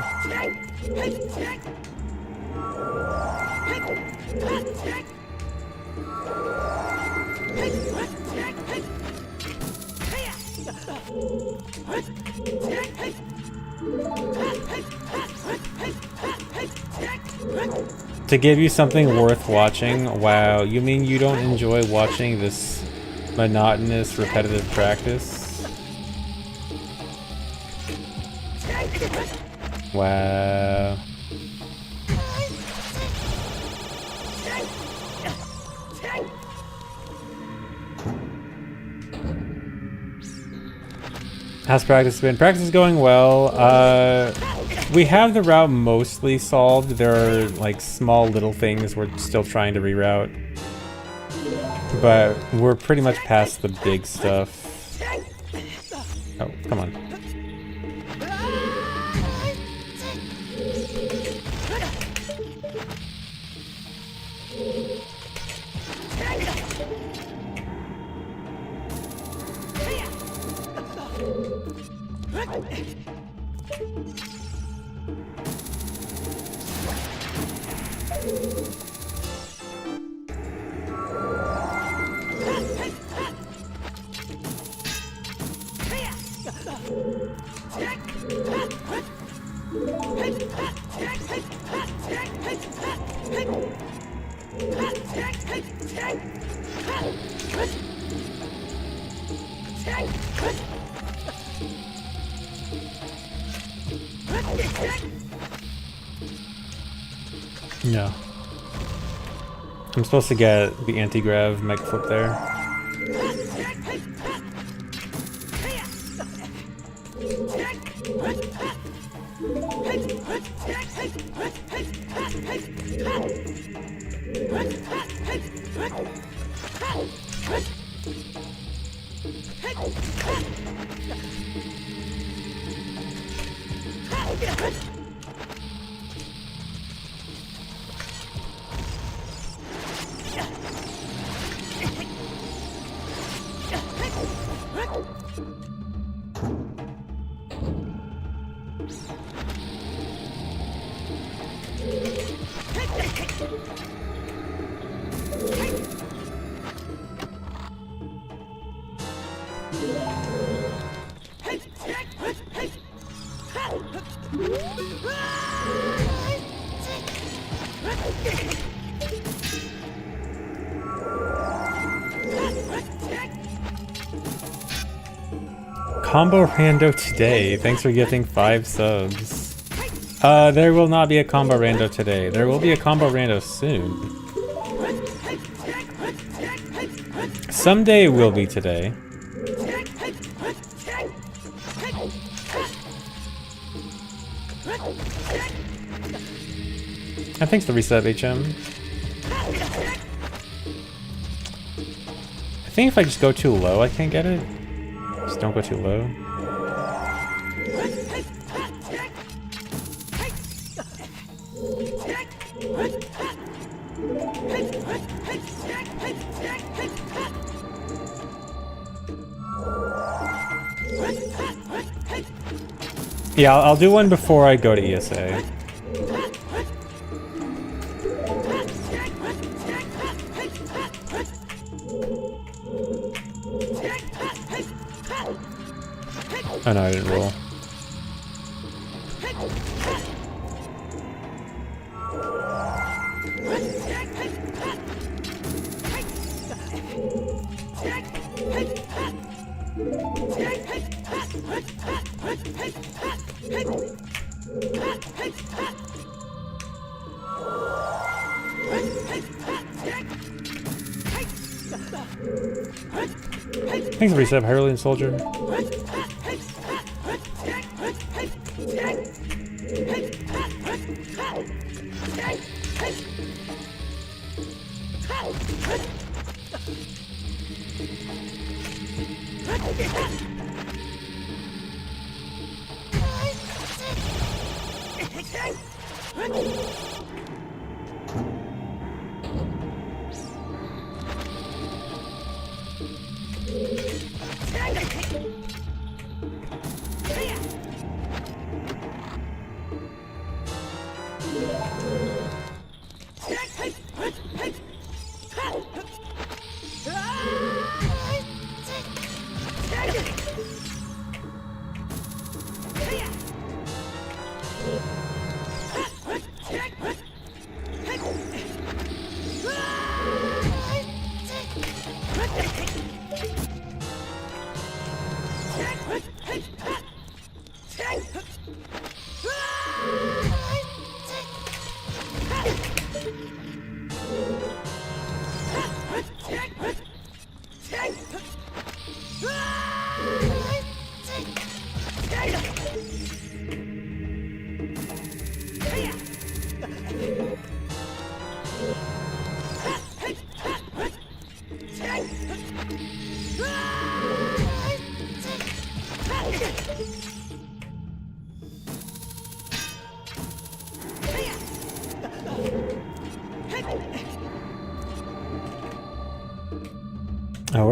To give you something worth watching? Wow, you mean you don't enjoy watching this monotonous, repetitive practice? Wow. How's practice been? Practice is going well. We have the route mostly solved. There are like small little things we're still trying to reroute. But we're pretty much past the big stuff. Oh, come on. No. I'm supposed to get the anti-grav mega flip there. Combo rando today. Thanks for gifting 5 subs. There will not be a combo rando today. There will be a combo rando soon. Someday it will be today. And thanks for the reset, HM. I think if I just go too low, I can't get it. Just don't go too low. Yeah, I'll do one before I go to ESA. Oh no, I didn't roll. Thanks for reset, Hyrulean Soldier.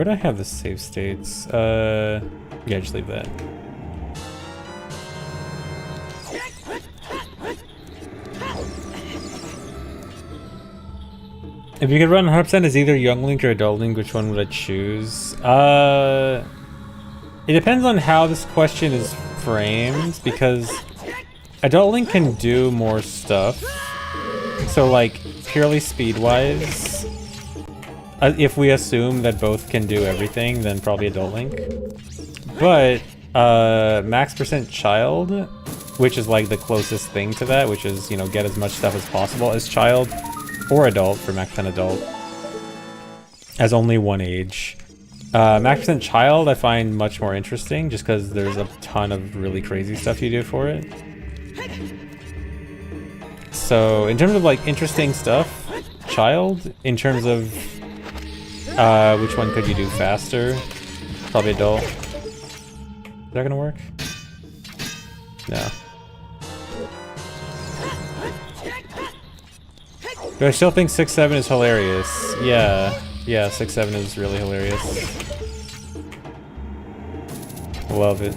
where do I have the save states? Yeah, just leave that. If you could run 100% as either Young Link or Adult Link, which one would I choose? It depends on how this question is framed, because Adult Link can do more stuff. So, like, purely speed-wise, if we assume that both can do everything, then probably Adult Link. But max % child, which is like the closest thing to that, which is, you know, get as much stuff as possible as child, or adult for max % adult, as only one age. Max % child I find much more interesting, just because there's a ton of really crazy stuff you do for it. So in terms of like interesting stuff, child. In terms of which one could you do faster? Probably adult. Is that gonna work? No. Do I still think 6-7 is hilarious? Yeah. Yeah, 6-7 is really hilarious. Love it.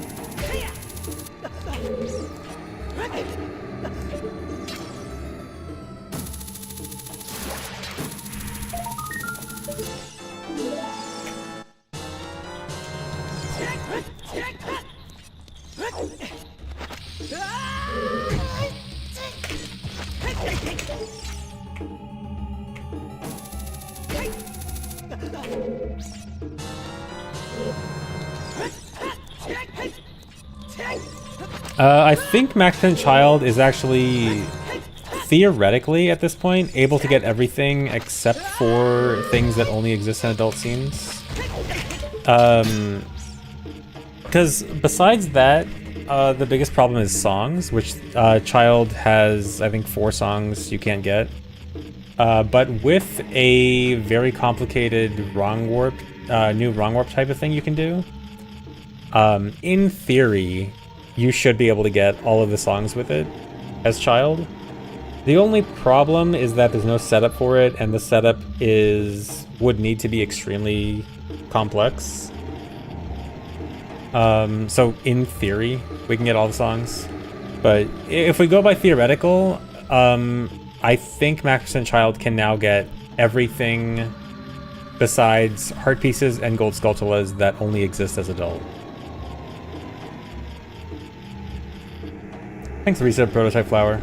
I think Max & Child is actually, theoretically at this point, able to get everything except for things that only exist in adult scenes. Because besides that, the biggest problem is songs, which Child has, I think, 4 songs you can't get. But with a very complicated wrong warp, new wrong warp type of thing you can do, in theory, you should be able to get all of the songs with it as Child. The only problem is that there's no setup for it, and the setup would need to be extremely complex. So in theory, we can get all the songs. But if we go by theoretical, I think Max & Child can now get everything besides heart pieces and gold skulltulas that only exist as adult. Thanks, Reset Prototype Flower.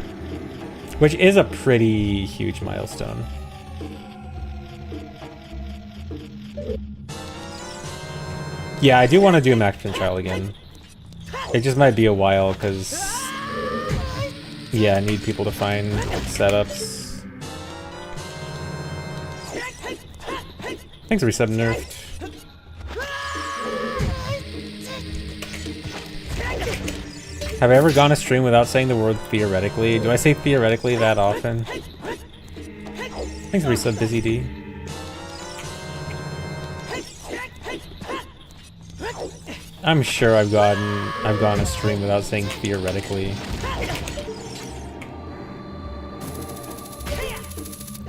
Which is a pretty huge milestone. Yeah, I do want to do Max & Child again. It just might be a while, because... yeah, I need people to find setups. Thanks, Reset Nerfed. Have I ever gone a stream without saying the word theoretically? Do I say theoretically that often? Thanks, Reset Busy D. I'm sure I've gone a stream without saying theoretically.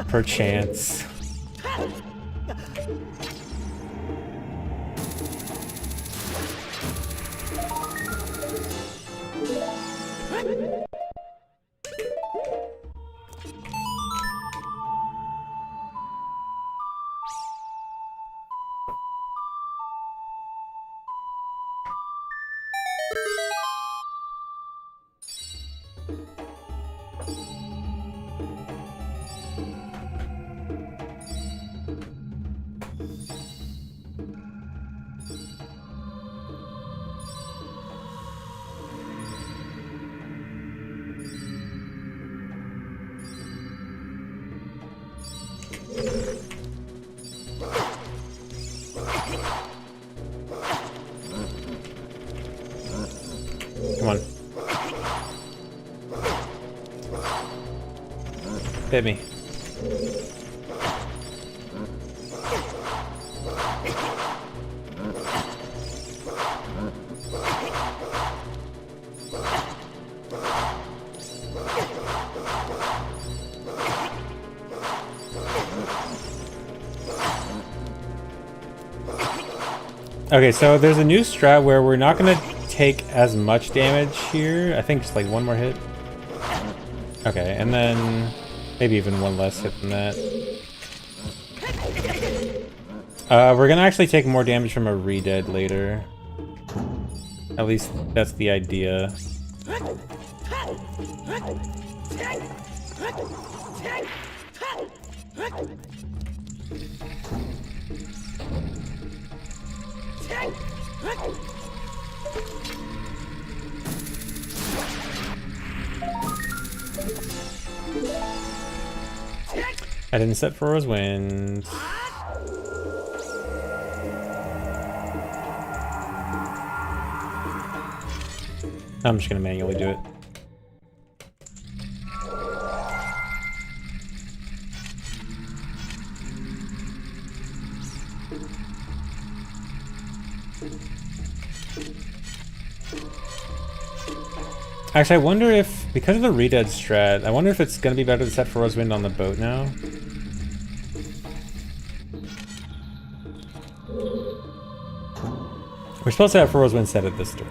Perchance. Come on. Hit me. Okay, so there's a new strat where we're not gonna take as much damage here. I think just like one more hit. Okay, and then maybe even one less hit than that. We're gonna actually take more damage from a re-dead later. At least that's the idea. I didn't set for Wind. I'm just gonna manually do it. Actually, I wonder if, because of the re-dead strat, I wonder if it's gonna be better to set for Wind on the boat now. We're supposed to have Furrow's Wind set at this door.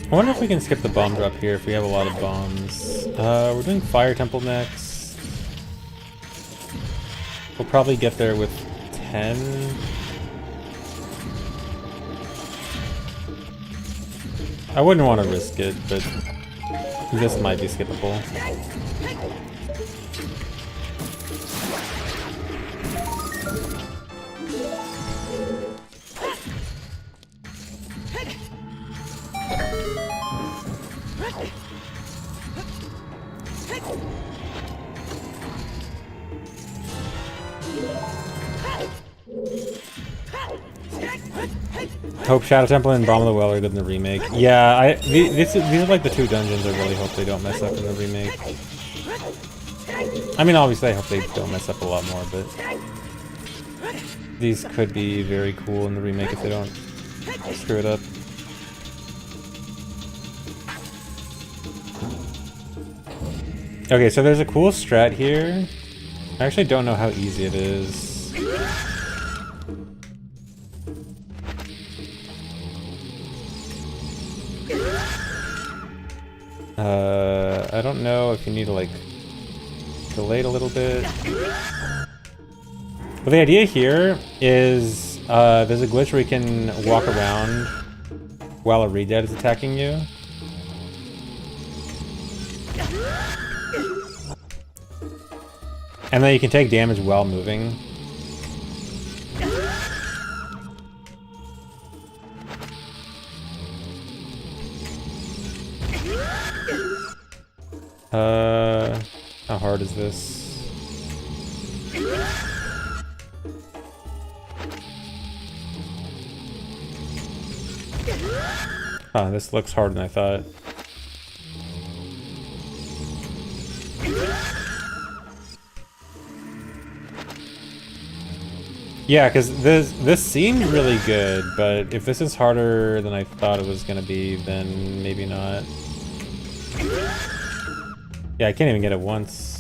I wonder if we can skip the bomb drop here if we have a lot of bombs. We're doing Fire Temple next. We'll probably get there with 10. I wouldn't want to risk it, but this might be skippable. Hope Shadow Temple and Bomb of the Well are good in the remake. Yeah, these are like the two dungeons I really hope they don't mess up in the remake. I mean, obviously I hope they don't mess up a lot more, but these could be very cool in the remake if they don't screw it up. Okay, so there's a cool strat here. I actually don't know how easy it is. I don't know if you need to like delay it a little bit. But the idea here is there's a glitch where you can walk around while a re-dead is attacking you. And then you can take damage while moving. How hard is this? Huh, this looks harder than I thought. Yeah, because this seemed really good, but if this is harder than I thought it was gonna be, then maybe not. Yeah, I can't even get it once.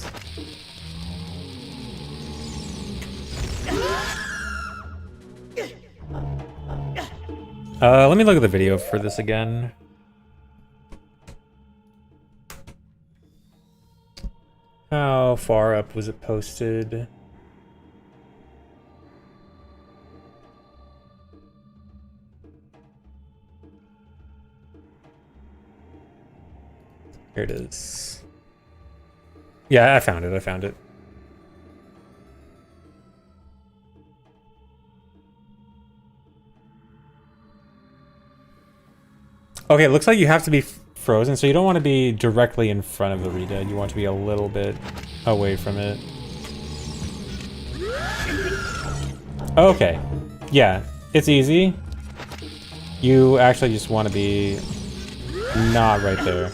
Let me look at the video for this again. How far up was it posted? Here it is. Yeah, I found it. Okay, it looks like you have to be frozen, so you don't want to be directly in front of the redead. You want to be a little bit away from it. Okay. Yeah, it's easy. You actually just want to be not right there.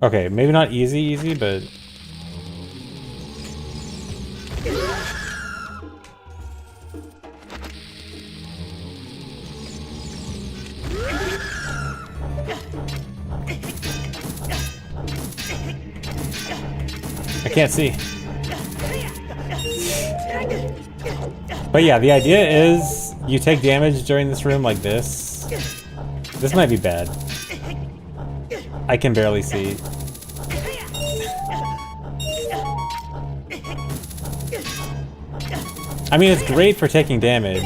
Okay, maybe not easy, but... I can't see. But yeah, the idea is you take damage during this room like this. This might be bad. I can barely see. I mean, it's great for taking damage.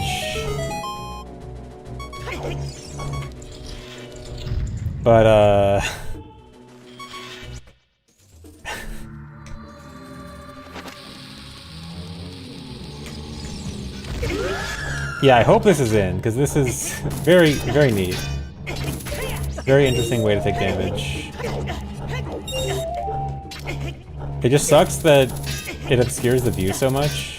But, yeah, I hope this is in, because this is very, very neat. Very interesting way to take damage. It just sucks that it obscures the view so much.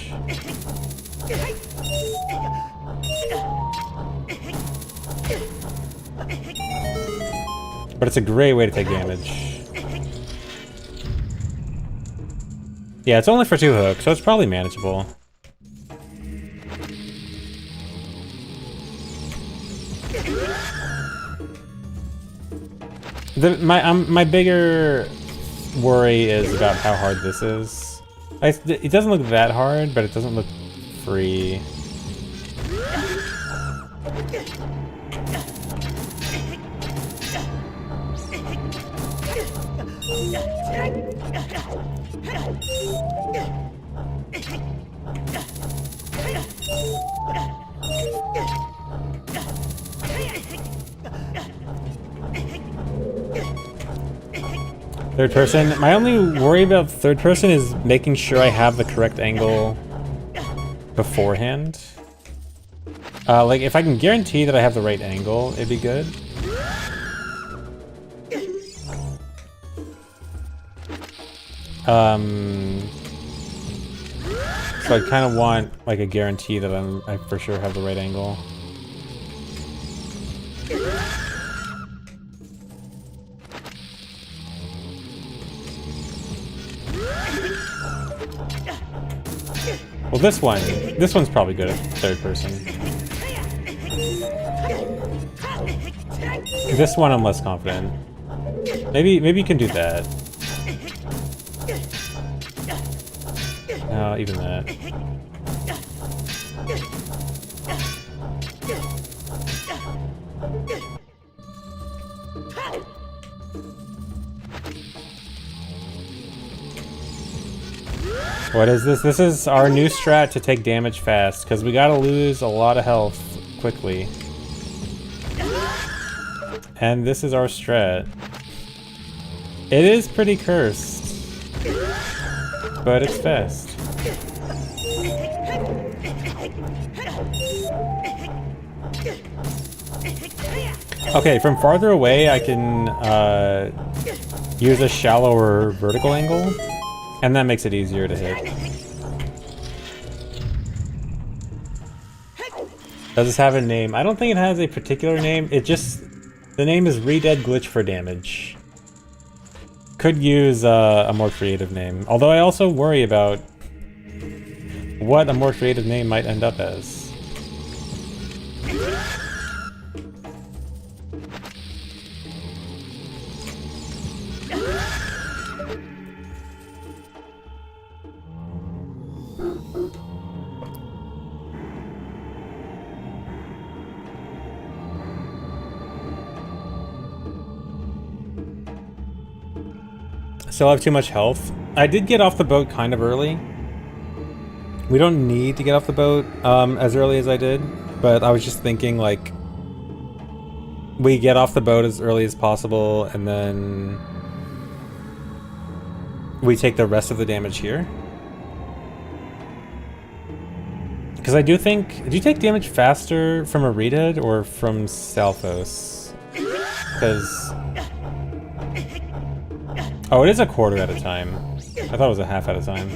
But it's a great way to take damage. Yeah, it's only for 2 hooks, so it's probably manageable. My bigger worry is about how hard this is. It doesn't look that hard, but it doesn't look free. Third person. My only worry about third person is making sure I have the correct angle beforehand. Like, if I can guarantee that I have the right angle, it'd be good. So I kind of want, like, a guarantee that I for sure have the right angle. Well, this one's probably good at third person. This one I'm less confident. Maybe you can do that. No, even that. What is this? This is our new strat to take damage fast, because we gotta lose a lot of health quickly. And this is our strat. It is pretty cursed, but it's fast. Okay, from farther away I can use a shallower vertical angle, and that makes it easier to hit. Does this have a name? I don't think it has a particular name. It just... the name is Redead Glitch for Damage. Could use a more creative name. Although I also worry about what a more creative name might end up as. Still have too much health. I did get off the boat kind of early. We don't need to get off the boat as early as I did, but I was just thinking like we get off the boat as early as possible and then we take the rest of the damage here. Because I do think, do you take damage faster from a Reedhead or from Stalfos? Because... Oh, it is a quarter at a time. I thought it was a half at a time.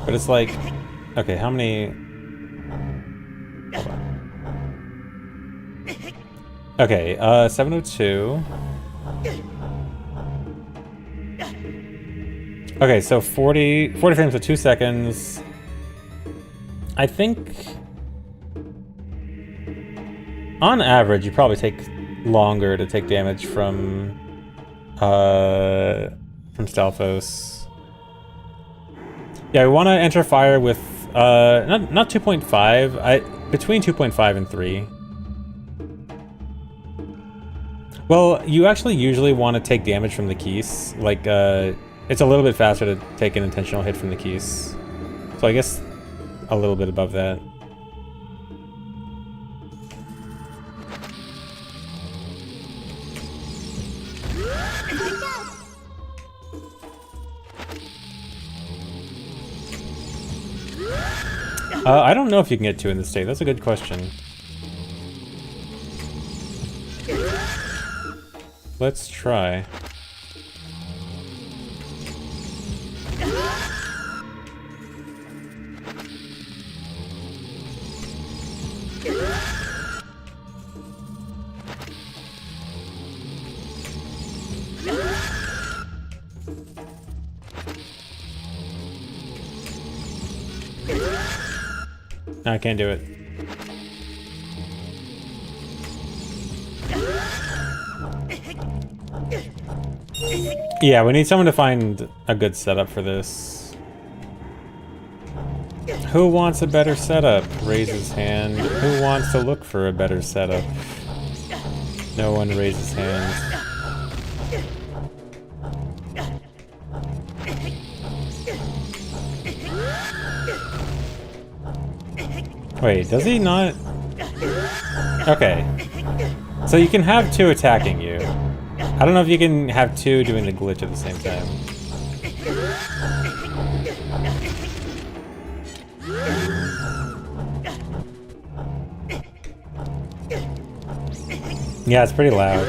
But it's like... Okay, how many... Hold on. Okay, 702. Okay, so 40 frames for 2 seconds. I think... On average, you probably take longer to take damage from Stalfos. Yeah, we want to enter fire with not 2.5. Between 2.5 and 3. Well, you actually usually want to take damage from the keys. Like it's a little bit faster to take an intentional hit from the keys. So I guess a little bit above that. I don't know if you can get 2 in this state. That's a good question. Let's try. No, I can't do it. Yeah, we need someone to find a good setup for this. Who wants a better setup? Raise his hand. Who wants to look for a better setup? No one raises hands. Wait, does he not? Okay. So you can have 2 attacking you. I don't know if you can have 2 doing the glitch at the same time. Yeah, it's pretty loud.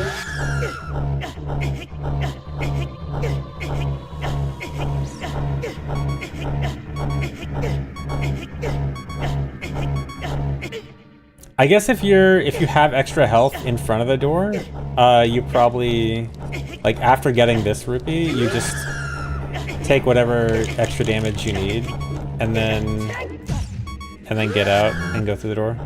I guess if you have extra health in front of the door, you probably, like after getting this rupee, you just take whatever extra damage you need, and then get out and go through the door.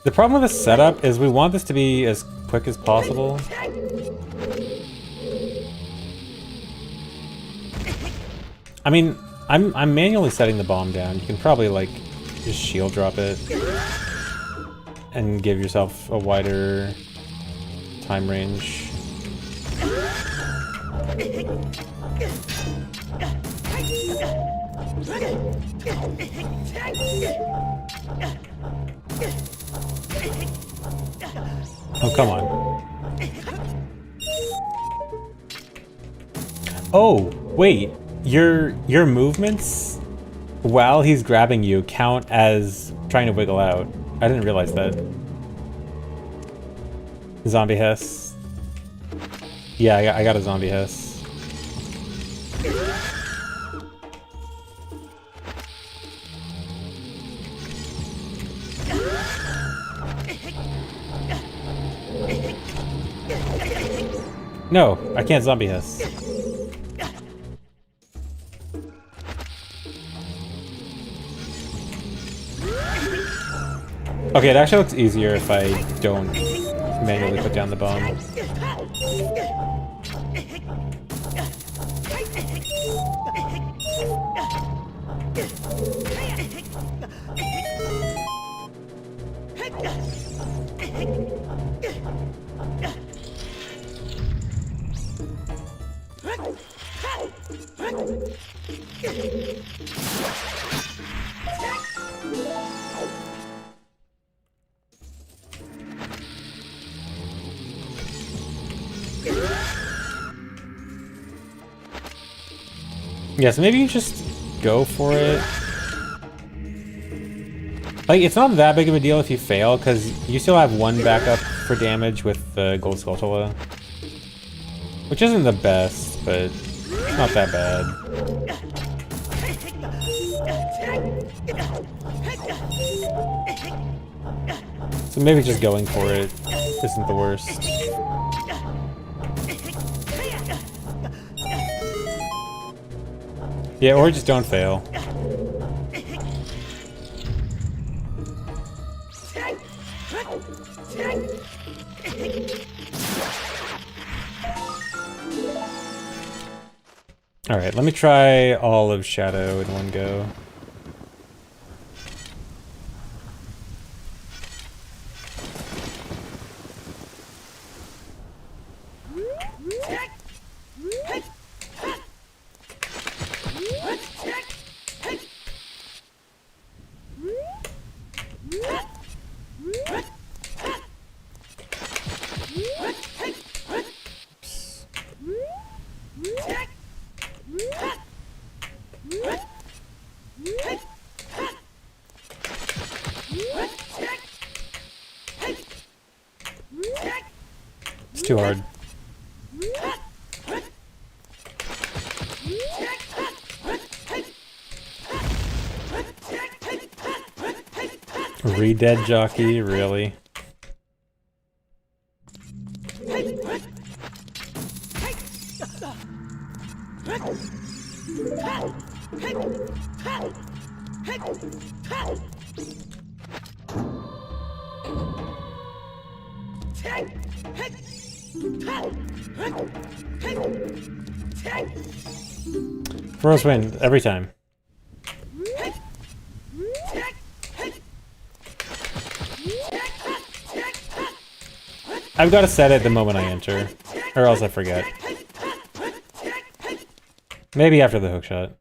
The problem with this setup is we want this to be as quick as possible. I mean, I'm manually setting the bomb down. You can probably like just shield drop it and give yourself a wider time range. Oh, come on. Oh, wait. Your movements while he's grabbing you count as trying to wiggle out. I didn't realize that. Zombie Hess. Yeah, I got a zombie Hess. No, I can't zombie Hess. Okay, it actually looks easier if I don't manually put down the bomb. Yeah, so maybe you just go for it. Like, it's not that big of a deal if you fail, because you still have one backup for damage with the Gold Skulltula. Which isn't the best, but it's not that bad. So maybe just going for it isn't the worst. Yeah, or just don't fail. Alright, let me try all of Shadow in one go. It's too hard. Re-dead jockey, really? First win, every time. I've got to set it the moment I enter, or else I forget. Maybe after the hookshot.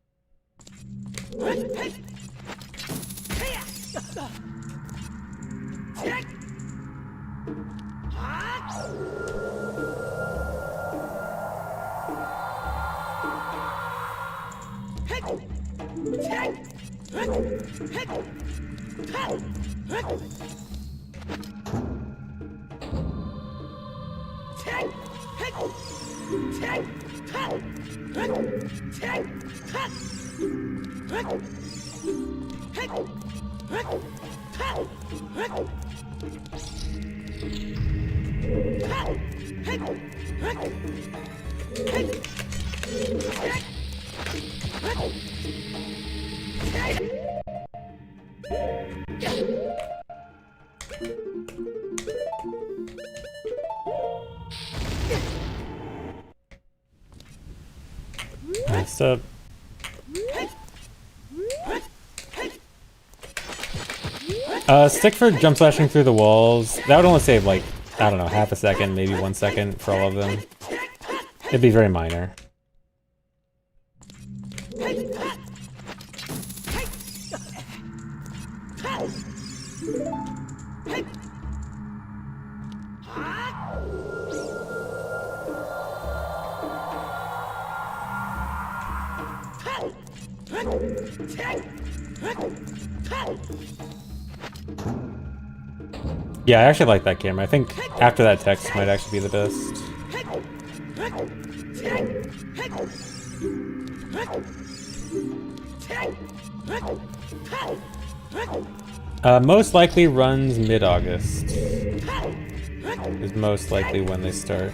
Messed up. Stick for jump slashing through the walls. That would only save, like, I don't know, half a second, maybe 1 second for all of them. It'd be very minor. Yeah, I actually like that camera. I think after that text might actually be the best. Most likely runs mid-August. Is most likely when they start.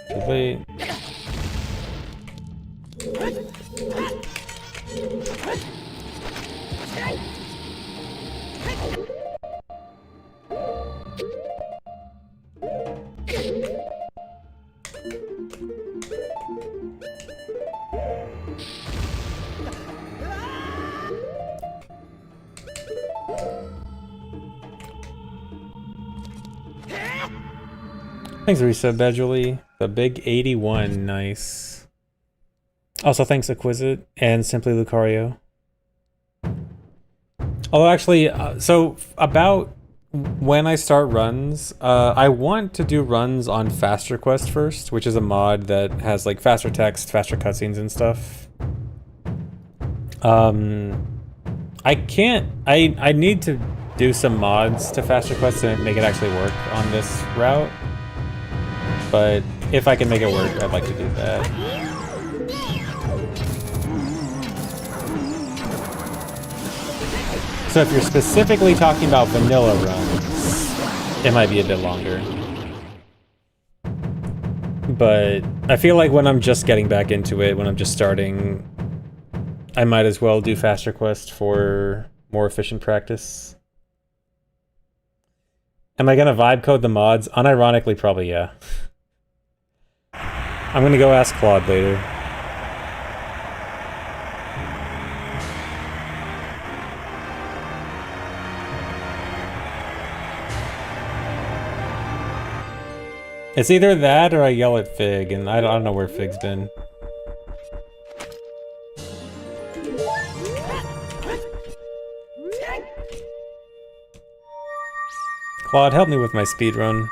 Too late. Thanks, Reset Badgerly. The big 81, nice. Also, thanks, Acquisit and Simply Lucario. Oh, actually, so about when I start runs, I want to do runs on Faster Quest first, which is a mod that has like faster text, faster cutscenes and stuff. I need to do some mods to Faster Quest to make it actually work on this route. But if I can make it work, I'd like to do that. So if you're specifically talking about vanilla runs, it might be a bit longer. But I feel like when I'm just getting back into it, when I'm just starting, I might as well do Faster Quest for more efficient practice. Am I gonna vibe code the mods? Unironically, probably yeah. I'm gonna go ask Claude later. It's either that or I yell at Fig, and I don't know where Fig's been. Claude, help me with my speedrun.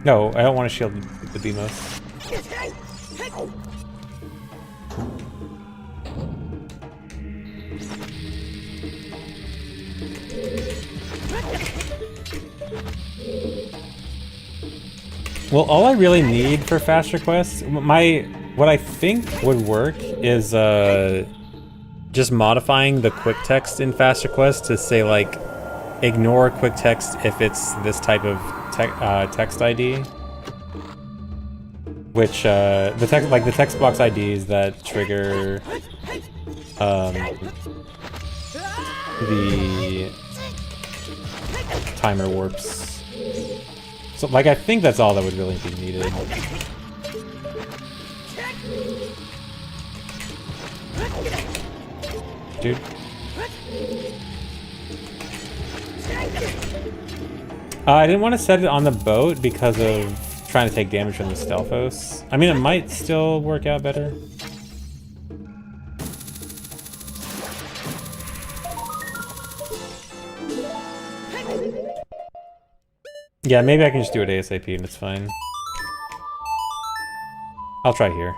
No, I don't want to shield the Beamos. Well, all I really need for Faster Quest, what I think would work is just modifying the quick text in Faster Quest to say like, ignore quick text if it's this type of text ID, which the text box IDs that trigger the timer warps. So like I think that's all that would really be needed. Dude. I didn't want to set it on the boat because of trying to take damage from the Stelphos. I mean, it might still work out better. Yeah, maybe I can just do it ASAP and it's fine. I'll try here.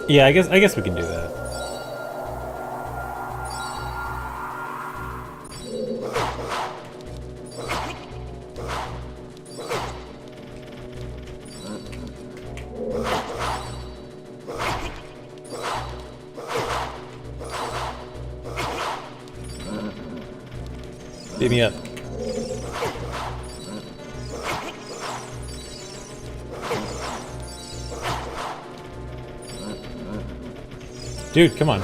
Yeah, I guess we can do that. Beat me up. Dude, come on.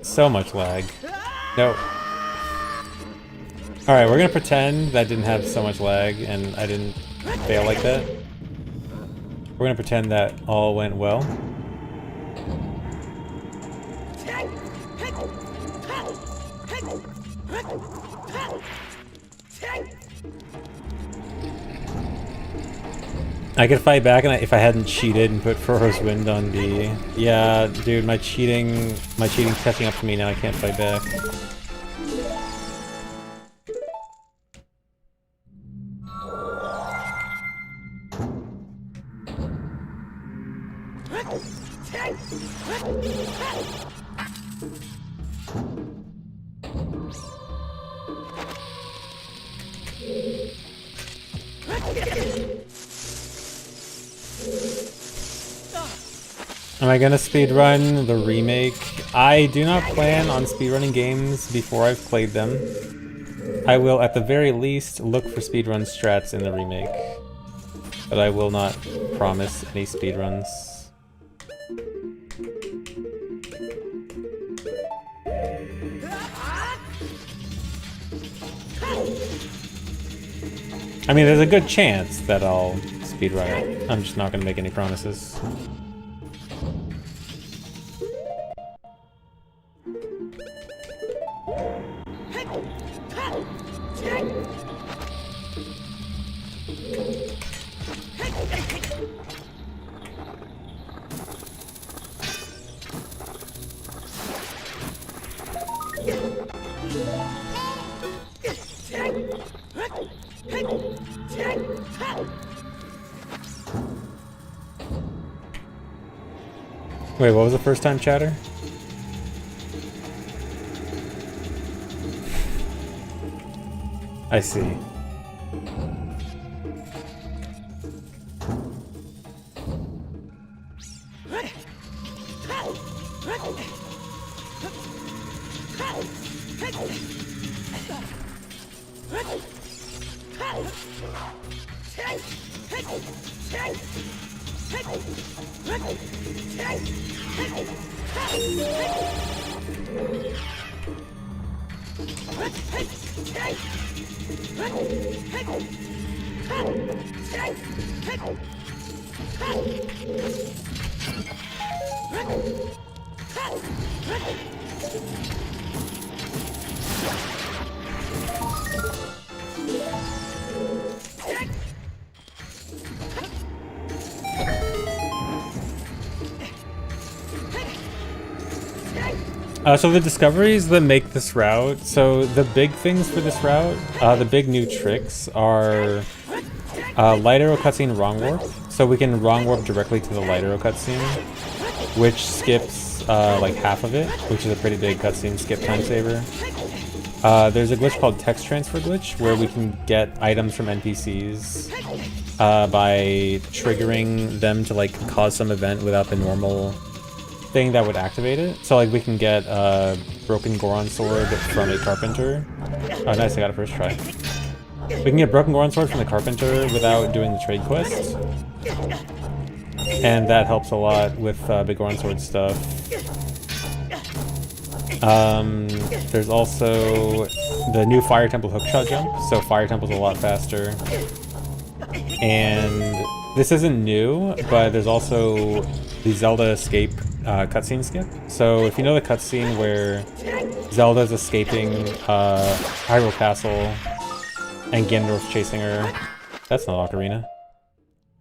So much lag. No. Alright, we're gonna pretend that didn't have so much lag and I didn't fail like that. We're gonna pretend that all went well. I could fight back and if I hadn't cheated and put Furrow's Wind on B. Yeah, dude, my cheating's catching up to me now, I can't fight back. Am I gonna speedrun the remake? I do not plan on speedrunning games before I've played them. I will at the very least look for speedrun strats in the remake. But I will not promise any speedruns. I mean, there's a good chance that I'll speedrun it. I'm just not gonna make any promises. Wait, what was the first time chatter? I see. So the discoveries that make this route, so the big things for this route, the big new tricks are light arrow cutscene wrong warp. So we can wrong warp directly to the light arrow cutscene, which skips like half of it, which is a pretty big cutscene skip time saver. There's a glitch called text transfer glitch, where we can get items from NPCs by triggering them to like cause some event without the normal thing that would activate it. So like we can get a broken Goron sword from a carpenter. Oh nice, I got it first try. We can get broken Goron sword from the carpenter without doing the trade quest. And that helps a lot with big Goron sword stuff. There's also the new Fire Temple hookshot jump, so Fire Temple's a lot faster. And this isn't new, but there's also the Zelda escape cutscene skip. So if you know the cutscene where Zelda's escaping Hyrule Castle and Ganondorf's chasing her, that's not Ocarina.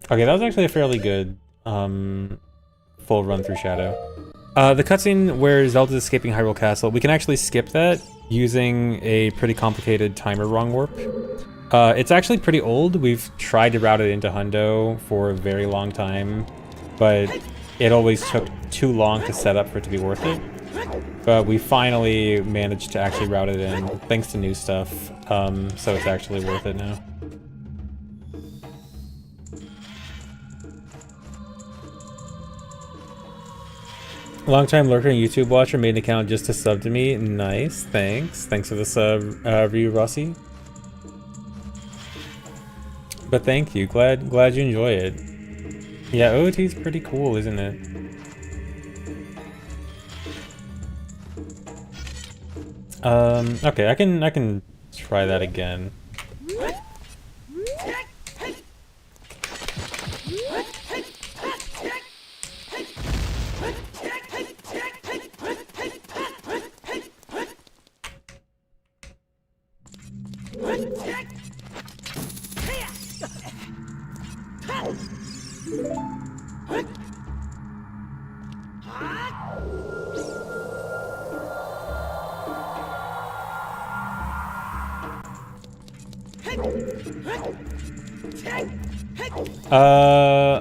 Okay, that was actually a fairly good full run through Shadow. The cutscene where Zelda's escaping Hyrule Castle, we can actually skip that using a pretty complicated timer wrong warp. It's actually pretty old. We've tried to route it into Hundo for a very long time, but it always took too long to set up for it to be worth it. But we finally managed to actually route it in, thanks to new stuff, so it's actually worth it now. Long-time lurker and YouTube watcher, made an account just to sub to me. Nice, thanks. Thanks for the sub, review, Rossi. But thank you, glad you enjoy it. Yeah, OOT is pretty cool, isn't it? Okay, I can try that again.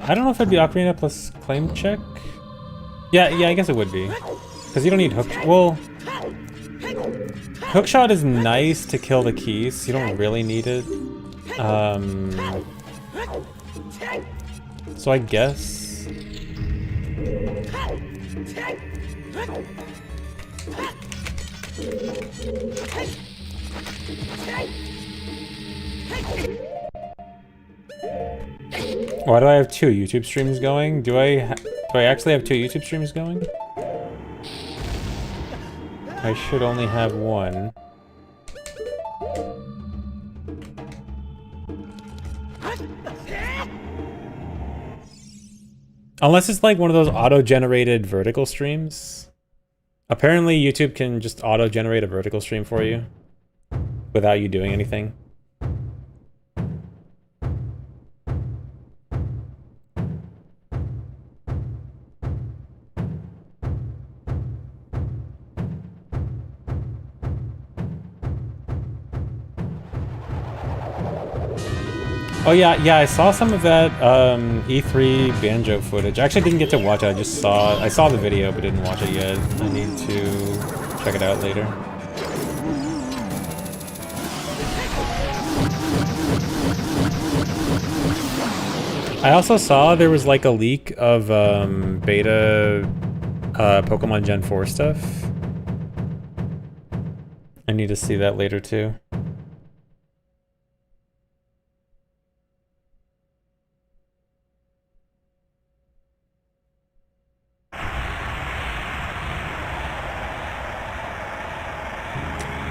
I don't know if it'd be Ocarina plus claim check. Yeah, I guess it would be. Because you don't need hook. Well, hookshot is nice to kill the keys. You don't really need it. So I guess. Why do I have 2 YouTube streams going? Do I actually have 2 YouTube streams going? I should only have 1. Unless it's like one of those auto-generated vertical streams. Apparently YouTube can just auto-generate a vertical stream for you without you doing anything. Oh yeah, I saw some of that E3 banjo footage. I actually didn't get to watch it. I saw the video but didn't watch it yet. I need to check it out later. I also saw there was like a leak of beta Pokemon Gen 4 stuff. I need to see that later too.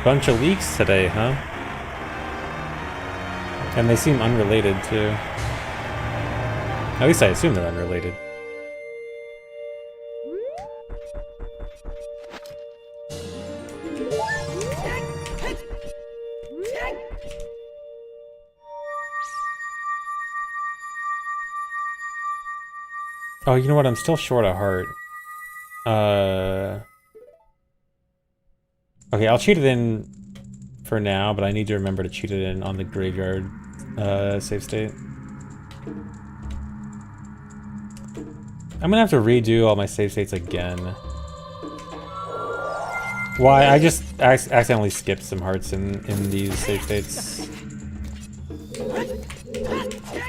Bunch of leaks today, huh? And they seem unrelated too. At least I assume they're unrelated. Oh, you know what? I'm still short a heart. Okay, I'll cheat it in for now, but I need to remember to cheat it in on the graveyard save state. I'm gonna have to redo all my save states again. Why? I just accidentally skipped some hearts in these save states.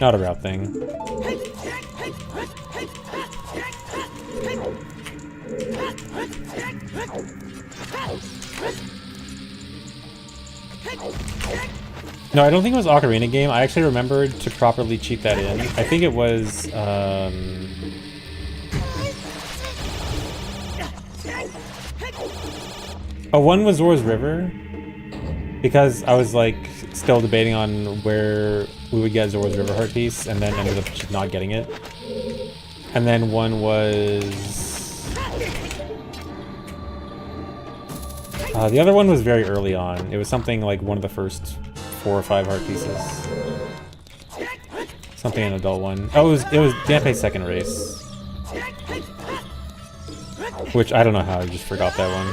Not a route thing. No, I don't think it was Ocarina game. I actually remembered to properly cheat that in. I think it was, oh, one was Zora's River. Because I was, like, still debating on where we would get Zora's River heart piece, and then ended up just not getting it. And then one was... the other one was very early on. It was something like one of the first 4 or 5 heart pieces. Something an adult one. Oh, it was Dante's second race. Which I don't know how I just forgot that one.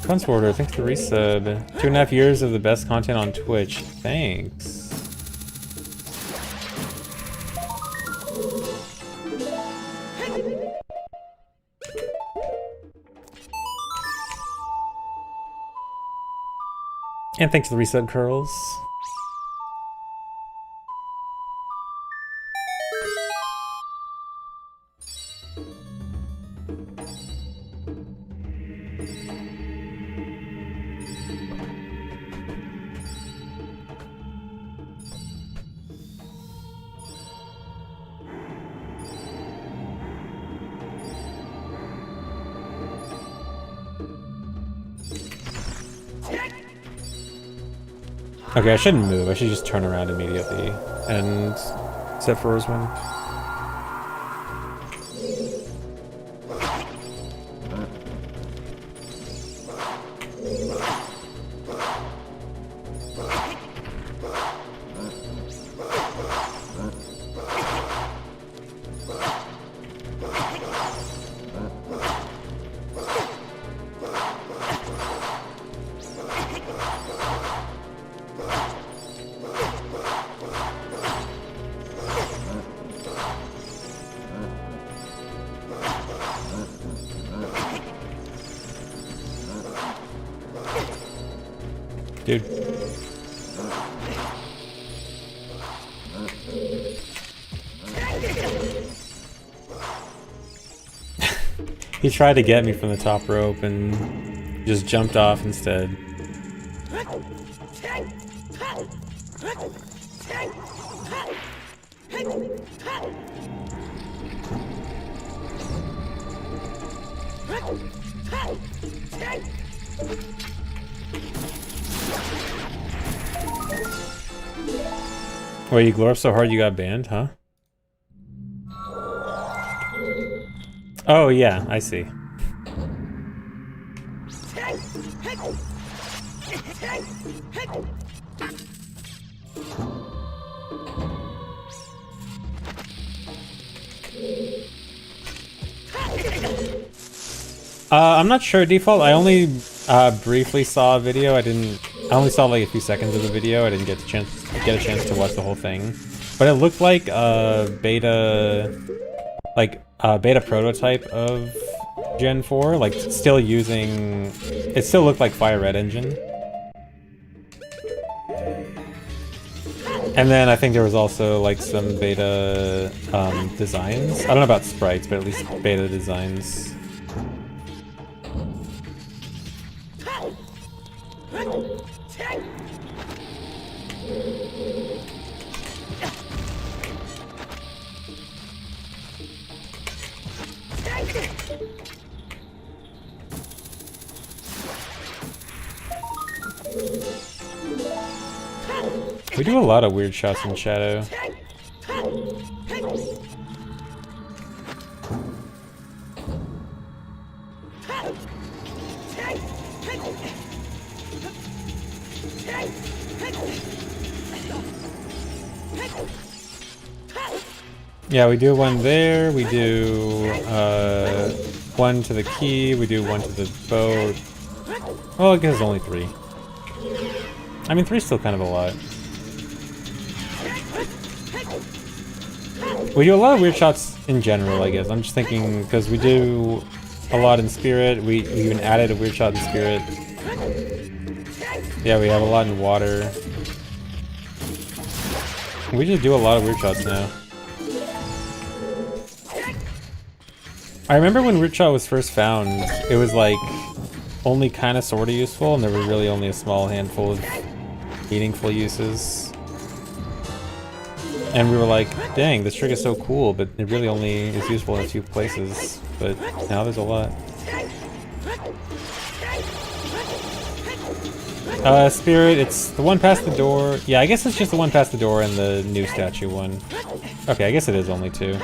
Transporter, thanks for the resub. 2.5 years of the best content on Twitch. Thanks. And thanks for the resub, Curls. Okay, I shouldn't move. I should just turn around immediately and set for Rosewind. Dude. He tried to get me from the top rope and just jumped off instead. Wait, you glow up so hard you got banned, huh? Oh yeah, I see. I'm not sure, Default. I only briefly saw a video. I only saw like a few seconds of the video. I didn't get a chance to watch the whole thing. But it looked like a beta prototype of Gen 4, like still using. It still looked like Fire Red Engine. And then I think there was also like some beta designs. I don't know about sprites, but at least beta designs. We do a lot of weird shots in Shadow. Yeah, we do one there, we do one to the key, we do one to the boat. Well, I guess only 3. I mean, 3's still kind of a lot. We do a lot of weird shots in general, I guess. I'm just thinking, because we do a lot in Spirit, we even added a weird shot in Spirit. Yeah, we have a lot in Water. We just do a lot of weird shots now. I remember when weird shot was first found, it was like only kind of sort of useful, and there were really only a small handful of meaningful uses. And we were like, dang, this trick is so cool, but it really only is useful in a few places. But now there's a lot. Spirit, it's the one past the door. Yeah, I guess it's just the one past the door and the new statue one. Okay, I guess it is only 2.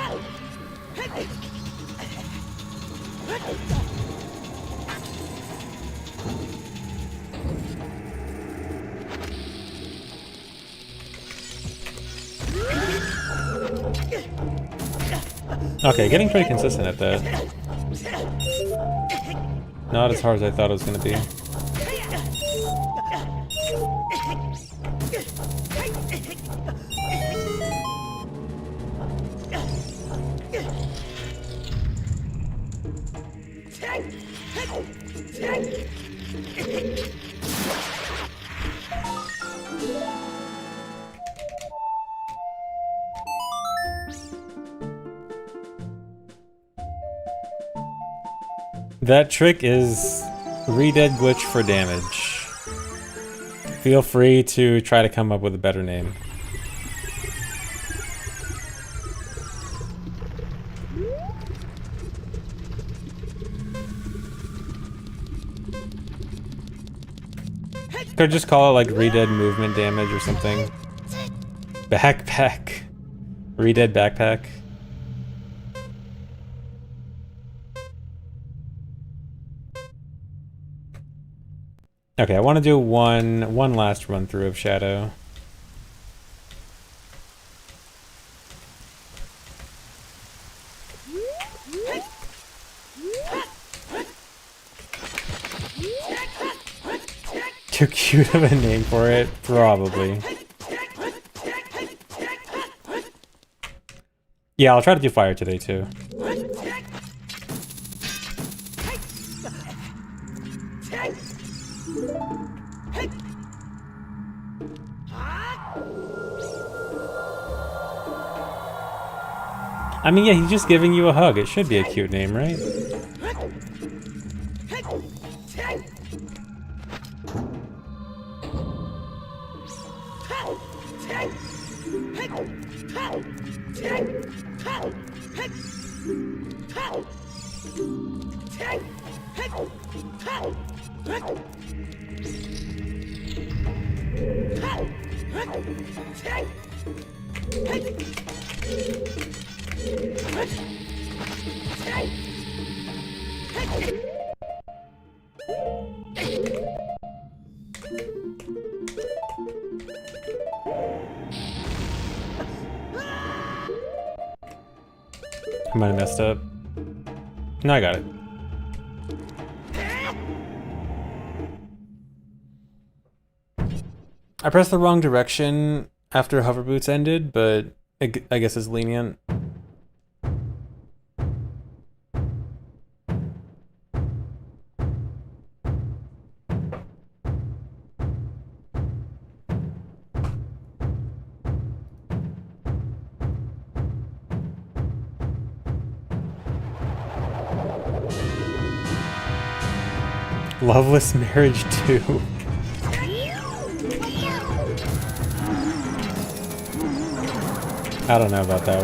Okay, getting pretty consistent at that. Not as hard as I thought it was going to be. That trick is Re-Dead Glitch for damage. Feel free to try to come up with a better name. Could just call it like Re-Dead movement damage or something. Backpack. Re-Dead backpack. Okay, I want to do one last run through of Shadow. Too cute of a name for it, probably. Yeah, I'll try to do fire today too. I mean, yeah, he's just giving you a hug. It should be a cute name, right? I might have messed up. No, I got it. I pressed the wrong direction after hover boots ended, but I guess it's lenient. Loveless Marriage 2. I don't know about that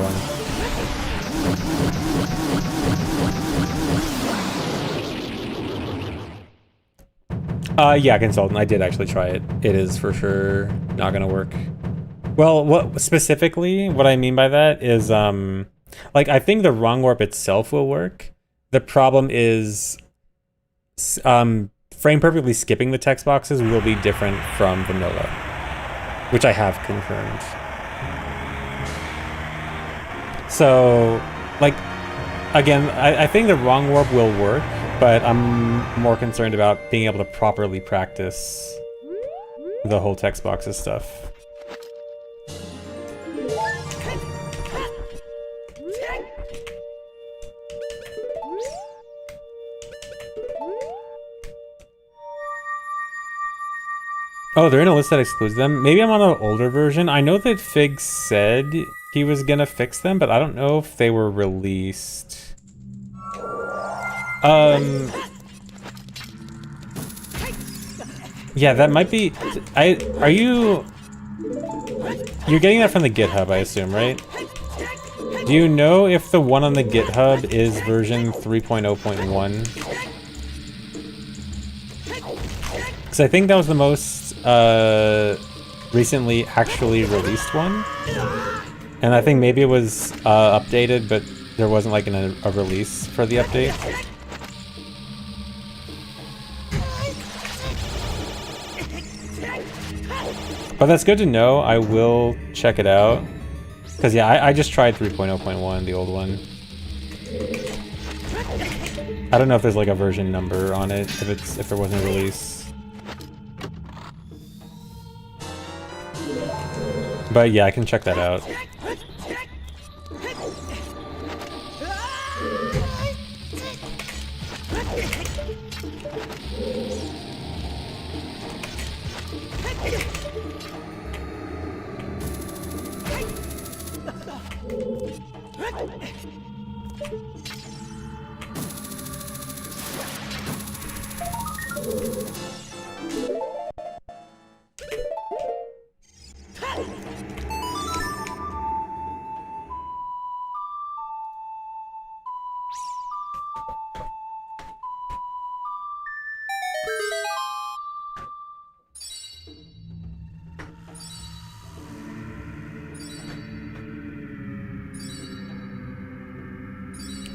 one. Yeah, Consultant. I did actually try it. It is for sure not gonna work. Well, what specifically, what I mean by that is, like, I think the wrong warp itself will work. The problem is, frame perfectly skipping the text boxes will be different from vanilla, which I have confirmed. So, like, again, I think the wrong warp will work, but I'm more concerned about being able to properly practice the whole text boxes stuff. Oh, they're in a list that excludes them. Maybe I'm on an older version. I know that Fig said he was gonna fix them, but I don't know if they were released. Yeah, that might be... Are you... You're getting that from the GitHub, I assume, right? Do you know if the one on the GitHub is version 3.0.1? Because I think that was the most recently actually released one. And I think maybe it was updated, but there wasn't like a release for the update. But that's good to know. I will check it out. Because yeah, I just tried 3.0.1, the old one. I don't know if there's like a version number on it, if there wasn't a release. But yeah, I can check that out.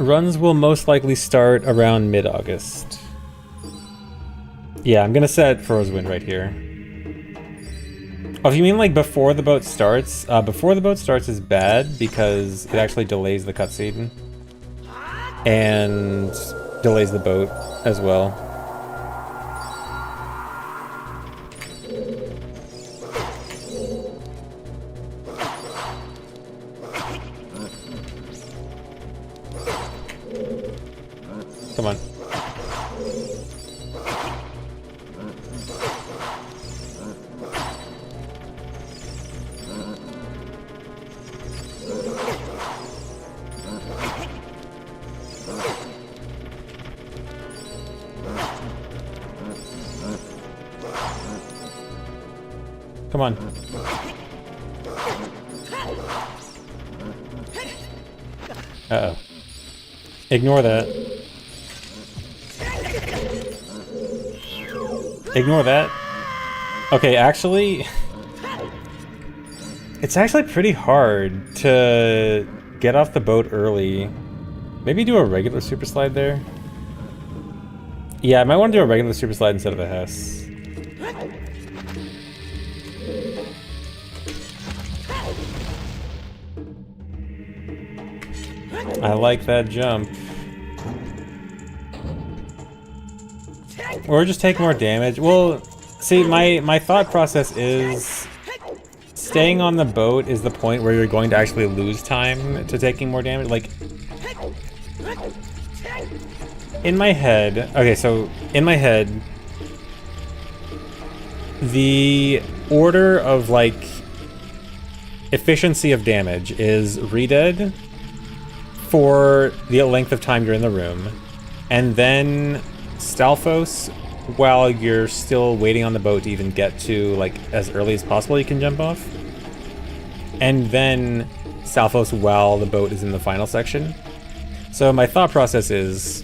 Runs will most likely start around mid-August. Yeah, I'm gonna set Frozewind right here. Oh, if you mean like before the boat starts, before the boat starts is bad because it actually delays the cutscene. And delays the boat as well. Come on. Come on. Uh-oh. Ignore that. Ignore that. Okay, actually... It's actually pretty hard to get off the boat early. Maybe do a regular super slide there? Yeah, I might want to do a regular super slide instead of a Hess. I like that jump. Or just take more damage. Well, see, my thought process is staying on the boat is the point where you're going to actually lose time to taking more damage. Like, in my head, okay, so in my head, the order of like efficiency of damage is redead for the length of time you're in the room, and then Stalfos while you're still waiting on the boat to even get to like as early as possible you can jump off, and then Stalfos while the boat is in the final section. So my thought process is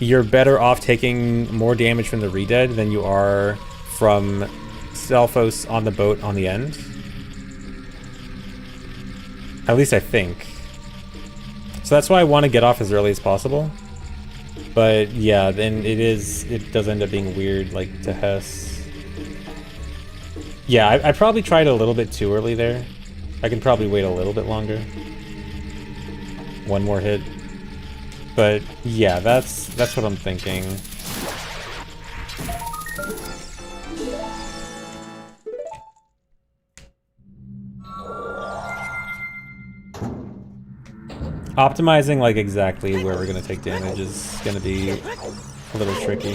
you're better off taking more damage from the redead than you are from Stalfos on the boat on the end. At least I think. So that's why I want to get off as early as possible. But yeah, then it does end up being weird, like, to Hess. Yeah, I probably tried a little bit too early there. I can probably wait a little bit longer. One more hit. But yeah, that's what I'm thinking. Optimizing like exactly where we're gonna take damage is gonna be a little tricky.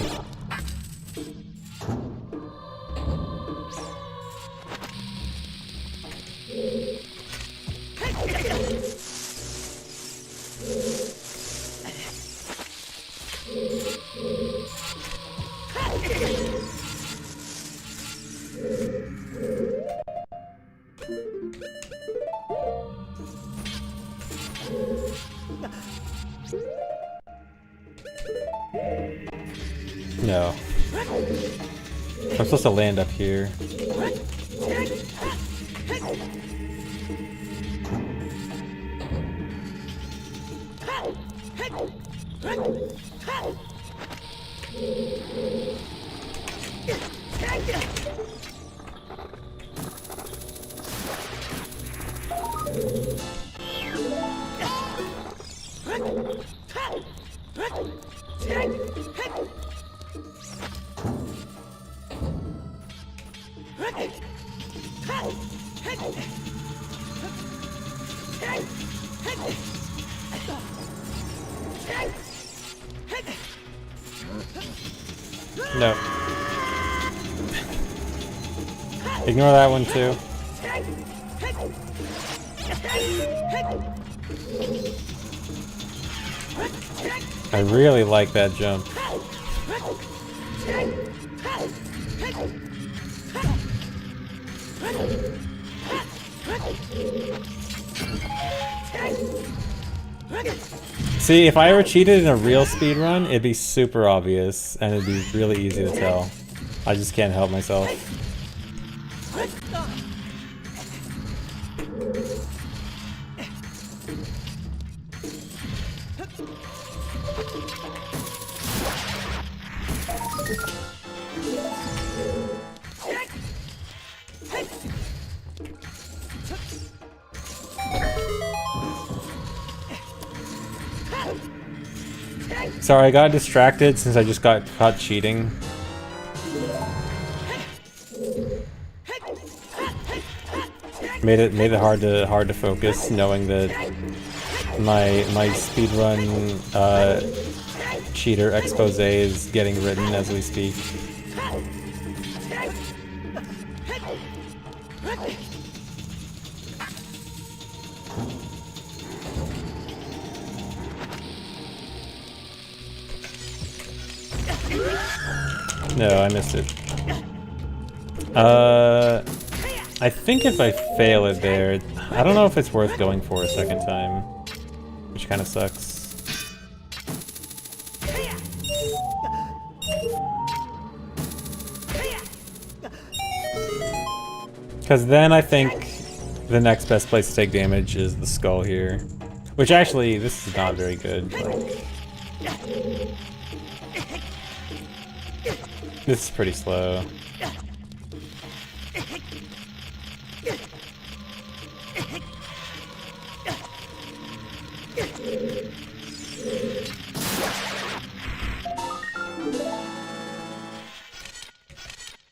No. I'm supposed to land up here. No. Ignore that one too. I really like that jump. See, if I ever cheated in a real speedrun, it'd be super obvious, and it'd be really easy to tell. I just can't help myself. Sorry, I got distracted since I just got caught cheating. Made it hard to focus, knowing that my speedrun cheater expose is getting written as we speak. No, I missed it. I think if I fail it there, I don't know if it's worth going for a second time, which kind of sucks. Because then I think the next best place to take damage is the skull here. Which actually, this is not very good. Like, this is pretty slow.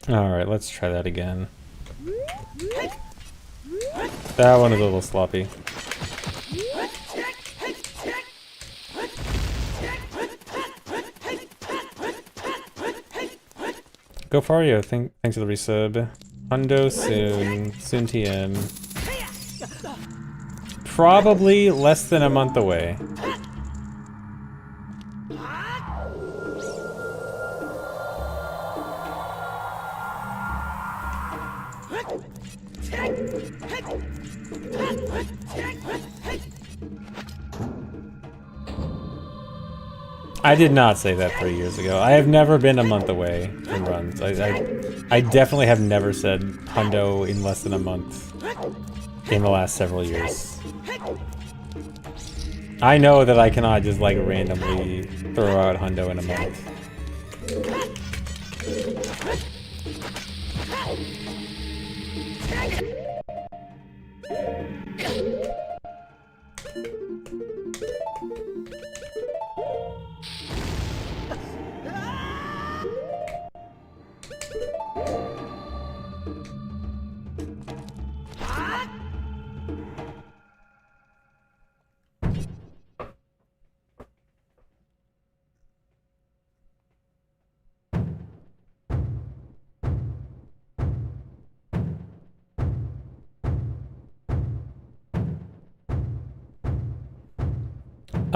Alright, let's try that again. That one is a little sloppy. Go Fario, thanks for the resub. Hundo soon TM. Probably less than a month away. I did not say that 3 years ago. I have never been a month away from runs. I definitely have never said hundo in less than a month in the last several years. I know that I cannot just like randomly throw out hundo in a month.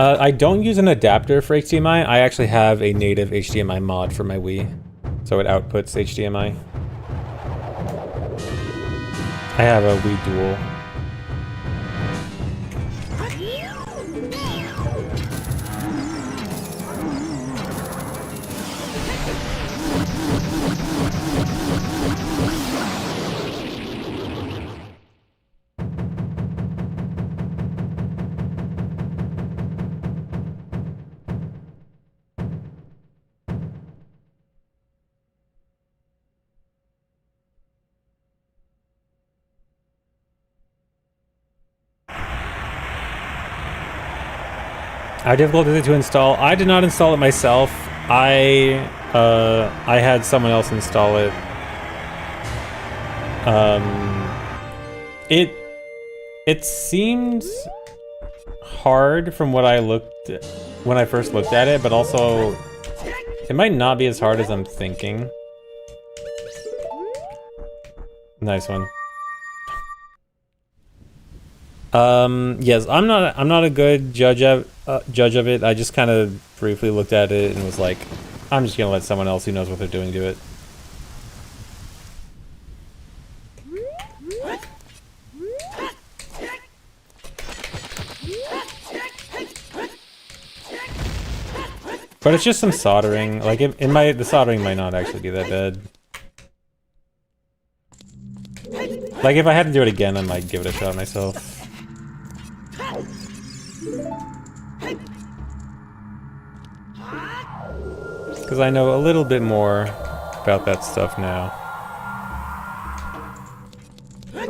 I don't use an adapter for HDMI. I actually have a native HDMI mod for my Wii, so it outputs HDMI. I have a Wii Dual. How difficult is it to install? I did not install it myself. I had someone else install it. It seemed hard from what I looked when I first looked at it, but also it might not be as hard as I'm thinking. Nice one. Yes, I'm not a good judge of it. I just kind of briefly looked at it and was like, I'm just gonna let someone else who knows what they're doing do it. But it's just some soldering. Like the soldering might not actually be that bad. Like if I had to do it again, I might give it a shot myself. Because I know a little bit more about that stuff now. What?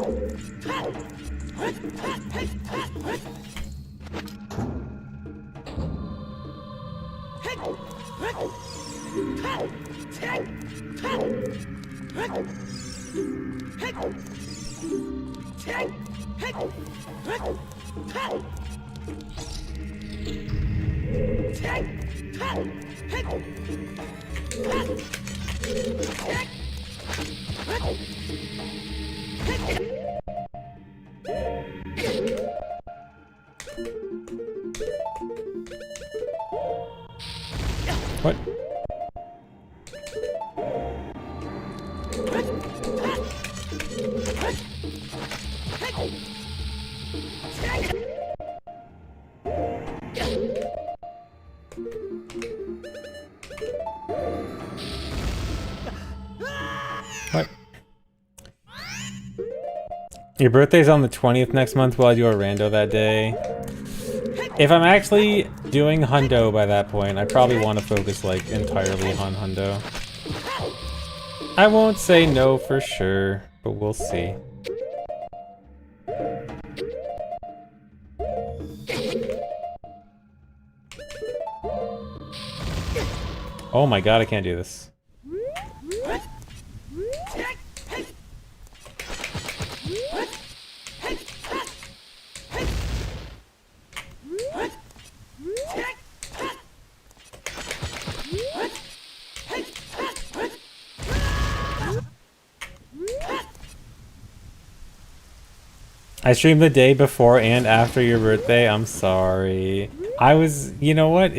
What? Your birthday's on the 20th next month. Will I do a rando that day? If I'm actually doing hundo by that point, I probably want to focus like entirely on hundo. I won't say no for sure, but we'll see. Oh my god, I can't do this. I streamed the day before and after your birthday. I'm sorry. You know what?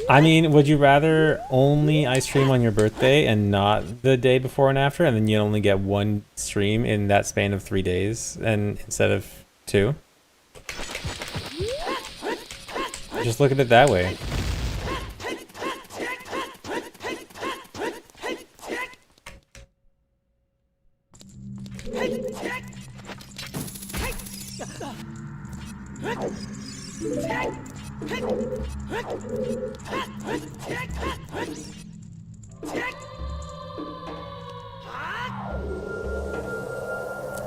I mean, would you rather only I stream on your birthday and not the day before and after, and then you only get one stream in that span of 3 days and instead of 2? Just look at it that way.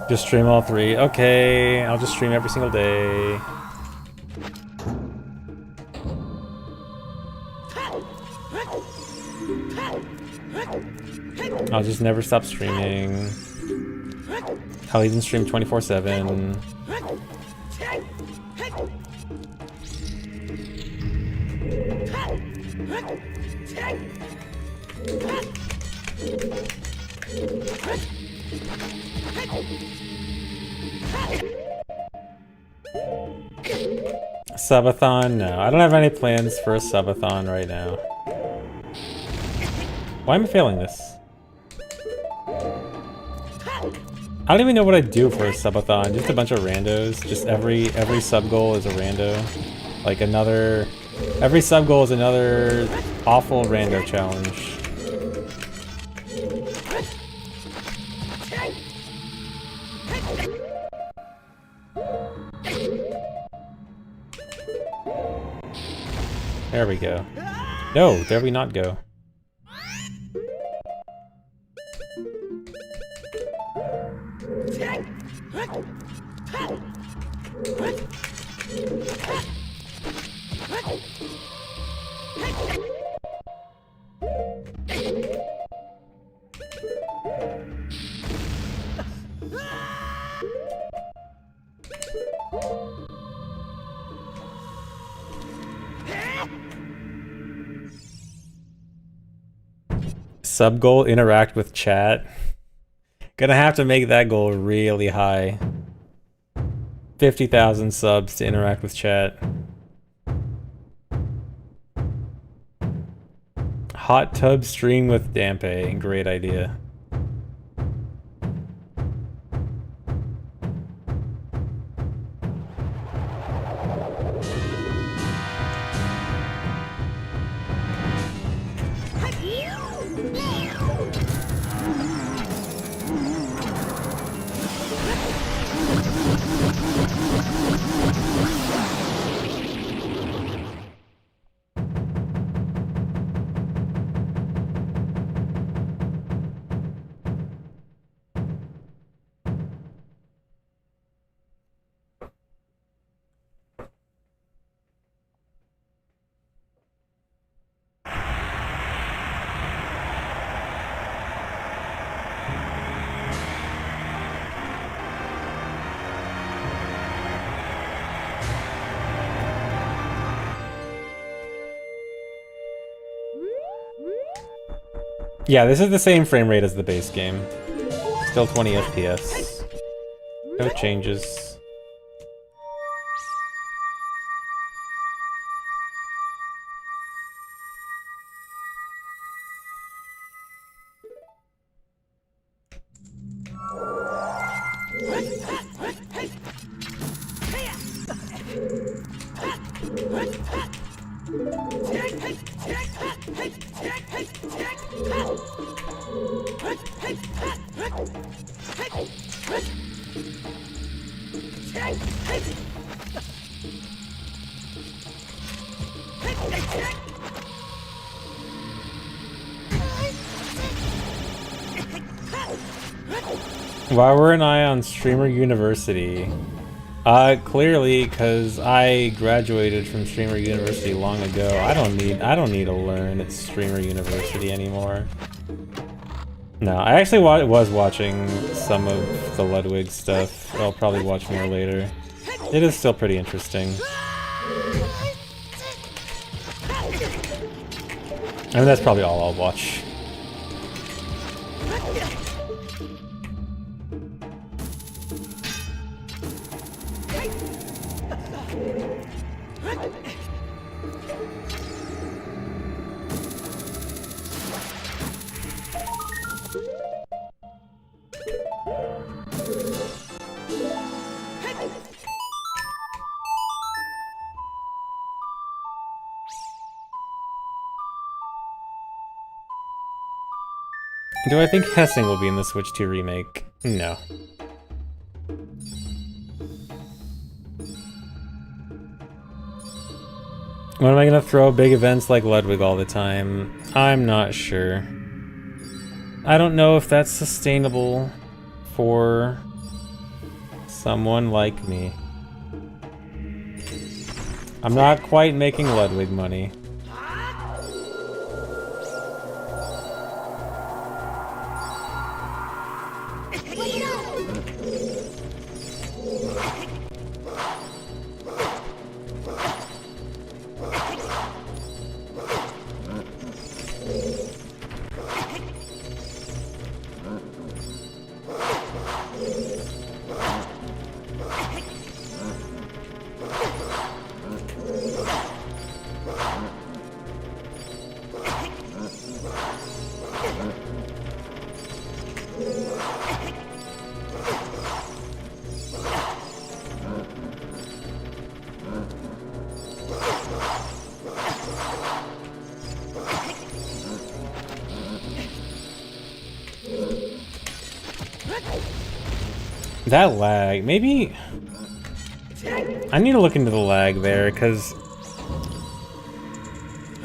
Just stream all 3. Okay, I'll just stream every single day. I'll just never stop streaming. I'll even stream 24/7. Subathon? No, I don't have any plans for a subathon right now. Why am I failing this? I don't even know what I'd do for a subathon. Just a bunch of randos. Just every sub goal is a rando. Like every sub goal is another awful rando challenge. There we go. No, there we not go. Sub goal, interact with chat. Gonna have to make that goal really high. 50,000 subs to interact with chat. Hot tub stream with Dampe. Great idea. Yeah, this is the same frame rate as the base game. Still 20 FPS. No changes. Why weren't I on Streamer University? Clearly, because I graduated from Streamer University long ago. I don't need to learn at Streamer University anymore. No, I actually was watching some of the Ludwig stuff. I'll probably watch more later. It is still pretty interesting. I mean, that's probably all I'll watch. Do I think Hessing will be in the Switch 2 remake? No. When am I gonna throw big events like Ludwig all the time? I'm not sure. I don't know if that's sustainable for someone like me. I'm not quite making Ludwig money. That lag, maybe... I need to look into the lag there, because...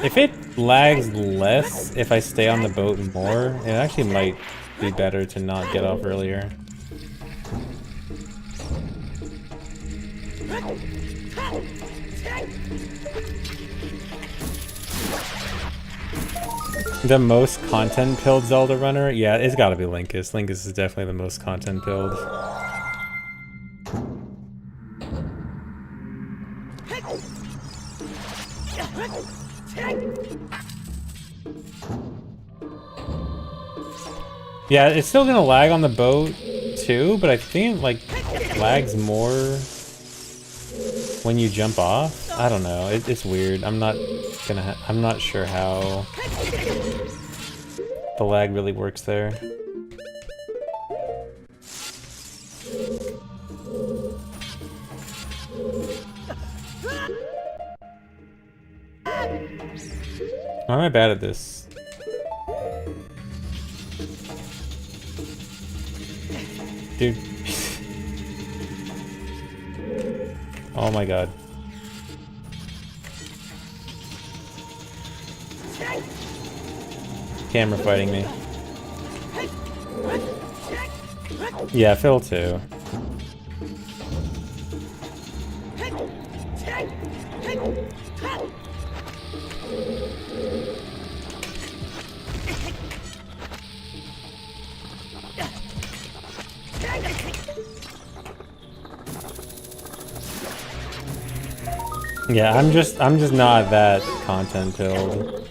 if it lags less if I stay on the boat more, it actually might be better to not get off earlier. The most content-pilled Zelda runner? Yeah, it's gotta be Linkus. Linkus is definitely the most content-pilled. Yeah, it's still gonna lag on the boat too, but I think it like lags more when you jump off. I don't know. It's weird. I'm not sure how the lag really works there. Why am I bad at this? Dude. Oh my god. Camera fighting me. Yeah, Phil too. Yeah, I'm just not that content filled.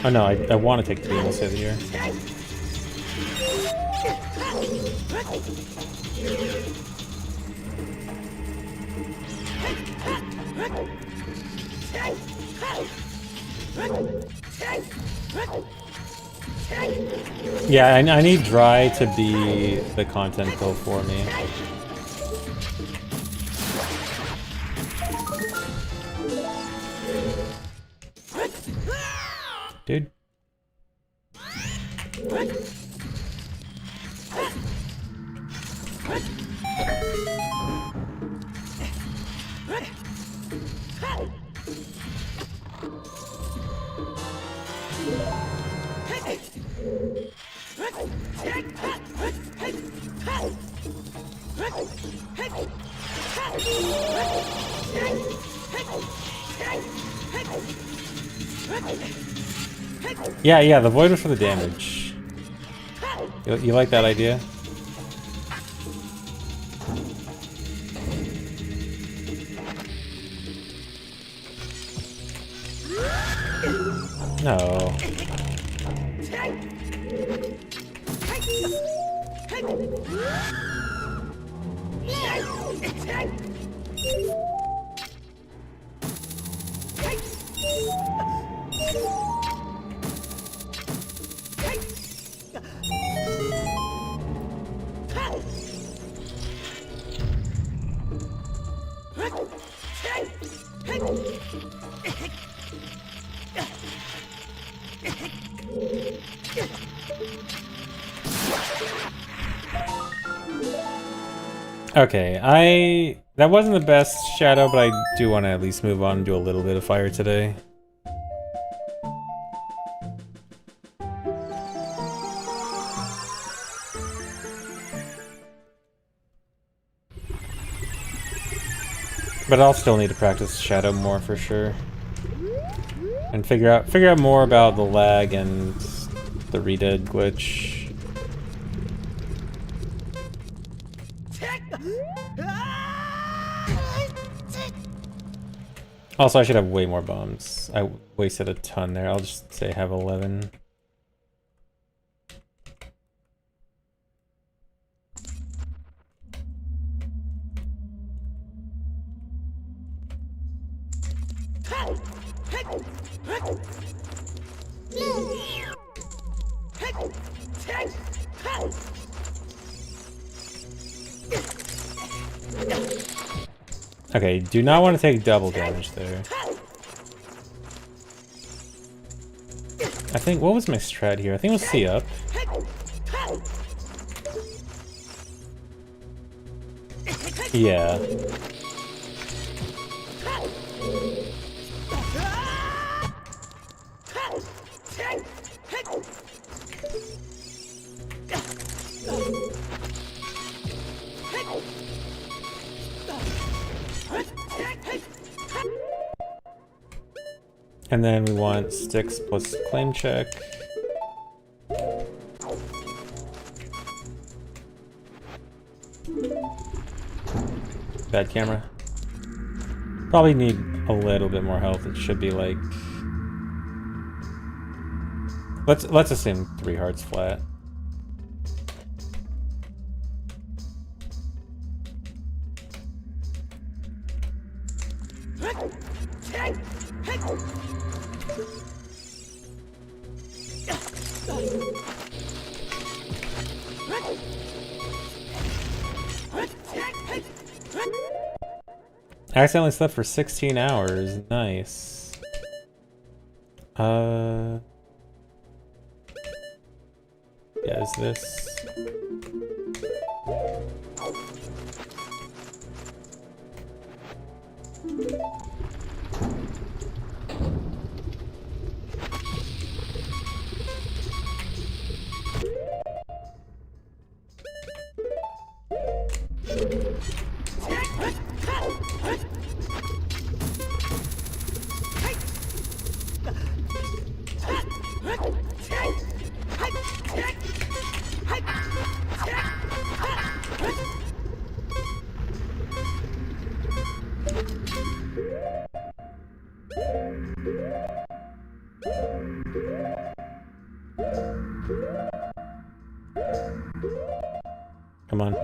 Oh no, I want to take the beam, we'll save it here. Yeah, I need dry to be the content kill for me. Dude. Yeah, the void was for the damage. You like that idea? No. Okay, that wasn't the best shadow, but I do want to at least move on and do a little bit of fire today. But I'll still need to practice shadow more for sure. And figure out more about the lag and the redead glitch. Also, I should have way more bombs. I wasted a ton there. I'll just say I have 11. Okay, do not want to take double damage there. I think, what was my strat here? I think it was C up. Yeah. And then we want sticks plus claim check. Bad camera. Probably need a little bit more health. It should be like... Let's assume 3 hearts flat. I accidentally slept for 16 hours. Nice. Yeah, is this? Come on.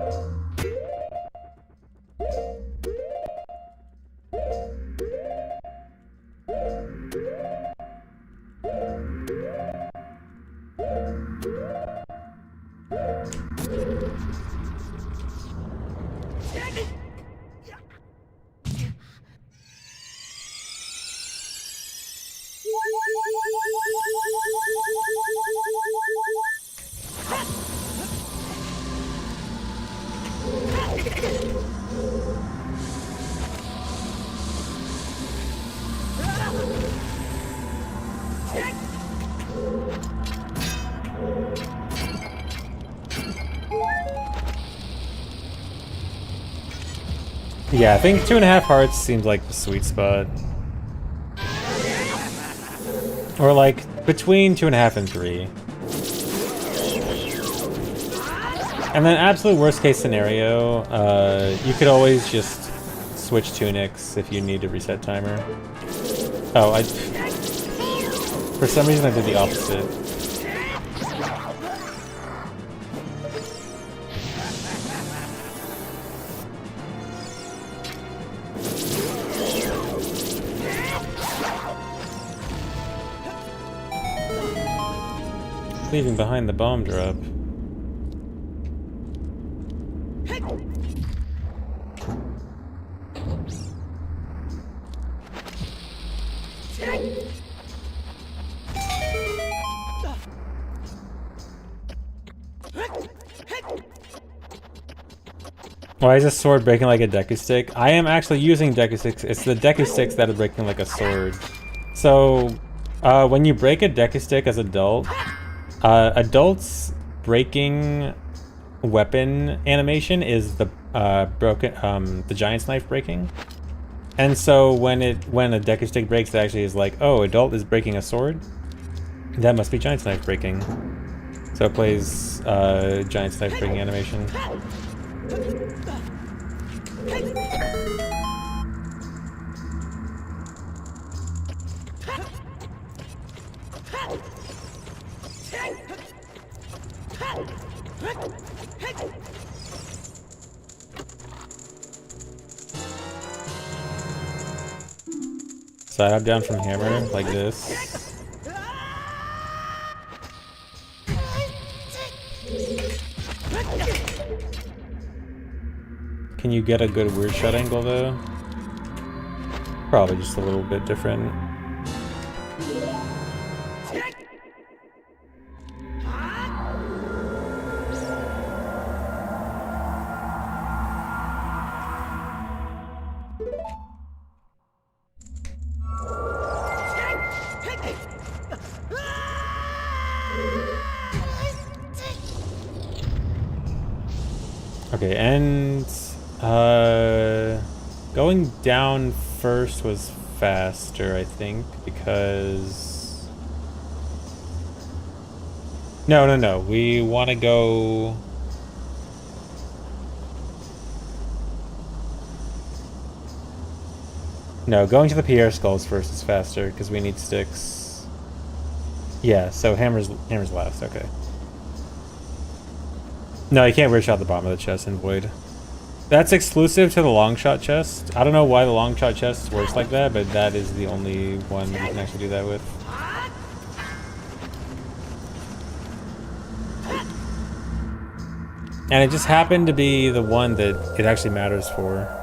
Yeah, I think 2.5 hearts seems like the sweet spot. Or like between 2.5 and 3. And then absolute worst case scenario, you could always just switch tunics if you need to reset timer. Oh, for some reason I did the opposite. Leaving behind the bomb drop. Why is this sword breaking like a Deku Stick? I am actually using Deku Sticks. It's the Deku Sticks that are breaking like a sword. So, when you break a Deku Stick as adult, adults breaking weapon animation is the the Giant's Knife breaking. And so when a Deku Stick breaks, it actually is like, oh, adult is breaking a sword? That must be Giant's Knife breaking. So it plays Giant's Knife breaking animation. Side up down from hammer, like this. Can you get a good weird shot angle though? Probably just a little bit different. Okay, and going down first was faster, I think, because no, we want to go going to the Pierre skulls first is faster because we need sticks. Yeah, so hammer's last. Okay. No, you can't weird shot the bottom of the chest in Void. That's exclusive to the long shot chest. I don't know why the long shot chest works like that, but that is the only one you can actually do that with. And it just happened to be the one that it actually matters for.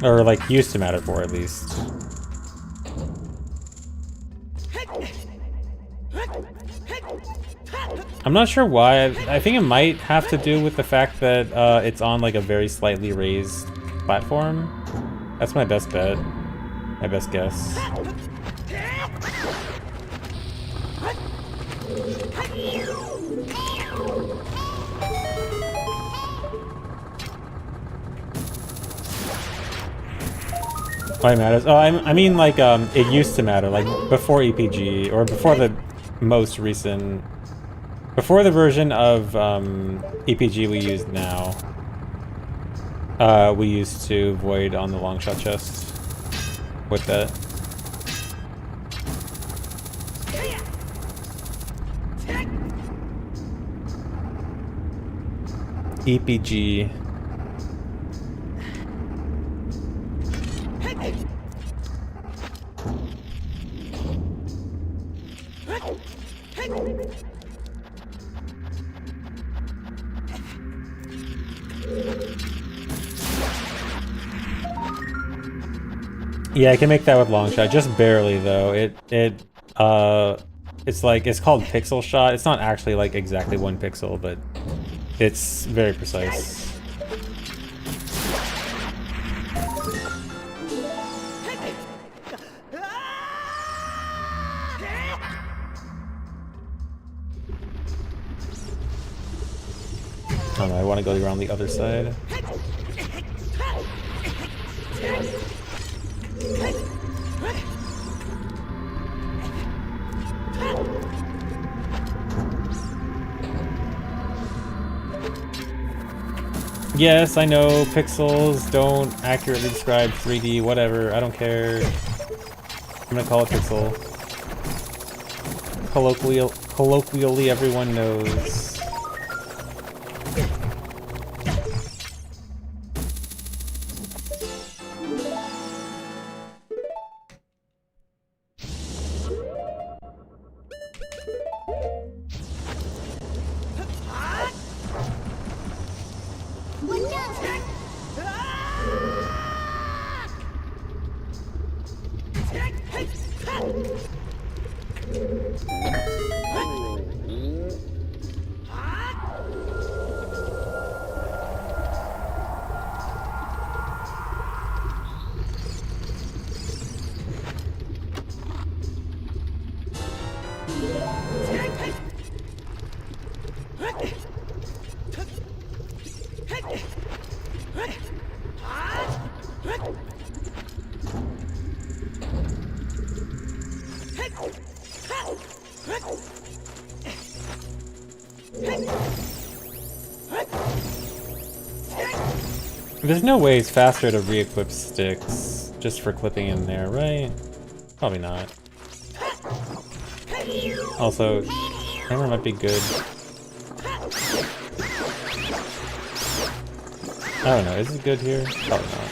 Or like used to matter for at least. I'm not sure why. I think it might have to do with the fact that it's on like a very slightly raised platform. That's my best bet. My best guess. Why it matters? Oh, I mean like it used to matter, like before EPG or before the most recent, Before the version of EPG we use now, we used to void on the long shot chest with that. EPG. Yeah, I can make that with long shot, just barely though. It's like, it's called pixel shot. It's not actually like exactly 1 pixel, but it's very precise. Oh no, I want to go around the other side. Yes, I know pixels don't accurately describe 3D, whatever, I don't care. I'm gonna call it pixel. Colloquially, everyone knows. There's no way it's faster to re-equip sticks just for clipping in there, right? Probably not. Also, hammer might be good. I don't know, is it good here? Probably not.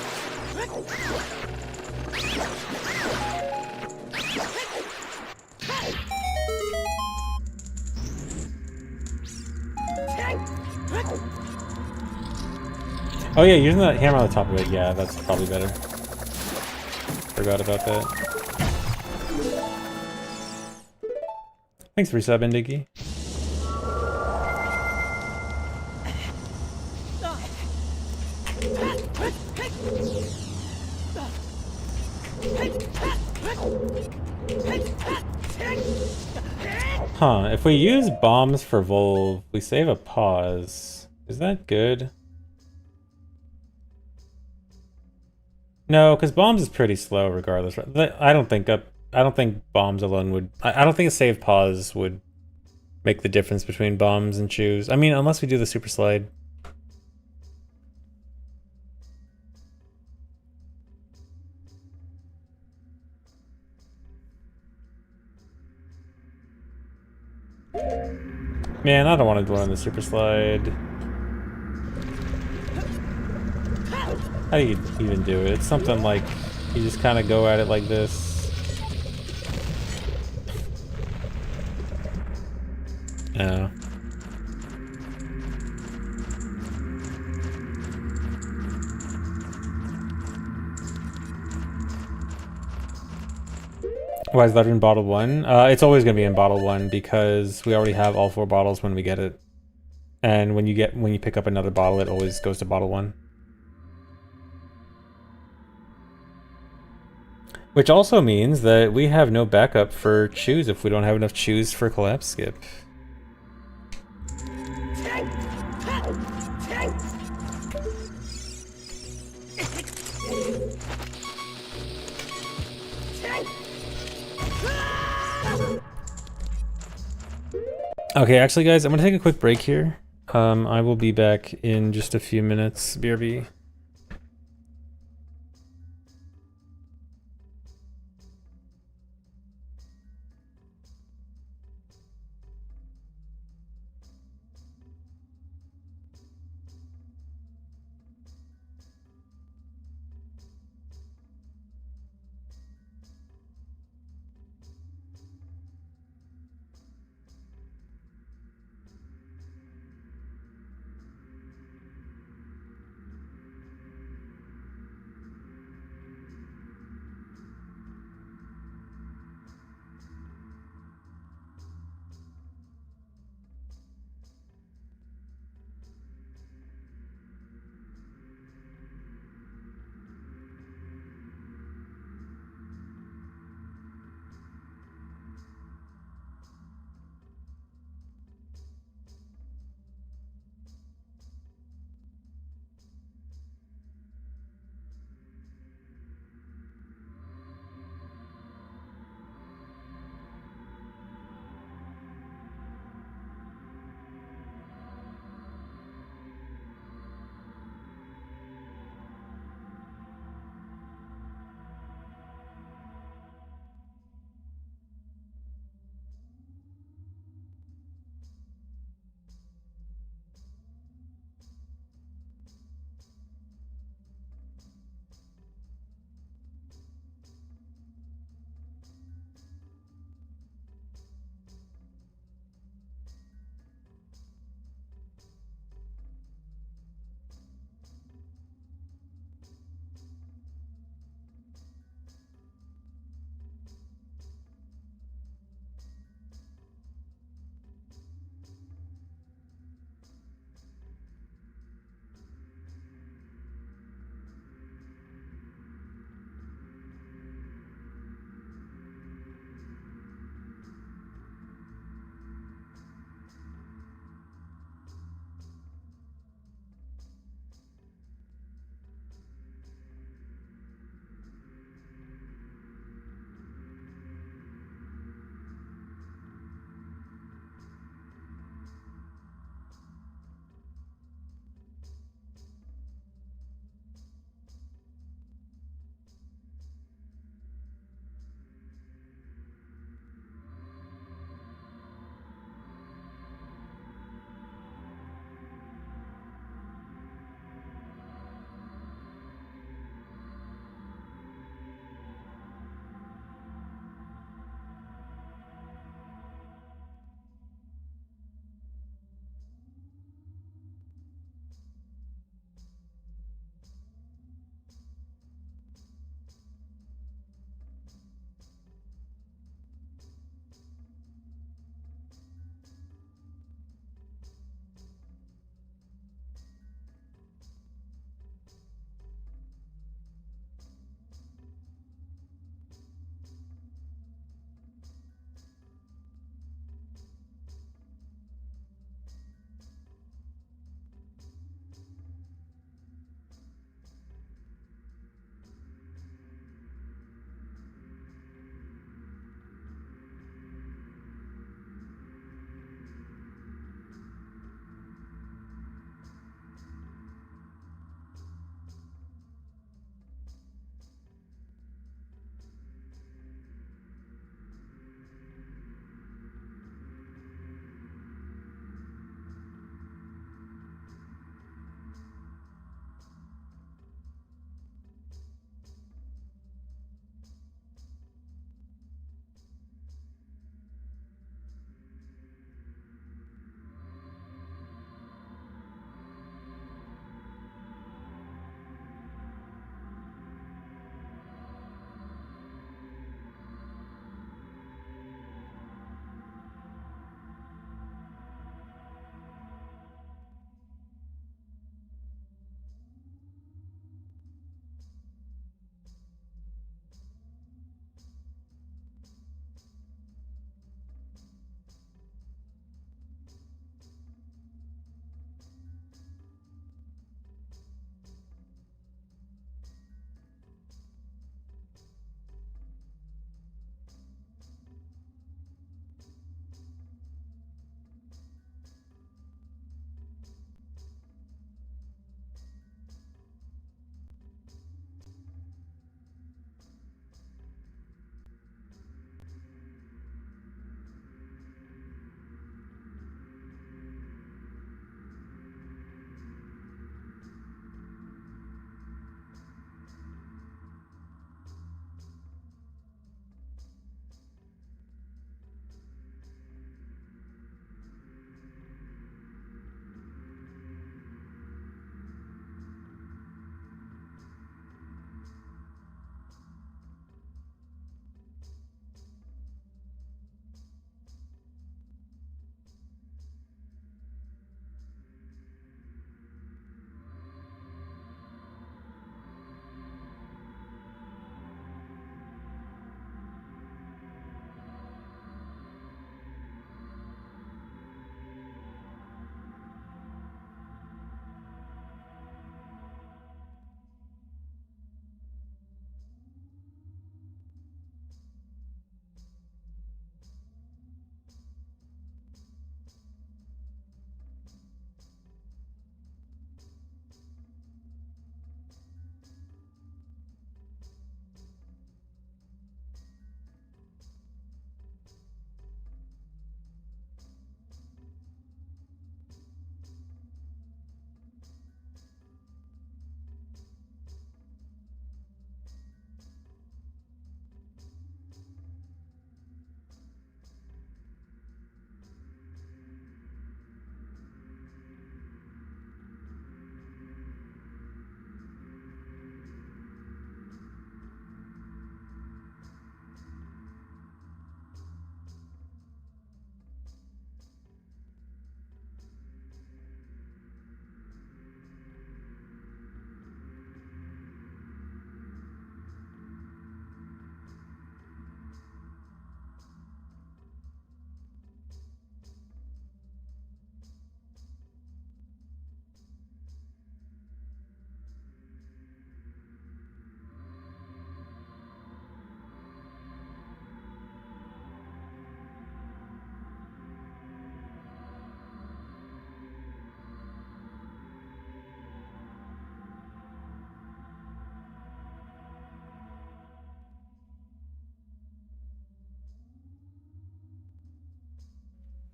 Oh yeah, using that hammer on the top of it, yeah, that's probably better. Forgot about that. Thanks for subbing, Diggy. Huh, if we use bombs for Volve, we save a pause. Is that good? No, because bombs is pretty slow regardless. I don't think bombs alone would. I don't think a save pause would make the difference between bombs and chews. I mean, unless we do the super slide. Man, I don't want to dwell on the super slide. How do you even do it? It's something like you just kind of go at it like this. Yeah. Why is that in bottle 1? It's always gonna be in bottle 1 because we already have all 4 bottles when we get it. And when you pick up another bottle, it always goes to bottle 1. Which also means that we have no backup for chews if we don't have enough chews for collapse skip. Okay, actually, guys, I'm gonna take a quick break here. I will be back in just a few minutes. BRB.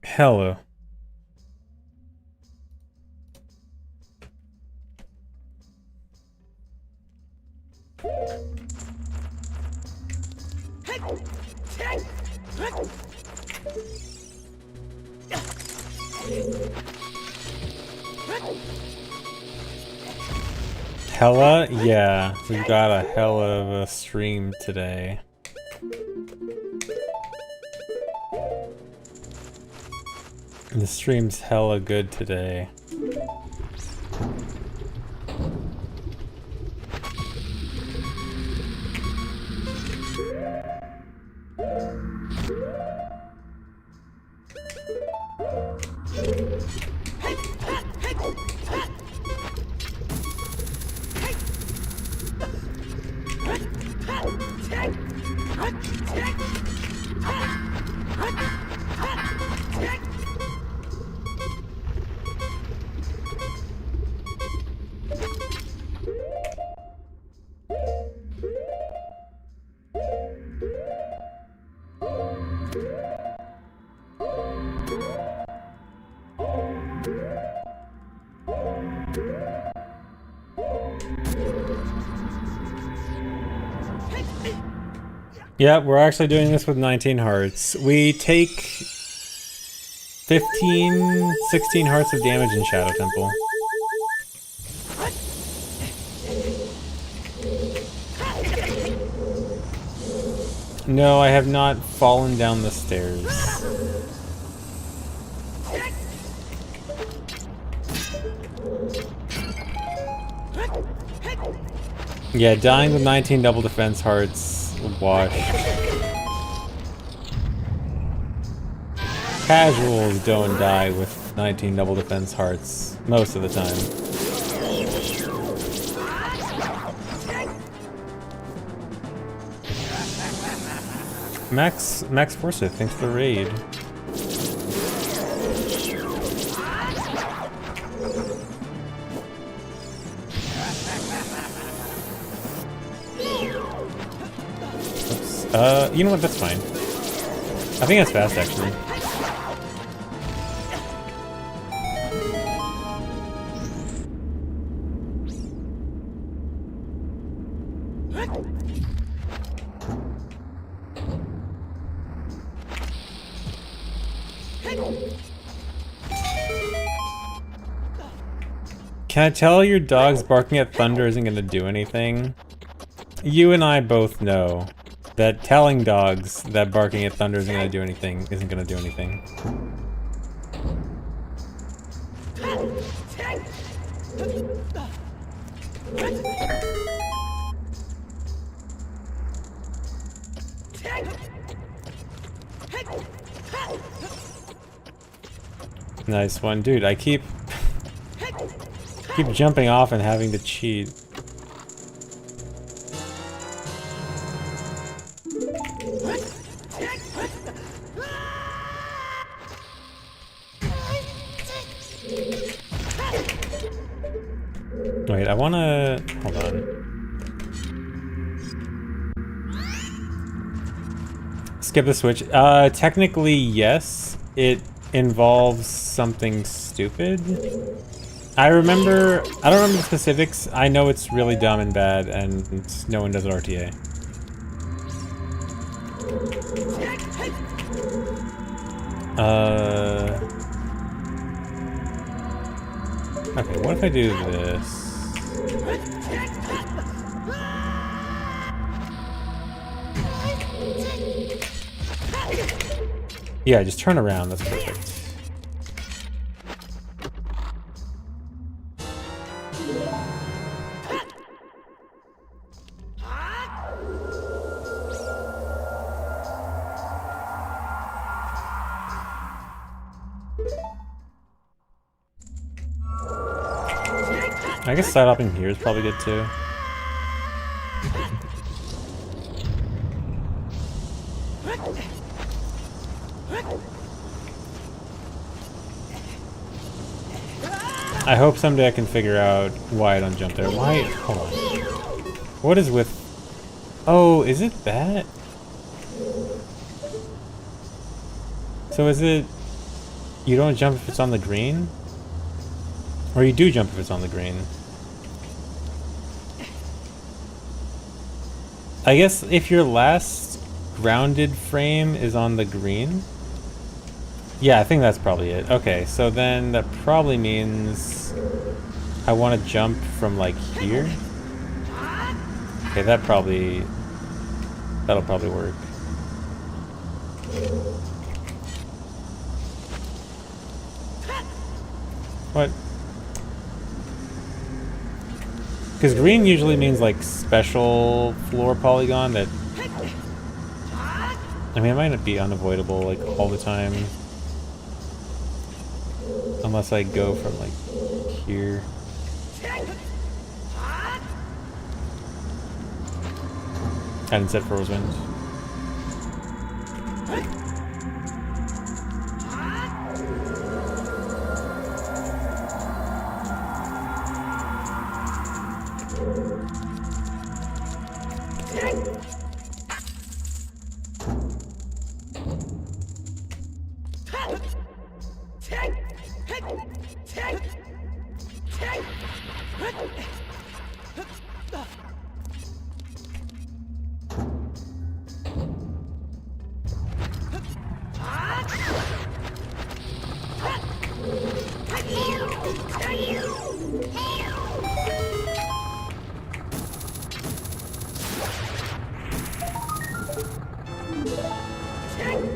Hello. Hella? Yeah, we've got a hell of a stream today. The stream's hella good today. Yeah, we're actually doing this with 19 hearts. We take 15, 16 hearts of damage in Shadow Temple. No, I have not fallen down the stairs. Yeah, dying with 19 double defense hearts. Wash. Casuals don't die with 19 double defense hearts most of the time. Max Forsyth, thanks for the raid. You know what, that's fine. I think that's fast, actually. Can I tell your dog's barking at thunder isn't gonna do anything? You and I both know that telling dogs that barking at thunder isn't gonna do anything isn't gonna do anything. Nice one, dude. I keep jumping off and having to cheat. Wait, I wanna... hold on. Skip the switch. Technically, yes. It involves something stupid. I don't remember the specifics. I know it's really dumb and bad, and no one does it RTA. Okay, what if I do this? Yeah, just turn around, that's perfect. I guess side hopping here is probably good too. I hope someday I can figure out why I don't jump there. Why? Hold on. What is with... oh, is it that? So is it... You don't jump if it's on the green? Or you do jump if it's on the green? I guess if your last grounded frame is on the green? Yeah, I think that's probably it. Okay, so then that probably means I want to jump from like here. Okay, that'll probably work. What? Because green usually means like special floor polygon that... I mean, it might not be unavoidable like all the time. Unless I go from like here. I didn't set Froze Wind.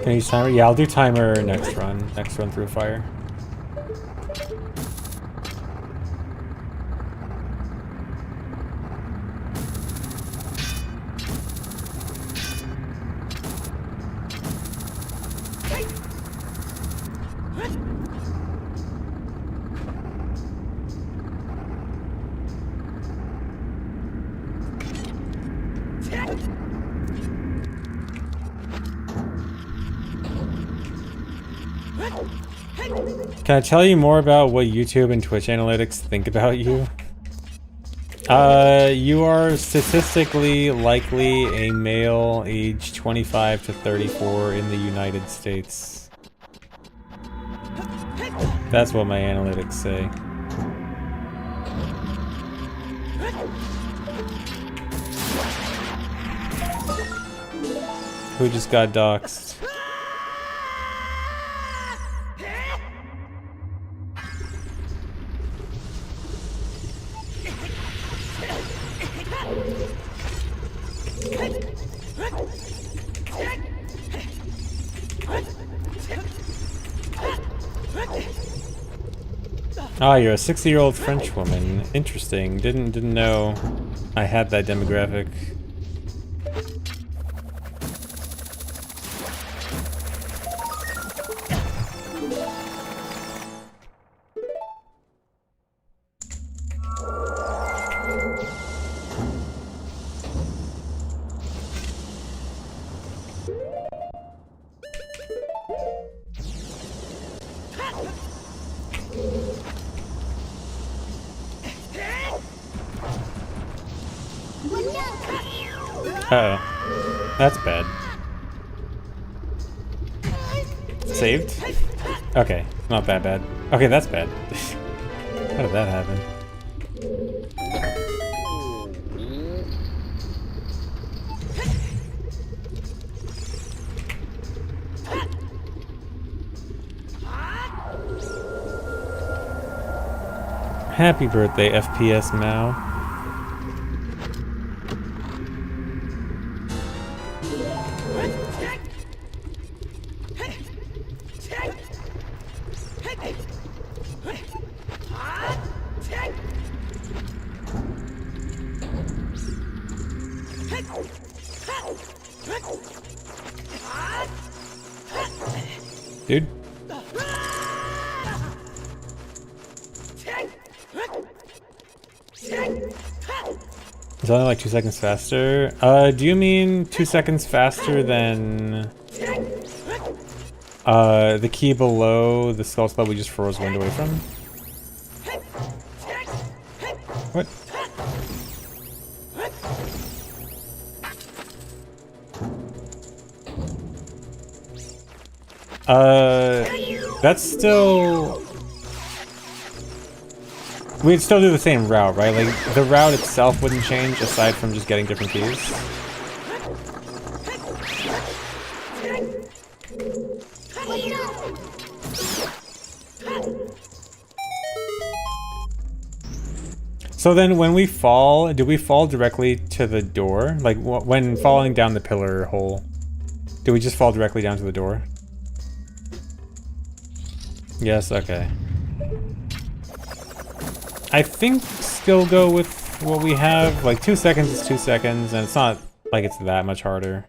Can I use timer? Yeah, I'll do timer next run. Next run through fire. Can I tell you more about what YouTube and Twitch analytics think about you? You are statistically likely a male aged 25 to 34 in the United States. That's what my analytics say. Who just got doxxed? Ah, you're a 60-year-old French woman. Interesting. Didn't know I had that demographic. Uh-oh. That's bad. Saved? Okay, not that bad. Okay, that's bad. How did that happen? Happy birthday, FPS Mao. Dude. It's only like 2 seconds faster. Do you mean 2 seconds faster than the key below the skull spell we just froze wind away from? What? That's still... We'd still do the same route, right? Like, the route itself wouldn't change aside from just getting different keys. So then when we fall, do we fall directly to the door? Like, when falling down the pillar hole, do we just fall directly down to the door? Yes, okay. I think still go with what we have. Like 2 seconds is 2 seconds, and it's not like it's that much harder.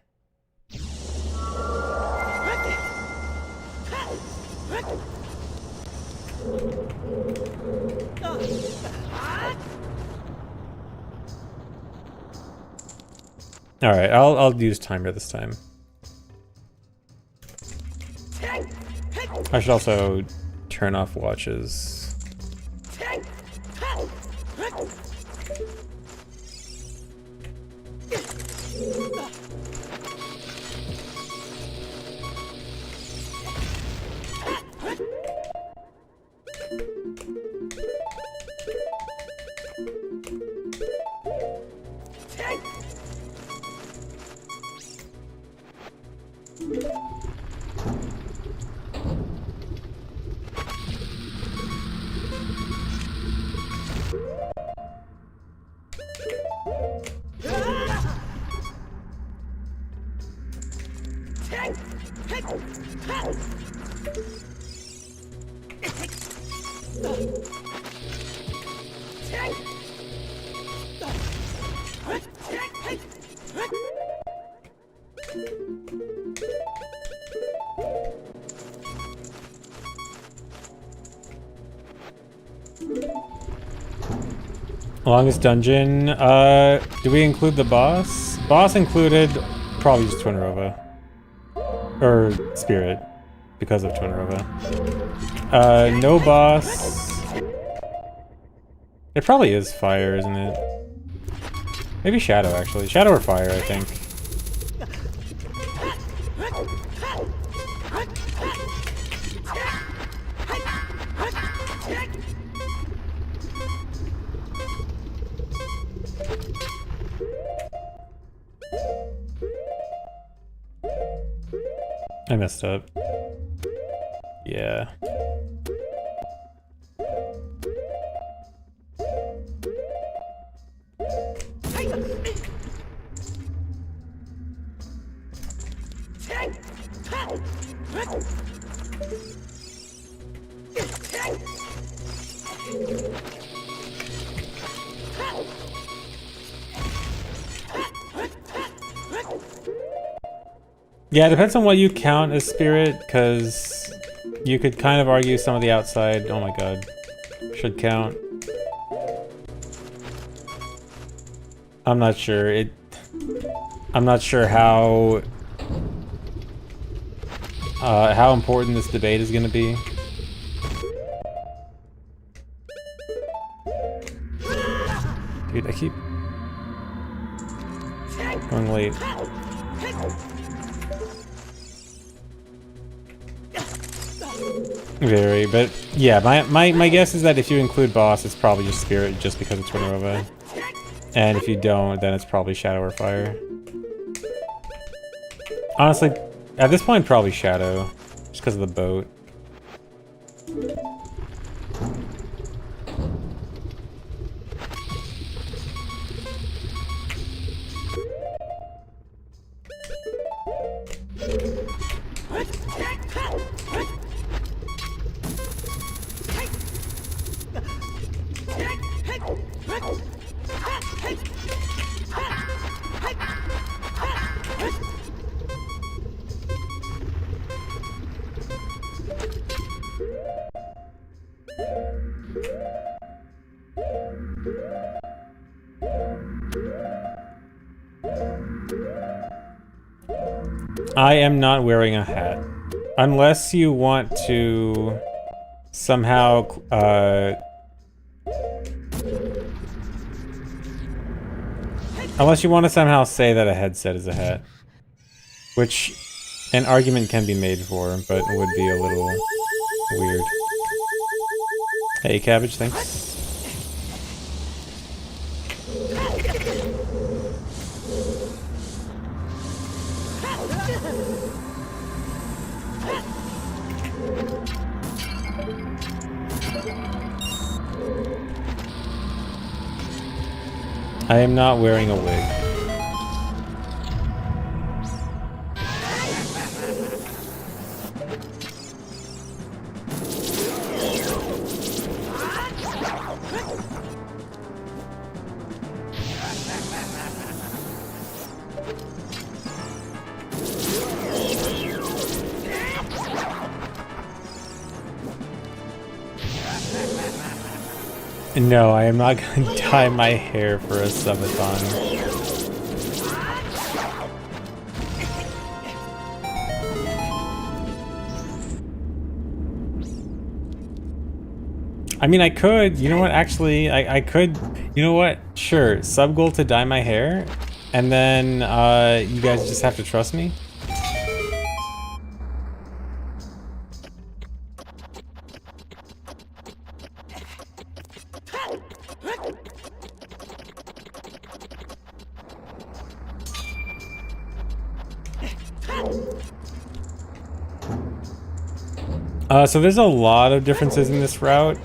All right, I'll use timer this time. I should also turn off watches. Longest dungeon, do we include the boss? Boss included, probably just Twin Rova. Or Spirit, because of Twin Rova. No boss. It probably is fire, isn't it? Maybe Shadow, actually. Shadow or fire, I think. I messed up. Yeah. Yeah, it depends on what you count as spirit, because you could kind of argue some of the outside, oh my god, should count. I'm not sure. I'm not sure how important this debate is going to be. Dude, I keep going late. Very, but yeah, my guess is that if you include boss, it's probably just spirit, just because it's Twin Rova. And if you don't, then it's probably Shadow or fire. Honestly, at this point, probably Shadow, just because of the boat. I am not wearing a hat. Unless you want to somehow, unless you want to somehow say that a headset is a hat. Which an argument can be made for, but would be a little Weird. Hey, cabbage, thanks. I am not wearing a wig. No, I am not gonna dye my hair for a subathon. I mean, I could. You know what? Actually, I could. You know what? Sure. Sub goal to dye my hair, and then you guys just have to trust me. So there's a lot of differences in this route.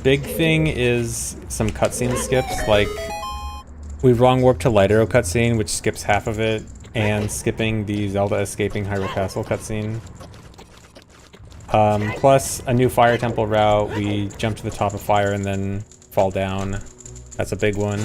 Big thing is some cutscene skips, like we wrong warp to Light Arrow cutscene, which skips half of it, and skipping the Zelda escaping Hyrule Castle cutscene. Plus a new Fire Temple route, we jump to the top of fire and then fall down. That's a big one.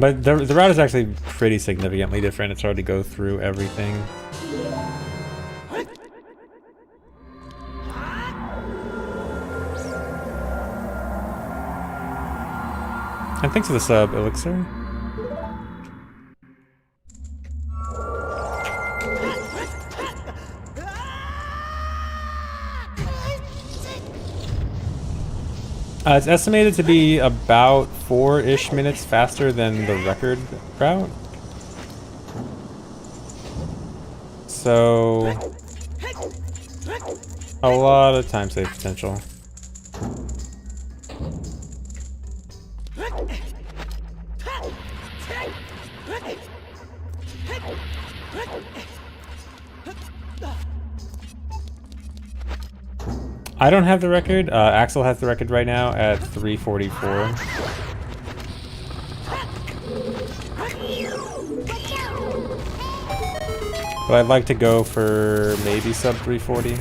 But the route is actually pretty significantly different. It's hard to go through everything. And thanks for the sub, Elixir. It's estimated to be about 4-ish minutes faster than the record route. So, a lot of time save potential. I don't have the record. Axel has the record right now at 3:44. But I'd like to go for maybe sub 3:40.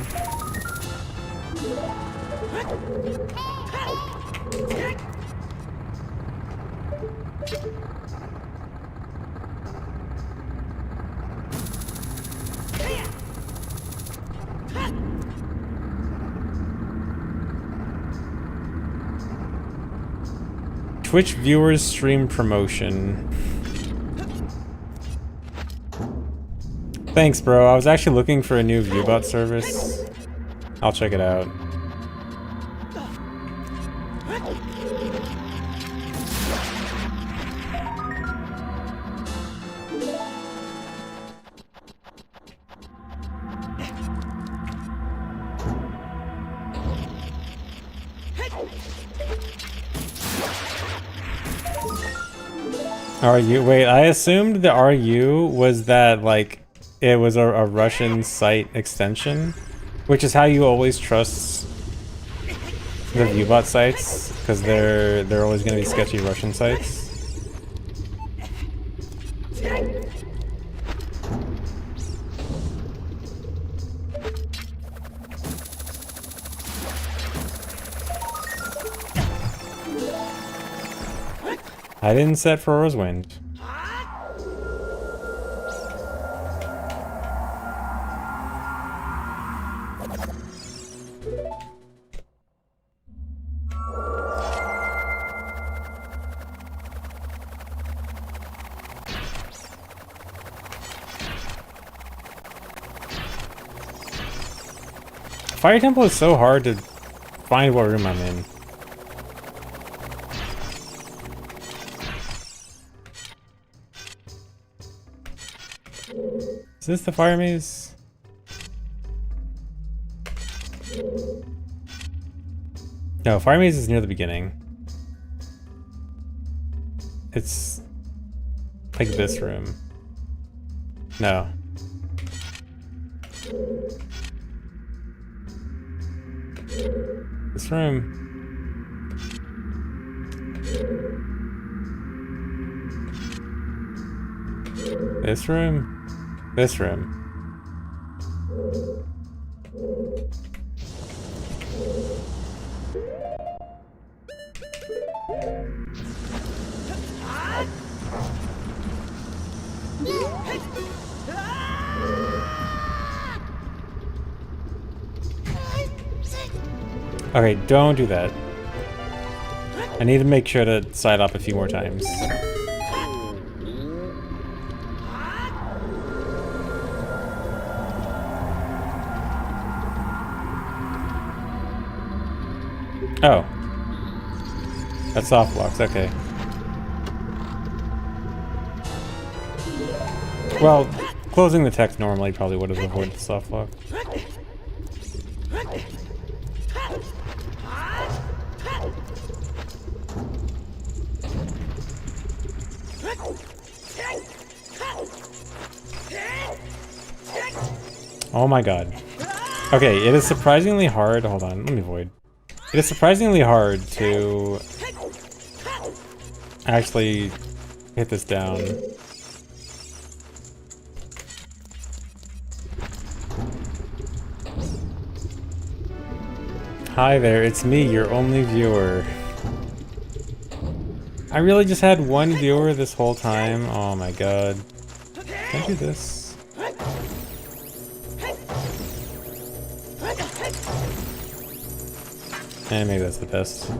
Twitch viewers stream promotion. Thanks, bro. I was actually looking for a new viewbot service. I'll check it out. RU? Wait, I assumed the RU was that, like, it was a Russian site extension, which is how you always trust the viewbot sites, because they're always going to be sketchy Russian sites. I didn't set Aurora's Wind. Fire Temple is so hard to find what room I'm in. Is this the fire maze? No, fire maze is near the beginning. It's like this room. No. This room. This room. This room. Okay, don't do that. I need to make sure to side up a few more times. Oh. That's soft blocks, okay. Well, closing the text normally probably would have avoided the soft block. Oh my god. Okay, it is surprisingly hard. Hold on, let me void. It is surprisingly hard to actually hit this down. Hi there, it's me, your only viewer. I really just had one viewer this whole time. Oh my god. Can I do this? And maybe that's the best.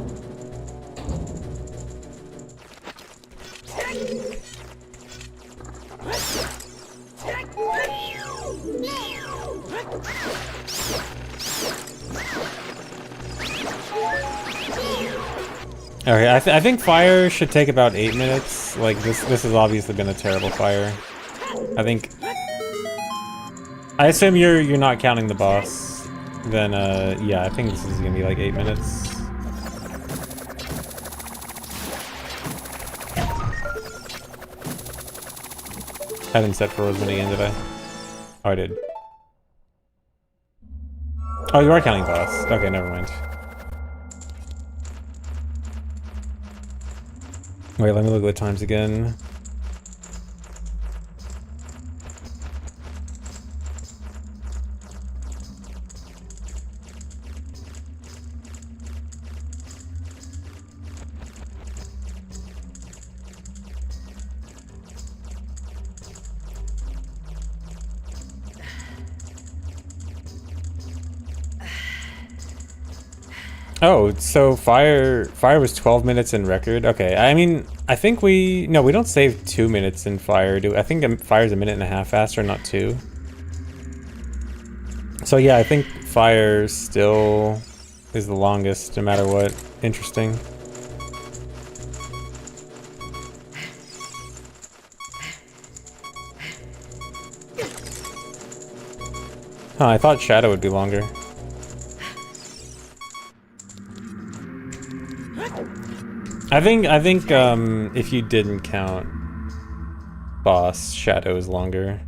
Okay, I think fire should take about 8 minutes. Like this has obviously been a terrible fire. I think. I assume you're not counting the boss. Then yeah, I think this is gonna be like 8 minutes. I didn't set frozen again, did I? Oh, I did. Oh, you are counting boss. Okay, never mind. Wait, let me look at the times again. Oh, so fire was 12 minutes in record. Okay, I mean, I think we don't save 2 minutes in fire. I think fire's a minute and a half faster, not 2. So yeah, I think fire still is the longest, no matter what. Interesting. Huh, I thought shadow would be longer. I think if you didn't count boss, shadow is longer.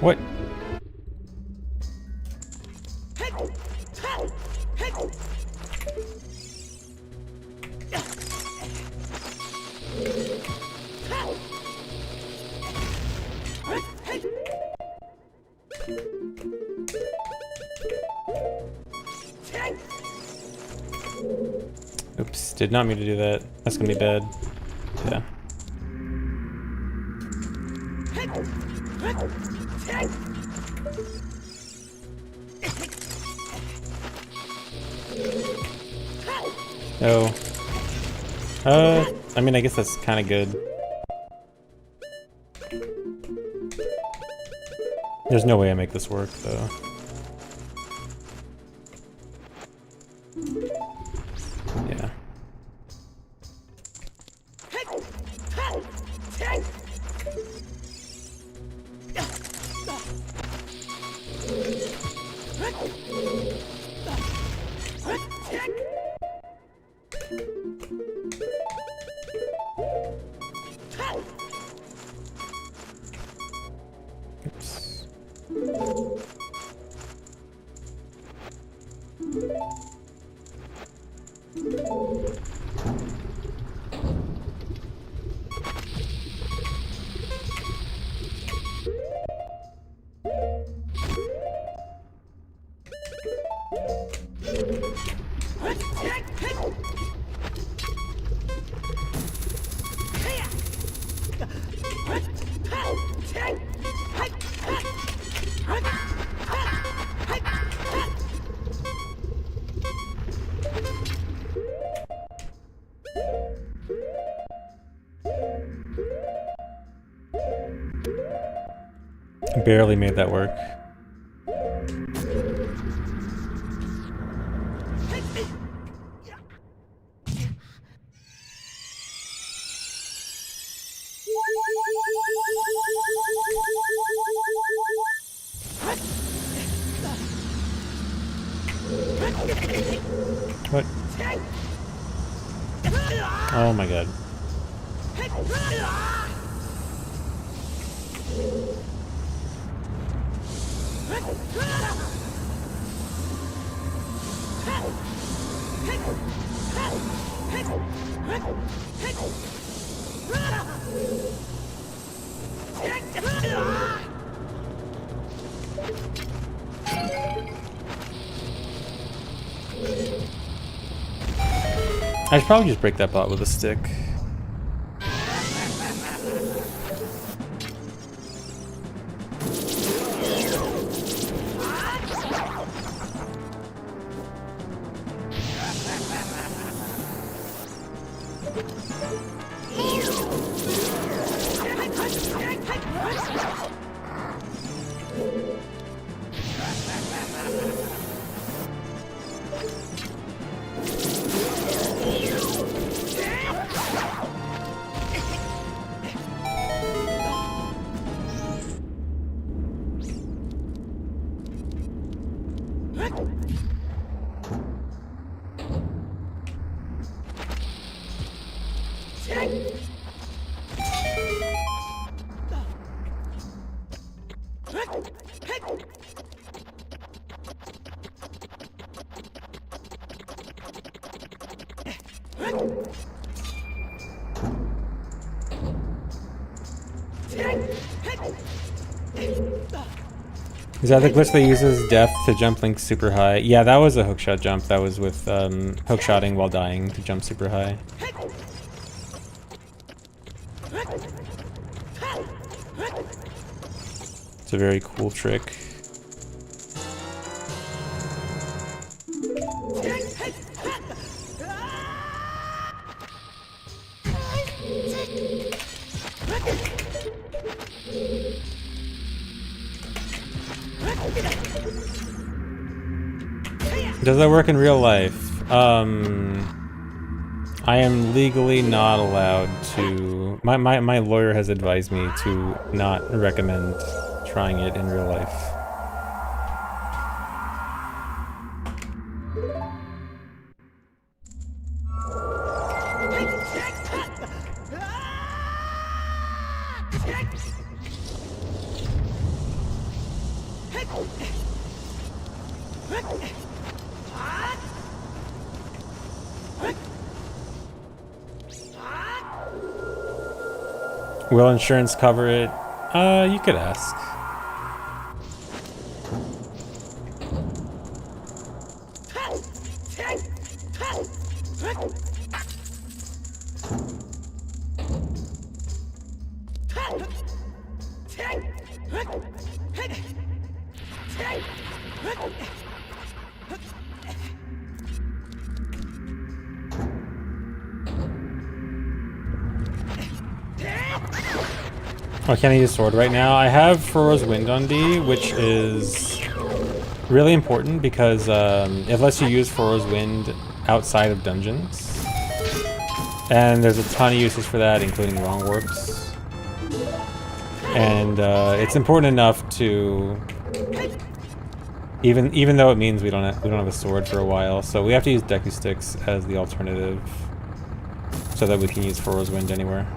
What? Oops, did not mean to do that. That's gonna be bad. Yeah. Oh. I mean, I guess that's kind of good. There's no way I make this work, though. Yeah. Oops. Barely made that work. What? Oh my god. I should probably just break that bot with a stick. Is that the glitch that uses death to jump Link super high? Yeah, that was a hookshot jump. That was with hookshotting while dying to jump super high. It's a very cool trick. Does that work in real life? I am legally not allowed to... My lawyer has advised me to not recommend trying it in real life. Will insurance cover it? You could ask. Oh, can I use sword right now? I have Furrow's Wind on D, which is really important because it lets you use Furrow's Wind outside of dungeons. And there's a ton of uses for that, including wrong warps. And it's important enough to, even though it means we don't have a sword for a while, so we have to use Deku Sticks as the alternative, so that we can use Furrow's Wind anywhere.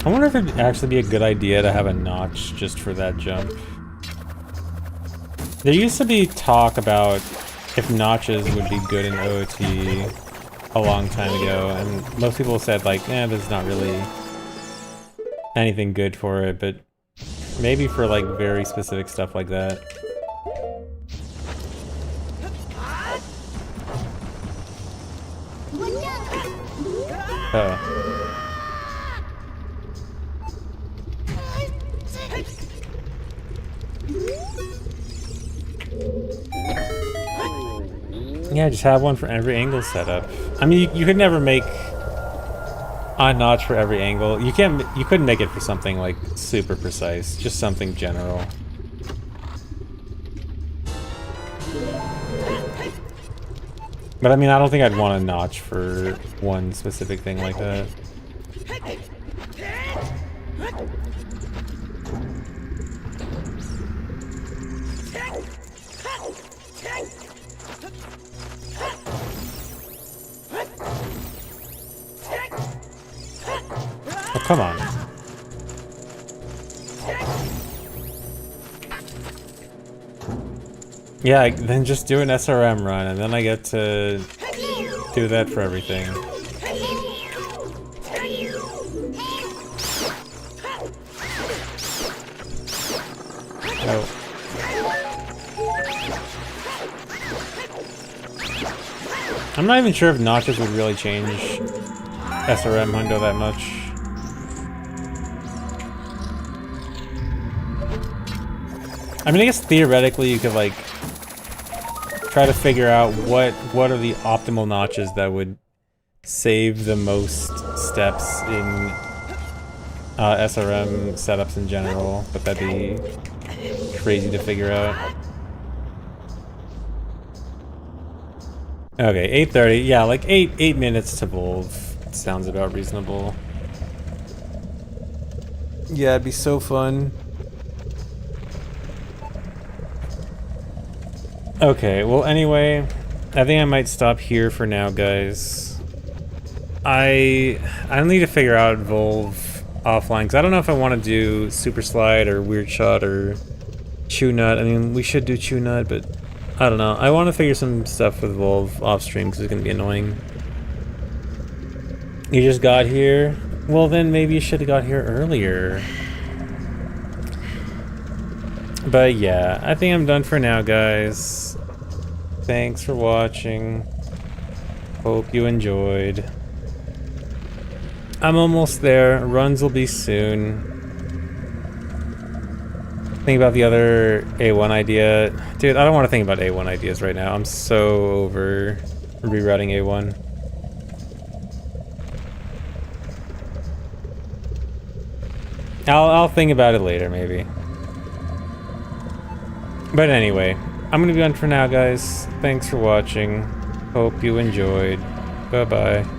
I wonder if it'd actually be a good idea to have a notch just for that jump. There used to be talk about if notches would be good in OOT a long time ago, and most people said like, there's not really anything good for it, but maybe for like very specific stuff like that. Oh. Yeah, just have one for every angle setup. I mean, you could never make a notch for every angle. You couldn't make it for something like super precise, just something general. But I mean, I don't think I'd want a notch for one specific thing like that. Oh, come on. Yeah, then just do an SRM run, and then I get to do that for everything. Oh. I'm not even sure if notches would really change SRM hundo that much. I mean, I guess theoretically you could like try to figure out what are the optimal notches that would save the most steps in SRM setups in general, but that'd be crazy to figure out. Okay, 8:30. Yeah, like 8 minutes to Volve sounds about reasonable. Yeah, it'd be so fun. Okay, well anyway, I think I might stop here for now, guys. I need to figure out Volve offline, because I don't know if I want to do Super Slide or Weird Shot or Chew Nut. I mean, we should do Chew Nut, but I don't know. I want to figure some stuff with Volve off stream, because it's going to be annoying. You just got here? Well then maybe you should have got here earlier. But yeah, I think I'm done for now, guys. Thanks for watching. Hope you enjoyed. I'm almost there. Runs will be soon. Think about the other A1 idea. Dude, I don't want to think about A1 ideas right now. I'm so over rerouting A1. I'll think about it later, maybe. But anyway, I'm gonna be done for now, guys. Thanks for watching. Hope you enjoyed. Bye-bye.